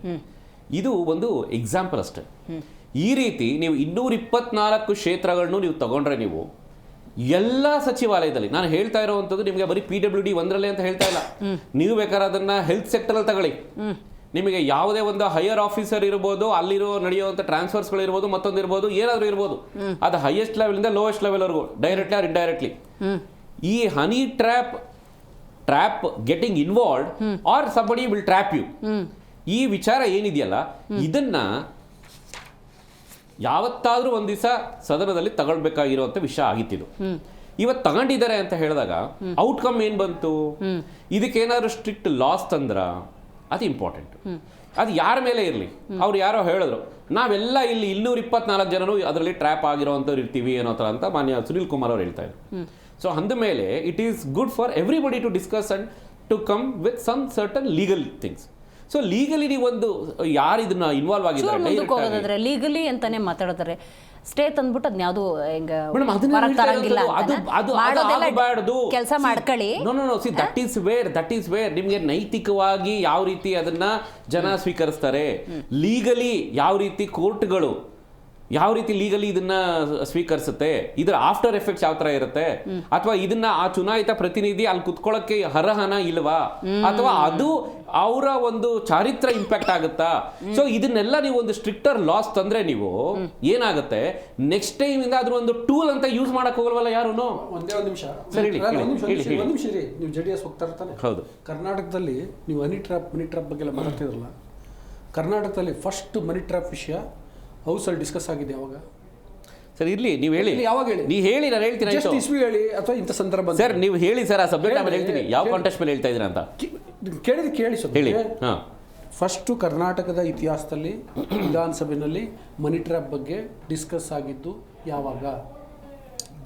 ಇದು ಒಂದು ಎಕ್ಸಾಂಪಲ್ ಅಷ್ಟೇ. ಈ ರೀತಿ ನೀವು 224 ಕ್ಷೇತ್ರಗಳನ್ನು ನೀವು ತಗೊಂಡ್ರೆ, ನೀವು ಎಲ್ಲ ಸಚಿವಾಲಯದಲ್ಲಿ, ನಾನು ಹೇಳ್ತಾ ಇರೋವಂಥದ್ದು ನಿಮಗೆ ಬರೀ PWD ಒಂದರಲ್ಲೇ ಅಂತ ಹೇಳ್ತಾ ಇಲ್ಲ. ನೀವು ಬೇಕಾದ್ರೆ ಅದನ್ನ ಹೆಲ್ತ್ ಸೆಕ್ಟರಲ್ಲಿ ತಗೊಳ್ಳಿ. ನಿಮಗೆ ಯಾವುದೇ ಒಂದು ಹೈಯರ್ ಆಫೀಸರ್ ಇರ್ಬೋದು, ಅಲ್ಲಿರೋ ನಡೆಯುವಂಥ ಟ್ರಾನ್ಸ್ಫರ್ಸ್ಗಳು ಇರ್ಬೋದು, ಮತ್ತೊಂದು ಇರ್ಬೋದು, ಏನಾದರೂ ಇರ್ಬೋದು, ಅದು ಹೈಯೆಸ್ಟ್ ಲೆವೆಲಿಂದ ಲೋಯೆಸ್ಟ್ ಲೆವೆಲ್ವರೆಗೂ ಡೈರೆಕ್ಟ್ಲಿ ಆರ್ ಇಂಡೈರೆಕ್ಟ್ಲಿ ಈ honey trap getting involved or somebody will trap you, ಈ ವಿಚಾರ ಏನಿದೆಯಲ್ಲ ಇದನ್ನ ಯಾವತ್ತಾದ್ರೂ ಒಂದ್ ದಿವಸ ಸದನದಲ್ಲಿ ತಗೊಳ್ಬೇಕಾಗಿರುವಂತ ವಿಷಯ ಆಗಿತ್ತಿದು. ಇವತ್ತು ತಗೊಂಡಿದ್ದಾರೆ ಅಂತ ಹೇಳಿದಾಗ ಔಟ್ಕಮ್ ಏನ್ ಬಂತು, ಇದಕ್ಕೇನಾದ್ರು ಸ್ಟ್ರಿಕ್ಟ್ ಲಾಸ್ ತಂದ್ರ ಅದು ಇಂಪಾರ್ಟೆಂಟ್. ಅದು ಯಾರ ಮೇಲೆ ಇರಲಿ, ಅವ್ರು ಯಾರೋ ಹೇಳಿದ್ರು ನಾವೆಲ್ಲ ಇಲ್ಲಿ 224 ಜನರು ಅದರಲ್ಲಿ ಟ್ರ್ಯಾಪ್ ಆಗಿರೋವಂಥವ್ರು ಇರ್ತೀವಿ ಏನೋ ಥರ ಅಂತ ಮಾನ್ಯ ಸುನೀಲ್ ಕುಮಾರ್ ಅವ್ರು ಹೇಳ್ತಾ ಇದ್ರು. ಸೊ ಅಂದ ಮೇಲೆ it is good for everybody to discuss and to come with some certain legal things. So legally ನೀವೊಂದು ಯಾರು ಇದನ್ನ ಇನ್ವಾಲ್ವ್ ಆಗಿದ್ದಾರೆ ಲೀಗಲಿ ಅಂತಾನೆ ಮಾತಾಡ್ತಾರೆ. ಸ್ಟೇಟ್ ಅಂದ್ಬಿಟ್ಟು ಅದನ್ನ ಯಾವುದು ಕೆಲಸ ಮಾಡ್ಕೊಳ್ಳಿ. ದಟ್ ಈಸ್ ವೇರ್ ನಿಮ್ಗೆ ನೈತಿಕವಾಗಿ ಯಾವ ರೀತಿ ಅದನ್ನ ಜನ ಸ್ವೀಕರಿಸ್ತಾರೆ, ಲೀಗಲಿ ಯಾವ ರೀತಿ ಕೋರ್ಟ್ಗಳು ಯಾವ ರೀತಿ ಲೀಗಲಿ ಇದನ್ನ ಸ್ವೀಕರಿಸುತ್ತೆ, ಇದರ ಆಫ್ಟರ್ ಎಫೆಕ್ಟ್ಸ್ ಯಾವ ತರ ಇರುತ್ತೆ, ಅಥವಾ ಇದನ್ನ ಆ ಚುನಾಯಿತ ಪ್ರತಿನಿಧಿ ಅಲ್ಲಿ ಕುತ್ಕೊಳ್ಳೋಕೆ ಅರ್ಹನ ಇಲ್ವಾ, ಅಥವಾ ಅದು ಅವರ ಒಂದು ಚಾರಿತ್ರ ಇಂಪ್ಯಾಕ್ಟ್ ಆಗುತ್ತಾ. ಸೊ ಇದನ್ನೆಲ್ಲ ನೀವು ಒಂದು ಸ್ಟ್ರಿಕ್ಟರ್ ಲಾಸ್ ತಂದ್ರೆ ನೀವು ಏನಾಗುತ್ತೆ, ನೆಕ್ಸ್ಟ್ ಟೈಮ್ ಇಂದ ಅದ್ರ ಒಂದು ಟೂಲ್ ಅಂತ ಯೂಸ್ ಮಾಡಕ್ ಹೋಗಲ್ವಲ್ಲ ಯಾರು. ಒಂದೇ ಒಂದು ನಿಮಿಷ ನೀವು JDS ಹೋಗ್ತಾ ಇರ್ತಾನೆ. ಹೌದು, ಕರ್ನಾಟಕದಲ್ಲಿ ನೀವು ಮನಿ ಟ್ರ್ಯಾಪ್ ಬಗ್ಗೆ ಮಾತಾಡ್ತಿದ್ರಲ್ಲ, ಕರ್ನಾಟಕದಲ್ಲಿ ಫಸ್ಟ್ ಮನಿ ಟ್ರ್ಯಾಪ್ ವಿಷಯ ಹೌಸಲ್ಲಿ ಡಿಸ್ಕಸ್ ಆಗಿದೆ ಯಾವಾಗ ಸರ್? ಇರ್ಲಿ, ನೀವು ಹೇಳಿ, ಯಾವಾಗ ಹೇಳಿ, ನೀವು ಹೇಳಿ, ನಾನು ಹೇಳ್ತೀನಿ. ಇಸ್ವಿ ಹೇಳಿ ಅಥವಾ ಇಂಥ ಸಂದರ್ಭ ಸರ್ ನೀವು ಹೇಳಿ ಸರ್, ಆ ಸಬ್ಜೆಕ್ಟ್ ಆಮೇಲೆ ಹೇಳ್ತೀನಿ ಯಾವ ಕಾಂಟೆಕ್ಸ್ಟ್ ಮೇಲೆ ಹೇಳ್ತಾ ಇದ್ದೀರಾ ಅಂತ. ಕೇಳಿ ಸರ್ ಹೇಳಿ. ಫಸ್ಟು ಕರ್ನಾಟಕದ ಇತಿಹಾಸದಲ್ಲಿ ವಿಧಾನಸಭೆಯಲ್ಲಿ ಮನಿ ಟ್ರ್ಯಾಪ್ ಬಗ್ಗೆ ಡಿಸ್ಕಸ್ ಆಗಿದ್ದು ಯಾವಾಗ?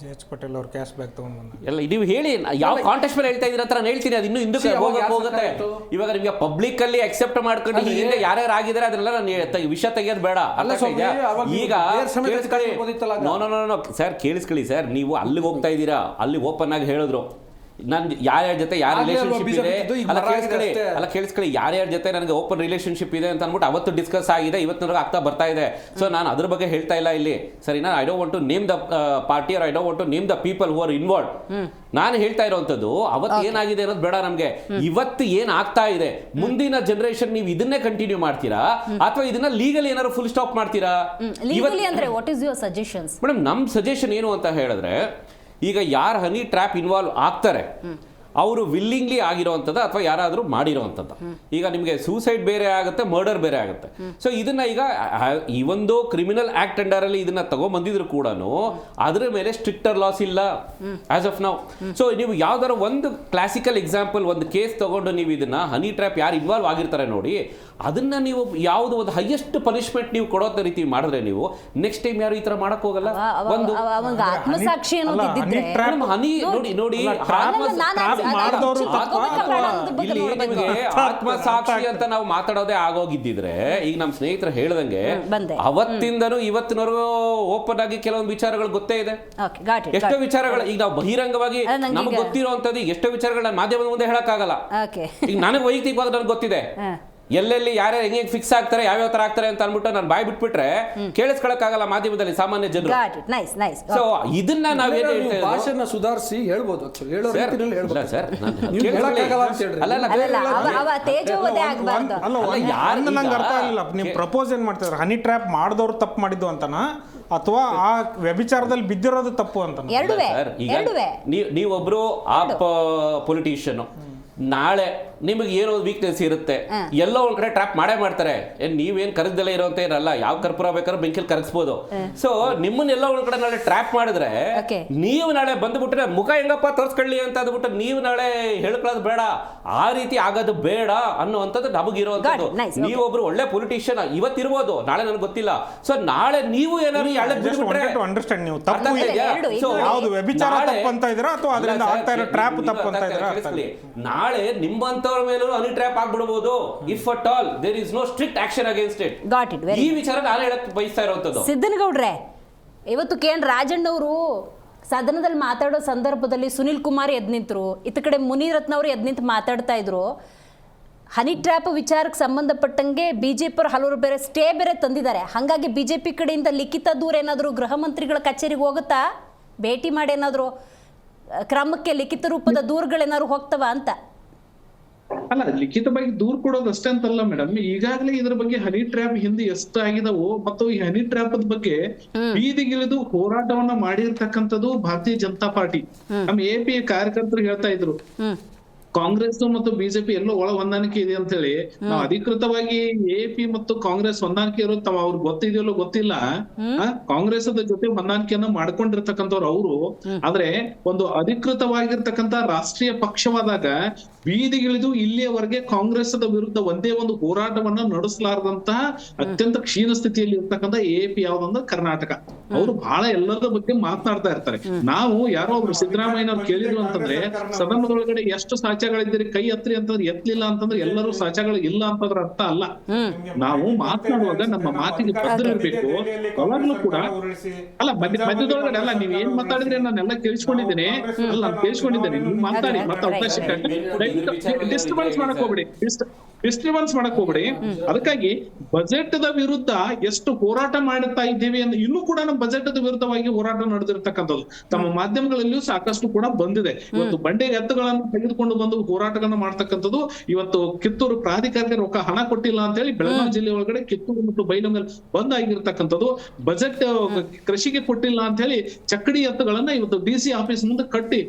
JH ಪಟೇಲ್ ಅವ್ರು ಕ್ಯಾಶ್ ಬ್ಯಾಕ್ ತಗೊಂಡು ಬಂದ ಎಲ್ಲ ನೀವು ಹೇಳಿ, ಯಾವ ಕಾಂಟೆಕ್ಸ್ಟ್ ಮೇಲೆ ಹೇಳ್ತಾ ಇದ್ದೀರಾ ಅಂತ ನಾನು ಹೇಳ್ತೀನಿ. ಅದು ಇನ್ನೂ ಹಿಂದಕ್ಕೆ ಹೋಗುತ್ತೆ. ಇವಾಗ ನಿಮಗೆ ಪಬ್ಲಿಕ್ ಅಲ್ಲಿ ಅಕ್ಸೆಪ್ಟ್ ಮಾಡ್ಕೊಂಡು ಹಿಂದೆ ಯಾರ್ಯಾರು ಆಗಿದ್ದಾರೆ ಅದನ್ನೆಲ್ಲ ನಾನು ವಿಷಯ ತೆಗೆಯೋದು ಬೇಡ. ಈಗ ಸರ್ ಕೇಳಿಸ್ಕೊಳ್ಳಿ ಸರ್, ನೀವು ಅಲ್ಲಿಗೆ ಹೋಗ್ತಾ ಇದ್ದೀರಾ, ಅಲ್ಲಿ ಓಪನ್ ಆಗಿ ಹೇಳಿದ್ರು ನನ್ ಯಾರ್ಯಾರ ಜೊತೆ ಯಾರ ರಿಲೇಶನ್ಶಿಪ್ ಇದೆ, ಅಲ್ಲ ಕೇಳಿಸ್ಕೊಳ್ಳಿ, ಯಾರ್ಯಾರ ಜೊತೆ ನನಗೆ ಓಪನ್ ರಿಲೇಶನ್ಶಿಪ್ ಇದೆ ಅಂತ ಅಂದ್ಬಿಟ್ಟು ಅವತ್ತು ಡಿಸ್ಕಸ್ ಆಗಿದೆ, ಇವತ್ತಿನವರೆಗೆ ಆಗ್ತಾ ಬರ್ತಾ ಇದೆ. ಸೊ ನಾನು ಅದ್ರ ಬಗ್ಗೆ ಹೇಳ್ತಾ ಇಲ್ಲ ಇಲ್ಲಿ, ಸರಿನಾ? I don't want to name the party or I don't want to name the people who are involved. ನಾನು ಹೇಳ್ತಾ ಇರೋವಂಥದ್ದು ಅವತ್ತು ಏನಾಗಿದೆ ಅನ್ನೋದು ಬೇಡ ನಮ್ಗೆ, ಇವತ್ತು ಏನ್ ಆಗ್ತಾ ಇದೆ, ಮುಂದಿನ ಜನರೇಷನ್ ನೀವು ಇದನ್ನೇ ಕಂಟಿನ್ಯೂ ಮಾಡ್ತೀರಾ ಅಥವಾ ಇದನ್ನ ಲೀಗಲಿ ಏನಾದ್ರು ಫುಲ್ ಸ್ಟಾಪ್ ಮಾಡ್ತೀರಾ? ಮೇಡಮ್, ನಮ್ ಸಜೆಷನ್ ಏನು ಅಂತ ಹೇಳಿದ್ರೆ, ಈಗ ಯಾರು ಹನಿ ಟ್ರ್ಯಾಪ್ ಇನ್ವಾಲ್ವ್ ಆಗ್ತಾರೆ ಅವರು ವಿಲ್ಲಿಂಗ್ಲಿ ಆಗಿರೋವಂಥದ್ದು ಅಥವಾ ಯಾರಾದರೂ ಮಾಡಿರೋವಂಥದ್ದು. ಈಗ ನಿಮಗೆ ಸೂಸೈಡ್ ಬೇರೆ ಆಗುತ್ತೆ, ಮರ್ಡರ್ ಬೇರೆ ಆಗುತ್ತೆ. ಸೊ ಇದನ್ನ ಈಗ ಈ ಒಂದು ಕ್ರಿಮಿನಲ್ ಆಕ್ಟ್ ಅಂಡರಲ್ಲಿ ಇದನ್ನ ತಗೊಂಡ್ಬಂದಿದ್ರು ಕೂಡ ಅದ್ರ ಮೇಲೆ ಸ್ಟ್ರಿಕ್ಟರ್ ಲಾಸ್ ಇಲ್ಲ ಆಸ್ ಆಫ್ ನೌ. ಸೊ ನೀವು ಯಾವ್ದಾರ ಒಂದು ಕ್ಲಾಸಿಕಲ್ ಎಕ್ಸಾಂಪಲ್, ಒಂದು ಕೇಸ್ ತಗೊಂಡು ನೀವು ಇದನ್ನ ಹನಿ ಟ್ರ್ಯಾಪ್ ಯಾರು ಇನ್ವಾಲ್ವ್ ಆಗಿರ್ತಾರೆ ನೋಡಿ, ಅದನ್ನ ನೀವು ಯಾವ್ದು ಒಂದು ಹೈಯೆಸ್ಟ್ ಪನಿಷ್ಮೆಂಟ್ ನೀವು ಕೊಡೋ ರೀತಿ ಮಾಡಿದ್ರೆ ನೀವು ನೆಕ್ಸ್ಟ್ ಟೈಮ್ ಯಾರು ಈ ತರ ಮಾಡಕ್ ಹೋಗಲ್ಲ. ಒಂದು ಆತ್ಮಸಾಕ್ಷಿ ಹನಿ ನೋಡಿ ಮಾಡಿದವರು ಇಲ್ಲಿ ನಿಮಗೆ ಆತ್ಮಸಾಕ್ಷಿ ಅಂತ ನಾವು ಮಾತಾಡೋದೇ ಆಗೋಗಿದ್ದಿದ್ರೆ ಈಗ ನಮ್ಮ ಸ್ನೇಹಿತರು ಹೇಳ್ದಂಗೆ ಅವತ್ತಿಂದನೂ ಇವತ್ತಿನವರೆಗೂ ಓಪನ್ ಆಗಿ ಕೆಲವೊಂದು ವಿಚಾರಗಳು ಗೊತ್ತೇ ಇದೆ. ಎಷ್ಟೋ ವಿಚಾರಗಳು ಈಗ ನಾವು ಬಹಿರಂಗವಾಗಿ ನಮ್ಗೆ ಗೊತ್ತಿರುವಂತದ್ದು ಎಷ್ಟೋ ವಿಚಾರಗಳನ್ನ ಮಾಧ್ಯಮದ ಮುಂದೆ ಹೇಳಕ್ಕಾಗಲ್ಲ. ಈಗ ನನಗೆ ವೈಯಕ್ತಿಕವಾಗಿ ನನಗೆ ಗೊತ್ತಿದೆ ಎಲ್ಲೆಲ್ಲಿ ಯಾರ್ಯಾರು ಹೆಂಗೆ ಫಿಕ್ಸ್ ಆಗ್ತಾರೆ ಯಾವ್ಯಾವ ತರ ಆಗ್ತಾರೆ ಅಂತ ಅನ್ಬಿಟ್ಟು ನಾನು ಬಾಯ್ ಬಿಟ್ಬಿಟ್ರೆ ಕೇಳಿಸ್ಕೊಳಕ್ಕಾಗಲ್ಲ ಮಾಧ್ಯಮದಲ್ಲಿ ಸಾಮಾನ್ಯ ಜನರು. ಸೊ ಇದನ್ನ ನಾವೇನು ಭಾಷೆನ ಸುಧಾರಿಸಿ ಹೇಳ್ಬೋದು ಸರ್ ನಂಗೆ ಅರ್ಥ ಆಗಿಲ್ಲ. ನೀವು ಪ್ರಪೋಸ್ ಏನ್ ಮಾಡ್ತಿದ್ರೆ ಹನಿ ಟ್ರ್ಯಾಪ್ ಮಾಡಿದವ್ರು ತಪ್ಪು ಮಾಡಿದ್ದು ಅಂತನಾ ಅಥವಾ ಆ ವ್ಯಭಿಚಾರದಲ್ಲಿ ಬಿದ್ದಿರೋದು ತಪ್ಪು ಅಂತ? ನೀವೊಬ್ರು ಆ ಪೊಲಿಟಿಷಿಯನ್ ನಾಳೆ ನಿಮಗೆ ಏನೋ ವೀಕ್ನೆಸ್ ಇರುತ್ತೆ, ಎಲ್ಲೋ ಒಂದ್ ಕಡೆ ಟ್ರ್ಯಾಪ್ ಮಾಡೇ ಮಾಡ್ತಾರೆ. ನೀವೇನ್ ಕರಗ್ದಲ್ಲೇ ಇರೋಂತ ಏನಲ್ಲ, ಯಾವ ಕರ್ಪೂರ ಬೇಕಾದ್ರೂ ಬೆಂಕಿಲ್ ಕರಗಿಸ್ಬೋದು. ಸೊ ನಿಮ್ಮನ್ನೆಲ್ಲ ಒಂದ್ ಕಡೆ ನಾಳೆ ಟ್ರ್ಯಾಪ್ ಮಾಡಿದ್ರೆ ನೀವು ನಾಳೆ ಬಂದ್ಬಿಟ್ರೆ ಮುಖ ಹೆಂಗಪ್ಪ ತೋರ್ಸ್ಕೊಳ್ಳಿ ಅಂತ ಅಂದ್ಬಿಟ್ಟು ನೀವು ನಾಳೆ ಹೇಳ್ಕೊಳ್ಳೋದು ಬೇಡ, ಆ ರೀತಿ ಆಗೋದು ಬೇಡ ಅನ್ನುವಂಥದ್ದು ನಮಗಿರುವಂಥದ್ದು. ನೀವೊಬ್ರು ಒಳ್ಳೆ ಪೊಲಿಟಿಷಿಯನ್ ಇವತ್ತಿರ್ಬೋದು, ನಾಳೆ ನನಗೆ ಗೊತ್ತಿಲ್ಲ. ಸೊ ನಾಳೆ ನೀವು ಏನಾದ್ರು ಅಂಡರ್ಸ್ಟ್ಯಾಂಡ್ ನೀವು ತಪ್ಪು ಯಾವುದು ವ್ಯಭಿಚಾರ ತಪ್ಪು ಅಂತ ಇದ್ದೀರಾ ಅಥವಾ ಅದರಿಂದ ಆಗ್ತಾ ಇರೋ ಟ್ರ್ಯಾಪ್ ತಪ್ಪು ಅಂತ ಇದ್ದೀರಾ? ನಾಳೆ ನಿಮ್ಮಂತ ಮೇಲೂ ಹನಿ ಟ್ರ್ಯಾಪ್ ಆಗ್ಬಿಡಬಹುದು. If at all there is no strict action against it. ಈ ವಿಚಾರ ನಾನು ಹೇಳಕ್ ಬಯಸ್ತಾ ಇರುವಂತದ್ದು. ಸಿದ್ದನಗೌಡ್ರೆ, ಇವತ್ತು KN ರಾಜಣ್ಣವರು ಸದನದಲ್ಲಿ ಮಾತಾಡೋ ಸಂದರ್ಭದಲ್ಲಿ ಸುನಿಲ್ ಕುಮಾರ್ ಎದ್ ನಿಂತರು, ಇತ್ತ ಕಡೆ ಮುನಿರತ್ನ ಅವರು ಎದ್ ನಿಂತು ಮಾತಾಡ್ತಾ ಇದ್ರು. ಹನಿ ಟ್ರ್ಯಾಪ್ ವಿಚಾರಕ್ಕೆ ಸಂಬಂಧಪಟ್ಟಂಗೆ ಬಿಜೆಪಿ ಹಲವರು ಬೇರೆ ಸ್ಟೇ ಬೇರೆ ತಂದಿದ್ದಾರೆ. ಹಾಗಾಗಿ ಬಿಜೆಪಿ ಕಡೆಯಿಂದ ಲಿಖಿತ ದೂರ ಏನಾದರೂ ಗೃಹ ಮಂತ್ರಿಗಳ ಕಚೇರಿಗೆ ಹೋಗುತ್ತಾ, ಭೇಟಿ ಮಾಡಿ ಏನಾದರೂ ಕ್ರಮಕ್ಕೆ ಲಿಖಿತ ರೂಪದ ದೂರುಗಳೇನಾದ್ರು ಹೋಗ್ತವ ಅಂತ? ಅಲ್ಲ, ಲಿಖಿತವಾಗಿ ದೂರ್ ಕೊಡೋದಷ್ಟೇ ಅಂತಲ್ಲ ಮೇಡಮ್, ಈಗಾಗಲೇ ಇದ್ರ ಬಗ್ಗೆ ಹನಿ ಟ್ರ್ಯಾಪ್ ಹಿಂದೆ ಎಷ್ಟು ಆಗಿದಾವೋ ಮತ್ತು ಈ ಹನಿ ಟ್ರ್ಯಾಪ್ ಬಗ್ಗೆ ಬೀದಿಗಿಳಿದು ಹೋರಾಟವನ್ನ ಮಾಡಿರ್ತಕ್ಕಂಥದ್ದು ಭಾರತೀಯ ಜನತಾ ಪಾರ್ಟಿ. ನಮ್ಮ AP ಕಾರ್ಯಕರ್ತರು ಹೇಳ್ತಾ ಇದ್ರು ಕಾಂಗ್ರೆಸ್ ಮತ್ತು ಬಿಜೆಪಿ ಎಲ್ಲೋ ಒಳ ಹೊಂದಾಣಿಕೆ ಇದೆ ಅಂತ ಹೇಳಿ. ನಾವು ಅಧಿಕೃತವಾಗಿ AP ಮತ್ತು ಕಾಂಗ್ರೆಸ್ ಹೊಂದಾಣಿಕೆ ಇರೋದು ತಾವ್ ಅವ್ರಿಗೆ ಗೊತ್ತಿದೆಯಲ್ಲೋ ಗೊತ್ತಿಲ್ಲ, ಕಾಂಗ್ರೆಸ್ ಜೊತೆ ಹೊಂದಾಣಿಕೆಯನ್ನ ಮಾಡ್ಕೊಂಡಿರ್ತಕ್ಕಂಥವ್ರು ಅವರು. ಆದ್ರೆ ಒಂದು ಅಧಿಕೃತವಾಗಿರ್ತಕ್ಕಂಥ ರಾಷ್ಟ್ರೀಯ ಪಕ್ಷವಾದಾಗ ಬೀದಿಗಿಳಿದು ಇಲ್ಲಿಯವರೆಗೆ ಕಾಂಗ್ರೆಸ್ ವಿರುದ್ಧ ಒಂದೇ ಒಂದು ಹೋರಾಟವನ್ನ ನಡೆಸಲಾರದಂತಹ ಅತ್ಯಂತ ಕ್ಷೀಣ ಸ್ಥಿತಿಯಲ್ಲಿ ಇರ್ತಕ್ಕಂಥ AP ಯಾವ್ದಂದ್ರೆ ಕರ್ನಾಟಕ. ಅವರು ಬಹಳ ಎಲ್ಲರದ ಬಗ್ಗೆ ಮಾತನಾಡ್ತಾ ಇರ್ತಾರೆ. ನಾವು ಯಾರೋ ಒಬ್ರು ಸಿದ್ದರಾಮಯ್ಯನವ್ರು ಕೇಳಿದ್ರು ಅಂತಂದ್ರೆ ಸದನದೊಳಗಡೆ ಎಷ್ಟು ಸಾಚಾಗಳಿದ್ದೀರಿ ಕೈ ಎತ್ತರಿ ಅಂತಂದ್ರೆ ಎತ್ತಲಿಲ್ಲ ಅಂತಂದ್ರೆ ಎಲ್ಲರೂ ಸಾಚಾಗಳು ಇಲ್ಲ ಅಂತಂದ್ರ ಅರ್ಥ ಅಲ್ಲ. ನಾವು ಮಾತನಾಡುವಾಗ ನಮ್ಮ ಮಾತಿಗೆ ಭದ್ರ ಇರ್ಬೇಕು. ಅವಾಗ್ಲೂ ಕೂಡ ಅಲ್ಲ ಮಧ್ಯದೊಳಗಡೆ ಅಲ್ಲ ನೀವ್ ಏನ್ ಮಾತಾಡಿದ್ರೆ ನಾನೆಲ್ಲ ಕೇಳಿಸ್ಕೊಂಡಿದ್ದೇನೆ, ಅಲ್ಲ ನಾನು ಕೇಳಿಸ್ಕೊಂಡಿದ್ದೇನೆ. ನೀವು ಮಾತಾಡಿ ಮತ್ತೆ ಅವಕಾಶ ಡಿಸ್ಟರ್ಬೆನ್ಸ್ ಮಾಡಕ್ ಹೋಗ್ಬೇಡಿ. ಅದಕ್ಕಾಗಿ ಬಜೆಟ್ ದ ವಿರುದ್ಧ ಎಷ್ಟು ಹೋರಾಟ ಮಾಡುತ್ತಾ ಇದ್ದೀವಿ ಅಂತ ಇನ್ನೂ ಕೂಡ ನಮ್ಮ ಬಜೆಟ್ ವಿರುದ್ಧವಾಗಿ ಹೋರಾಟ ನಡೆದಿರ್ತಕ್ಕಂಥದ್ದು ತಮ್ಮ ಮಾಧ್ಯಮಗಳಲ್ಲಿಯೂ ಸಾಕಷ್ಟು ಕೂಡ ಬಂದಿದೆ. ಇವತ್ತು ಬಂಡೆ ಎತ್ತುಗಳನ್ನು ತೆಗೆದುಕೊಂಡು ಬಂದು ಹೋರಾಟಗಳನ್ನ ಮಾಡ್ತಕ್ಕಂಥದ್ದು. ಇವತ್ತು ಕಿತ್ತೂರು ಪ್ರಾಧಿಕಾರಕ್ಕೆ ರೊಕ್ಕ ಹಣ ಕೊಟ್ಟಿಲ್ಲ ಅಂತ ಹೇಳಿ ಬೆಳಗಾವಿ ಜಿಲ್ಲೆ ಒಳಗಡೆ ಕಿತ್ತೂರು ಮತ್ತು ಬೈಲಹೊಂಗಲ ಬಂದ್ ಆಗಿರ್ತಕ್ಕಂಥದ್ದು. ಬಜೆಟ್ ಕೃಷಿಗೆ ಕೊಟ್ಟಿಲ್ಲ ಅಂತ ಹೇಳಿ ಚಕ್ಕಡಿ ಎತ್ತುಗಳನ್ನ ಇವತ್ತು DC ಆಫೀಸ್ ಮುಂದೆ ಕಟ್ಟಿ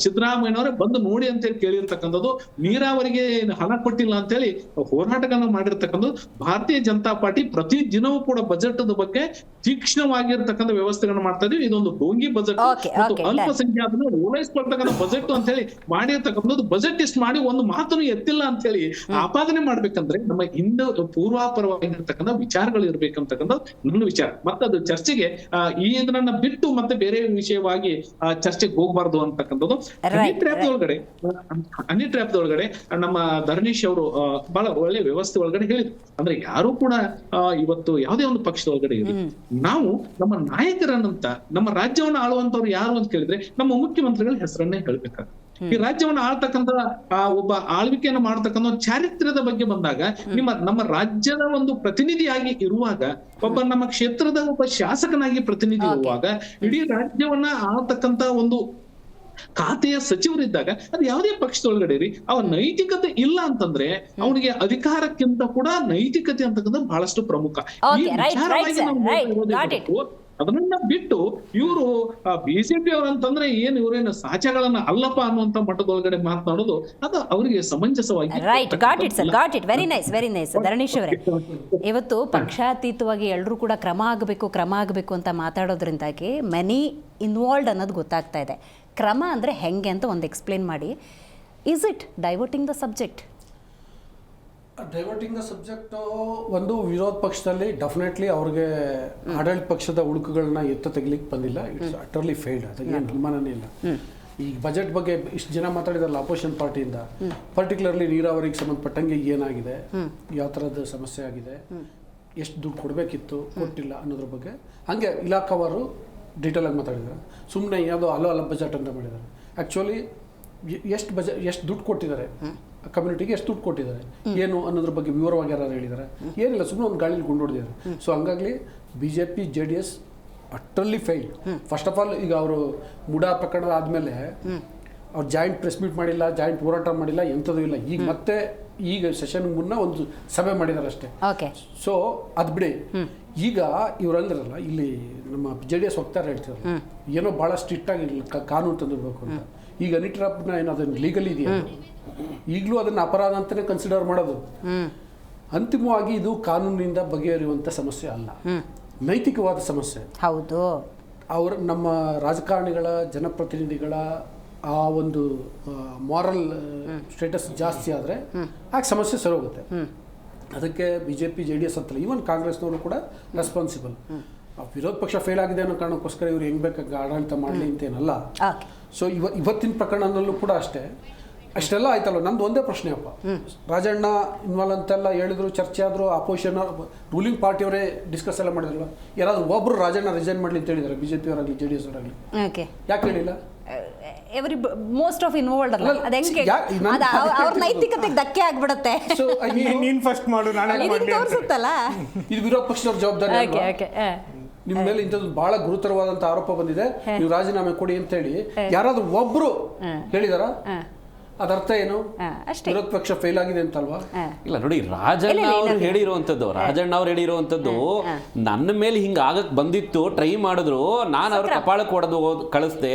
ಸಿದ್ದರಾಮಯ್ಯನವರೇ ಬಂದು ನೋಡಿ ಅಂತ ಹೇಳಿ ಕೇಳಿರ್ತಕ್ಕಂಥದ್ದು. ನೀರಾವರಿಗೆ ಹಣ ಕೊಟ್ಟಿಲ್ಲ ಅಂತ ಹೇಳಿ ಹೋರಾಟಗಳನ್ನ ಮಾಡಿರ್ತಕ್ಕಂಥದ್ದು. ಭಾರತೀಯ ಜನತಾ ಪಾರ್ಟಿ ಪ್ರತಿ ದಿನವೂ ಕೂಡ ಬಜೆಟ್ ಬಗ್ಗೆ ತೀಕ್ಷ್ಣವಾಗಿರ್ತಕ್ಕಂಥ ವ್ಯವಸ್ಥೆಗಳನ್ನ ಮಾಡ್ತಾ ಇದೀವಿ. ಇದೊಂದು ಡೋಂಗಿ ಬಜೆಟ್ ಮತ್ತು ಅಲ್ಪಸಂಖ್ಯಾತರನ್ನು ಓಲೈಸ್ಕೊಳ್ತಕ್ಕಂಥ ಬಜೆಟ್ ಅಂತ ಹೇಳಿ ಮಾಡಿರ್ತಕ್ಕಂಥದ್ದು. ಬಜೆಟ್ ಇಷ್ಟು ಮಾಡಿ ಒಂದು ಮಾತನ್ನು ಎತ್ತಿಲ್ಲ ಅಂತ ಹೇಳಿ ಆಪಾದನೆ ಮಾಡ್ಬೇಕಂದ್ರೆ ನಮ್ಮ ಹಿಂದೆ ಪೂರ್ವಾಪರವಾಗಿರ್ತಕ್ಕಂಥ ವಿಚಾರಗಳು ಇರ್ಬೇಕಂತಕ್ಕಂಥ ನನ್ನ ವಿಚಾರ. ಮತ್ತೆ ಅದು ಚರ್ಚೆಗೆ ಇದನ್ನ ಬಿಟ್ಟು ಮತ್ತೆ ಬೇರೆ ವಿಷಯವಾಗಿ ಚರ್ಚೆಗೆ ಹೋಗ್ಬಾರ್ದು ಅಂತಕ್ಕಂಥದ್ದು. ಹನಿ ಟ್ರ್ಯಾಪ್ ಒಳಗಡೆ ನಮ್ಮ ಧರಣೀಶ್ ಅವರು ಬಹಳ ಒಳ್ಳೆ ವ್ಯವಸ್ಥೆ ಒಳಗಡೆ ಹೇಳಿದ್ರು. ಅಂದ್ರೆ ಯಾರು ಕೂಡ ಇವತ್ತು ಯಾವುದೇ ಒಂದು ಪಕ್ಷದ ಒಳಗಡೆ ಇರಲಿ, ನಾವು ನಮ್ಮ ನಾಯಕರನ್ನಂತ ನಮ್ಮ ರಾಜ್ಯವನ್ನ ಆಳುವಂತವ್ರು ಯಾರು ಅಂತ ಕೇಳಿದ್ರೆ ನಮ್ಮ ಮುಖ್ಯಮಂತ್ರಿಗಳ ಹೆಸರನ್ನೇ ಹೇಳ್ಬೇಕಾಗ್ತದೆ. ಈ ರಾಜ್ಯವನ್ನ ಆಳ್ತಕ್ಕಂತ ಒಬ್ಬ ಆಳ್ವಿಕೆಯನ್ನ ಮಾಡ್ತಕ್ಕಂಥ ಚಾರಿತ್ರ್ಯದ ಬಗ್ಗೆ ಬಂದಾಗ ನಮ್ಮ ರಾಜ್ಯದ ಒಂದು ಪ್ರತಿನಿಧಿಯಾಗಿ ಇರುವಾಗ, ಒಬ್ಬ ನಮ್ಮ ಕ್ಷೇತ್ರದ ಒಬ್ಬ ಶಾಸಕನಾಗಿ ಪ್ರತಿನಿಧಿ ಇರುವಾಗ, ಇಡೀ ರಾಜ್ಯವನ್ನ ಆಳ್ತಕ್ಕಂತ ಒಂದು ಖಾತೆಯ ಸಚಿವರಿದ್ದಾಗ ಅದು ಯಾವುದೇ ಪಕ್ಷದೊಳಗಡೆ ರೀ ಅವ ನೈತಿಕತೆ ಇಲ್ಲ ಅಂತಂದ್ರೆ ಅವನಿಗೆ ಅಧಿಕಾರಕ್ಕಿಂತ ಕೂಡ ನೈತಿಕತೆ ಅಂತಕ್ಕಂಥ ಬಹಳಷ್ಟು ಪ್ರಮುಖ. ಈ ವಿಚಾರವಾಗಿ ನಾವು ಅದನ್ನ ಬಿಟ್ಟು ಇವರು ಬಿಜೆಪಿ ಅವರಂತಂದ್ರೆ ಏನ್ ಇವ್ರೇನು ಸಾಚಗಳನ್ನ ಅಲ್ಲಪ್ಪ ಅನ್ನುವಂತ ಮಟ್ಟದೊಳಗಡೆ ಮಾತನಾಡೋದು ಅದು ಅವರಿಗೆ ಸಮಂಜಸವಾಗಿ. ವೆರಿ ನೈಸ್ ಧರಣೀಶ್ ಅವರೇ, ಇವತ್ತು ಪಕ್ಷಾತೀತವಾಗಿ ಎಲ್ಲರೂ ಕೂಡ ಕ್ರಮ ಆಗಬೇಕು ಅಂತ ಮಾತಾಡೋದ್ರಿಂದಾಗಿ ಮನಿ ಇನ್ವಾಲ್ವ್ಡ್ ಅನ್ನೋದು ಗೊತ್ತಾಗ್ತಾ ಇದೆ. ಕ್ರಮ ಅಂದರೆ ಹೆಂಗೆ ಅಂತ ಒಂದು ಎಕ್ಸ್ಪ್ಲೇನ್ ಮಾಡಿ. Is it diverting the subject? Diverting the subject ಒಂದು ವಿರೋಧ ಪಕ್ಷದಲ್ಲಿ ಡೆಫಿನೆಟ್ಲಿ ಅವ್ರಿಗೆ ಆಡಳಿತ ಪಕ್ಷದ ಉಳುಕುಗಳನ್ನ ಎತ್ತ ತೆಗಿಲಿಕ್ಕೆ ಬಂದಿಲ್ಲ. ಇಟ್ಸ್ ಅಟರ್ಲಿ ಫೇಲ್ಡ್, ಅದಕ್ಕೆ ಏನು ಅನುಮಾನನೇ ಇಲ್ಲ. ಈ ಬಜೆಟ್ ಬಗ್ಗೆ ಇಷ್ಟು ಜನ ಮಾತಾಡಿದಾರಲ್ಲ ಅಪೋಸಿಷನ್ ಪಾರ್ಟಿಯಿಂದ, ಪರ್ಟಿಕ್ಯುಲರ್ಲಿ ನೀರಾವರಿಗೆ ಸಂಬಂಧಪಟ್ಟಂಗೆ ಏನಾಗಿದೆ, ಯಾವ ಥರದ ಸಮಸ್ಯೆ ಆಗಿದೆ, ಎಷ್ಟು ದುಡ್ಡು ಕೊಡಬೇಕಿತ್ತು ಕೊಟ್ಟಿಲ್ಲ ಅನ್ನೋದ್ರ ಬಗ್ಗೆ ಹಾಗೆ ಇಲಾಖಾವಾರು ಡೀಟೇಲ್ ಆಗಿ ಮಾತಾಡಿದ್ದಾರೆ. ಸುಮ್ಮನೆ ಯಾವುದೋ ಅಲ್ಲ ಬಜೆಟ್ ಅಂತ ಮಾಡಿದ್ದಾರೆ. ಆ್ಯಕ್ಚುಲಿ ಎಷ್ಟು ದುಡ್ಡು ಕೊಟ್ಟಿದ್ದಾರೆ, ಕಮ್ಯುನಿಟಿಗೆ ಎಷ್ಟು ದುಡ್ಡು ಕೊಟ್ಟಿದ್ದಾರೆ ಏನು ಅನ್ನೋದ್ರ ಬಗ್ಗೆ ವಿವರವಾಗಿ ಯಾರು ಹೇಳಿದ್ದಾರೆ? ಏನಿಲ್ಲ, ಸುಮ್ಮನೆ ಒಂದು ಗಾಳಿಲಿ ಗುಂಡೊಡೆದಿದ್ದಾರೆ. ಸೊ ಹಂಗಾಗಿ BJP JDS utterly fail. First of all ಈಗ ಅವರು ಮುಡಾ ಪ್ರಕರಣ ಆದಮೇಲೆ ಅವ್ರು ಜಾಯಿಂಟ್ ಪ್ರೆಸ್ ಮೀಟ್ ಮಾಡಿಲ್ಲ, ಜಾಯಿಂಟ್ ಹೋರಾಟ ಮಾಡಿಲ್ಲ, ಎಂಥದ್ದು ಇಲ್ಲ. ಈಗ ಸೆಷನ್ ಮುನ್ನ ಒಂದು ಸಭೆ ಮಾಡಿದ್ದಾರೆ ಅಷ್ಟೇ. ಸೊ ಅದು ಬಿಡಿ. ಈಗ ಇವ್ರು ಅಂದ್ರಲ್ಲ, ಇಲ್ಲಿ ನಮ್ಮ JDS ವಕ್ತಾರ ಹೇಳ್ತಿದ್ರು ಏನೋ ಭಾಳ ಸ್ಟ್ರಿಕ್ಟ್ ಆಗಿ ಕಾನೂನು ತಂದಿರ್ಬೇಕು ಅಂತ. ಈಗ ಹನಿ ಟ್ರ್ಯಾಪ್ನ ಏನು ಅದನ್ನು ಲೀಗಲ್ ಇದೆಯಾ? ಈಗಲೂ ಅದನ್ನು ಅಪರಾಧ ಅಂತಲೇ ಕನ್ಸಿಡರ್ ಮಾಡೋದು. ಅಂತಿಮವಾಗಿ ಇದು ಕಾನೂನಿನಿಂದ ಬಗೆಹರಿಯುವಂಥ ಸಮಸ್ಯೆ ಅಲ್ಲ, ನೈತಿಕವಾದ ಸಮಸ್ಯೆ. ಹೌದು. ನಮ್ಮ ರಾಜಕಾರಣಿಗಳ, ಜನಪ್ರತಿನಿಧಿಗಳ ಆ ಒಂದು ಮಾರಲ್ ಸ್ಟೇಟಸ್ ಜಾಸ್ತಿ ಆದರೆ ಆಗ ಸಮಸ್ಯೆ ಸರೋಗುತ್ತೆ. ಅದಕ್ಕೆ BJP JDS ಅಂತಲ್ಲ, ಈವನ್ ಕಾಂಗ್ರೆಸ್ನವರು ಕೂಡ ರೆಸ್ಪಾನ್ಸಿಬಲ್. ವಿರೋಧ ಪಕ್ಷ ಫೇಲ್ ಆಗಿದೆ ಅನ್ನೋ ಕಾರಣಕ್ಕೋಸ್ಕರ ಇವ್ರು ಹೆಂಗೆ ಬೇಕಾಗ ಆಡಳಿತ ಮಾಡಲಿ ಅಂತೇನಲ್ಲ. ಸೊ ಇವತ್ತಿನ ಪ್ರಕರಣದಲ್ಲೂ ಕೂಡ ಅಷ್ಟೆಲ್ಲ ಆಯ್ತಲ್ಲ. ನಂದು ಒಂದೇ ಪ್ರಶ್ನೆ ಅಪ್ಪ, ರಾಜಣ್ಣ ಇನ್ವಾಲ್ವ್ ಅಂತೆಲ್ಲ ಹೇಳಿದ್ರು, ಚರ್ಚೆ ಆದರೂ, ಅಪೋಸಿಷನ್ ರೂಲಿಂಗ್ ಪಾರ್ಟಿಯವರೇ ಡಿಸ್ಕಸ್ ಎಲ್ಲ ಮಾಡಿದ್ರಲ್ಲ, ಯಾರಾದ್ರೂ ಒಬ್ಬರು ರಾಜಣ್ಣ ರಿಸೈನ್ ಮಾಡಲಿ ಅಂತ ಹೇಳಿದ್ದಾರೆ? BJP ಅವರಾಗಲಿ JDS ಅವರಾಗಲಿ ಯಾಕೆ ಹೇಳಿಲ್ಲ? ಮೋಸ್ಟ್ ಆಫ್ ಇನ್ವಾಲ್ವ್ಡ್ ಅಲ್ಲ, ಅದು ಹೆಂಗೆ ಅವ್ರ ನೈತಿಕತೆಗೆ ಧಕ್ಕೆ ಆಗ್ಬಿಡುತ್ತೆ. ನೀನ್ ಫಸ್ಟ್ ಮಾಡು, ನಾನೇ ತೋರಿಸುತ್ತಲ್ಲ. ಇದು ವಿರೋಧ ಪಕ್ಷದವ್ರ ಜವಾಬ್ದಾರಿ. ನಿಮ್ಮ ಮೇಲೆ ಇಂಥದ್ದು ಬಹಳ ಗುರುತರವಾದಂತ ಆರೋಪ ಬಂದಿದೆ, ನೀವು ರಾಜೀನಾಮೆ ಕೊಡಿ ಅಂತ ಹೇಳಿ ಯಾರಾದ್ರೂ ಒಬ್ರು ಹೇಳಿದಾರ? ಅದರ್ಥ ಏನು? ವಿರೋಧ ಪಕ್ಷ ಫೇಲ್ ಆಗಿದೆ ಅಂತಲ್ವಾ? ಇಲ್ಲ ನೋಡಿ, ರಾಜಣ್ಣ ಅವ್ರು ಹೇಳಿರುವಂತದ್ದು ನನ್ನ ಮೇಲೆ ಹಿಂಗ ಆಗಕ್ ಬಂದಿತ್ತು, ಟ್ರೈ ಮಾಡಿದ್ರು, ನಾನು ಅವ್ರ ಕಪಾಳಕ್ಕೆ ಹೊಡೆದು ಕಳಿಸ್ದೆ,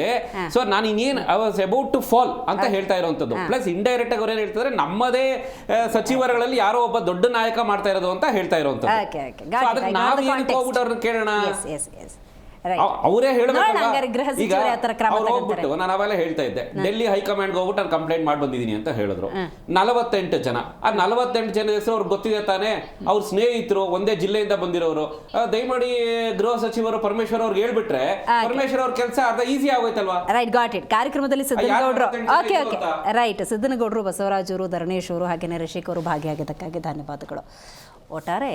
ಸೊ ನಾನು ಇನ್ನೇನು I was about to fall ಅಂತ ಹೇಳ್ತಾ ಇರುವಂತದ್ದು. ಪ್ಲಸ್ ಇಂಡೈರೆಕ್ಟ್ ಆಗಿ ಅವ್ರು ಏನ್ ಹೇಳ್ತಾರೆ, ನಮ್ಮದೇ ಸಚಿವರುಗಳಲ್ಲಿ ಯಾರೋ ಒಬ್ಬ ದೊಡ್ಡ ನಾಯಕ ಮಾಡ್ತಾ ಇರೋದು ಅಂತ ಹೇಳ್ತಾ ಇರುವಂತದ್ದು. ಅದಕ್ಕೆ ನಾವು ಏನಕ್ಕೆ ಹೋಗ್ಬಿಟ್ಟು ಅವ್ರನ್ನ ಕೇಳೋಣ? ಅವರೇ ಹೇಳಬೇಕು. ಈಗ ಅವ್ರು ಹೋಗ್ಬಿಟ್ಟು, ನಾನು ಅವೆಲ್ಲ ಹೇಳ್ತಾ ಇದ್ದೆ, ಡೆಲ್ಲಿ ಹೈಕಮಾಂಡ್ಗೆ ಹೋಗ್ಬಿಟ್ಟು ನಾನು ಕಂಪ್ಲೇಂಟ್ ಮಾಡಿ ಬಂದಿದ್ದೀನಿ ಅಂತ ಹೇಳಿದ್ರು. 48 ಜನ, ಆ 48 ಜನ ಹೆಸರು ಅವ್ರಿಗೆ ಗೊತ್ತಿದೆ ತಾನೆ, ಅವ್ರ ಸ್ನೇಹಿತರು, ಒಂದೇ ಜಿಲ್ಲೆಯಿಂದ ಬಂದಿರೋರು. ದಯಮಾಡಿ ಗೃಹ ಸಚಿವರು ಪರಮೇಶ್ವರ್ ಅವ್ರಿಗೆ ಹೇಳ್ಬಿಟ್ರೆ ಪರಮೇಶ್ವರ್ ಅವ್ರ ಕೆಲಸ ಅರ್ಧ ಈಸಿ ಆಗೋಯ್ತಲ್ವಾ? Right, got it. ಕಾರ್ಯಕ್ರಮದಲ್ಲಿ ಸಿದ್ದನಗೌಡರು, ಬಸವರಾಜರು, ಧರಣೇಶ್ ಅವರು, ಹಾಗೇನೆ ರಿಷಿಕ್ ಅವರು ಭಾಗಿಯಾಗಿದ್ದಕ್ಕಾಗಿ ಧನ್ಯವಾದಗಳು. ಒಟ್ಟಾರೆ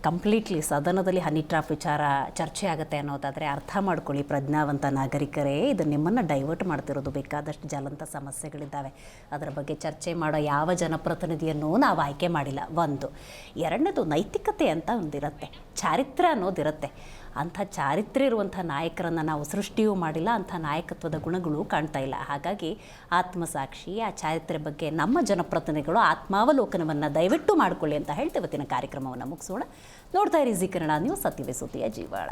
ಕಂಪ್ಲೀಟ್ಲಿ ಸದನದಲ್ಲಿ ಹನಿ ಟ್ರಾಪ್ ವಿಚಾರ ಚರ್ಚೆ ಆಗುತ್ತೆ ಅನ್ನೋದಾದರೆ ಅರ್ಥ ಮಾಡ್ಕೊಳ್ಳಿ ಪ್ರಜ್ಞಾವಂತ ನಾಗರಿಕರೇ, ಇದು ನಿಮ್ಮನ್ನು ಡೈವರ್ಟ್ ಮಾಡ್ತಿರೋದು. ಬೇಕಾದಷ್ಟು ಜ್ವಲಂತ ಸಮಸ್ಯೆಗಳಿದ್ದಾವೆ, ಅದರ ಬಗ್ಗೆ ಚರ್ಚೆ ಮಾಡೋ ಯಾವ ಜನಪ್ರತಿನಿಧಿಯನ್ನು ನಾವು ಆಯ್ಕೆ ಮಾಡಿಲ್ಲ. ಒಂದು. ಎರಡನೇದು, ನೈತಿಕತೆ ಅಂತ ಒಂದಿರುತ್ತೆ, ಚಾರಿತ್ರ್ಯ ಅನ್ನೋದಿರುತ್ತೆ. ಅಂಥ ಚಾರಿತ್ರ್ಯ ಇರುವಂಥ ನಾಯಕರನ್ನು ನಾವು ಸೃಷ್ಟಿಯೂ ಮಾಡಿಲ್ಲ, ಅಂಥ ನಾಯಕತ್ವದ ಗುಣಗಳು ಕಾಣ್ತಾ ಇಲ್ಲ. ಹಾಗಾಗಿ ಆತ್ಮಸಾಕ್ಷಿ, ಆ ಚಾರಿತ್ರ್ಯ ಬಗ್ಗೆ ನಮ್ಮ ಜನಪ್ರತಿನಿಧಿಗಳು ಆತ್ಮಾವಲೋಕನವನ್ನು ದಯವಿಟ್ಟು ಮಾಡಿಕೊಳ್ಳಿ ಅಂತ ಹೇಳ್ತೇವೆ. ಇವತ್ತಿನ ಕಾರ್ಯಕ್ರಮವನ್ನು ಮುಗಿಸೋಣ. ನೋಡ್ತಾ ಇರಿ ಜಿ ಕನ್ನಡ ನ್ಯೂಸ್, ಸತ್ಯವೇ ಸುದ್ದಿಯ ಜೀವಾಳ.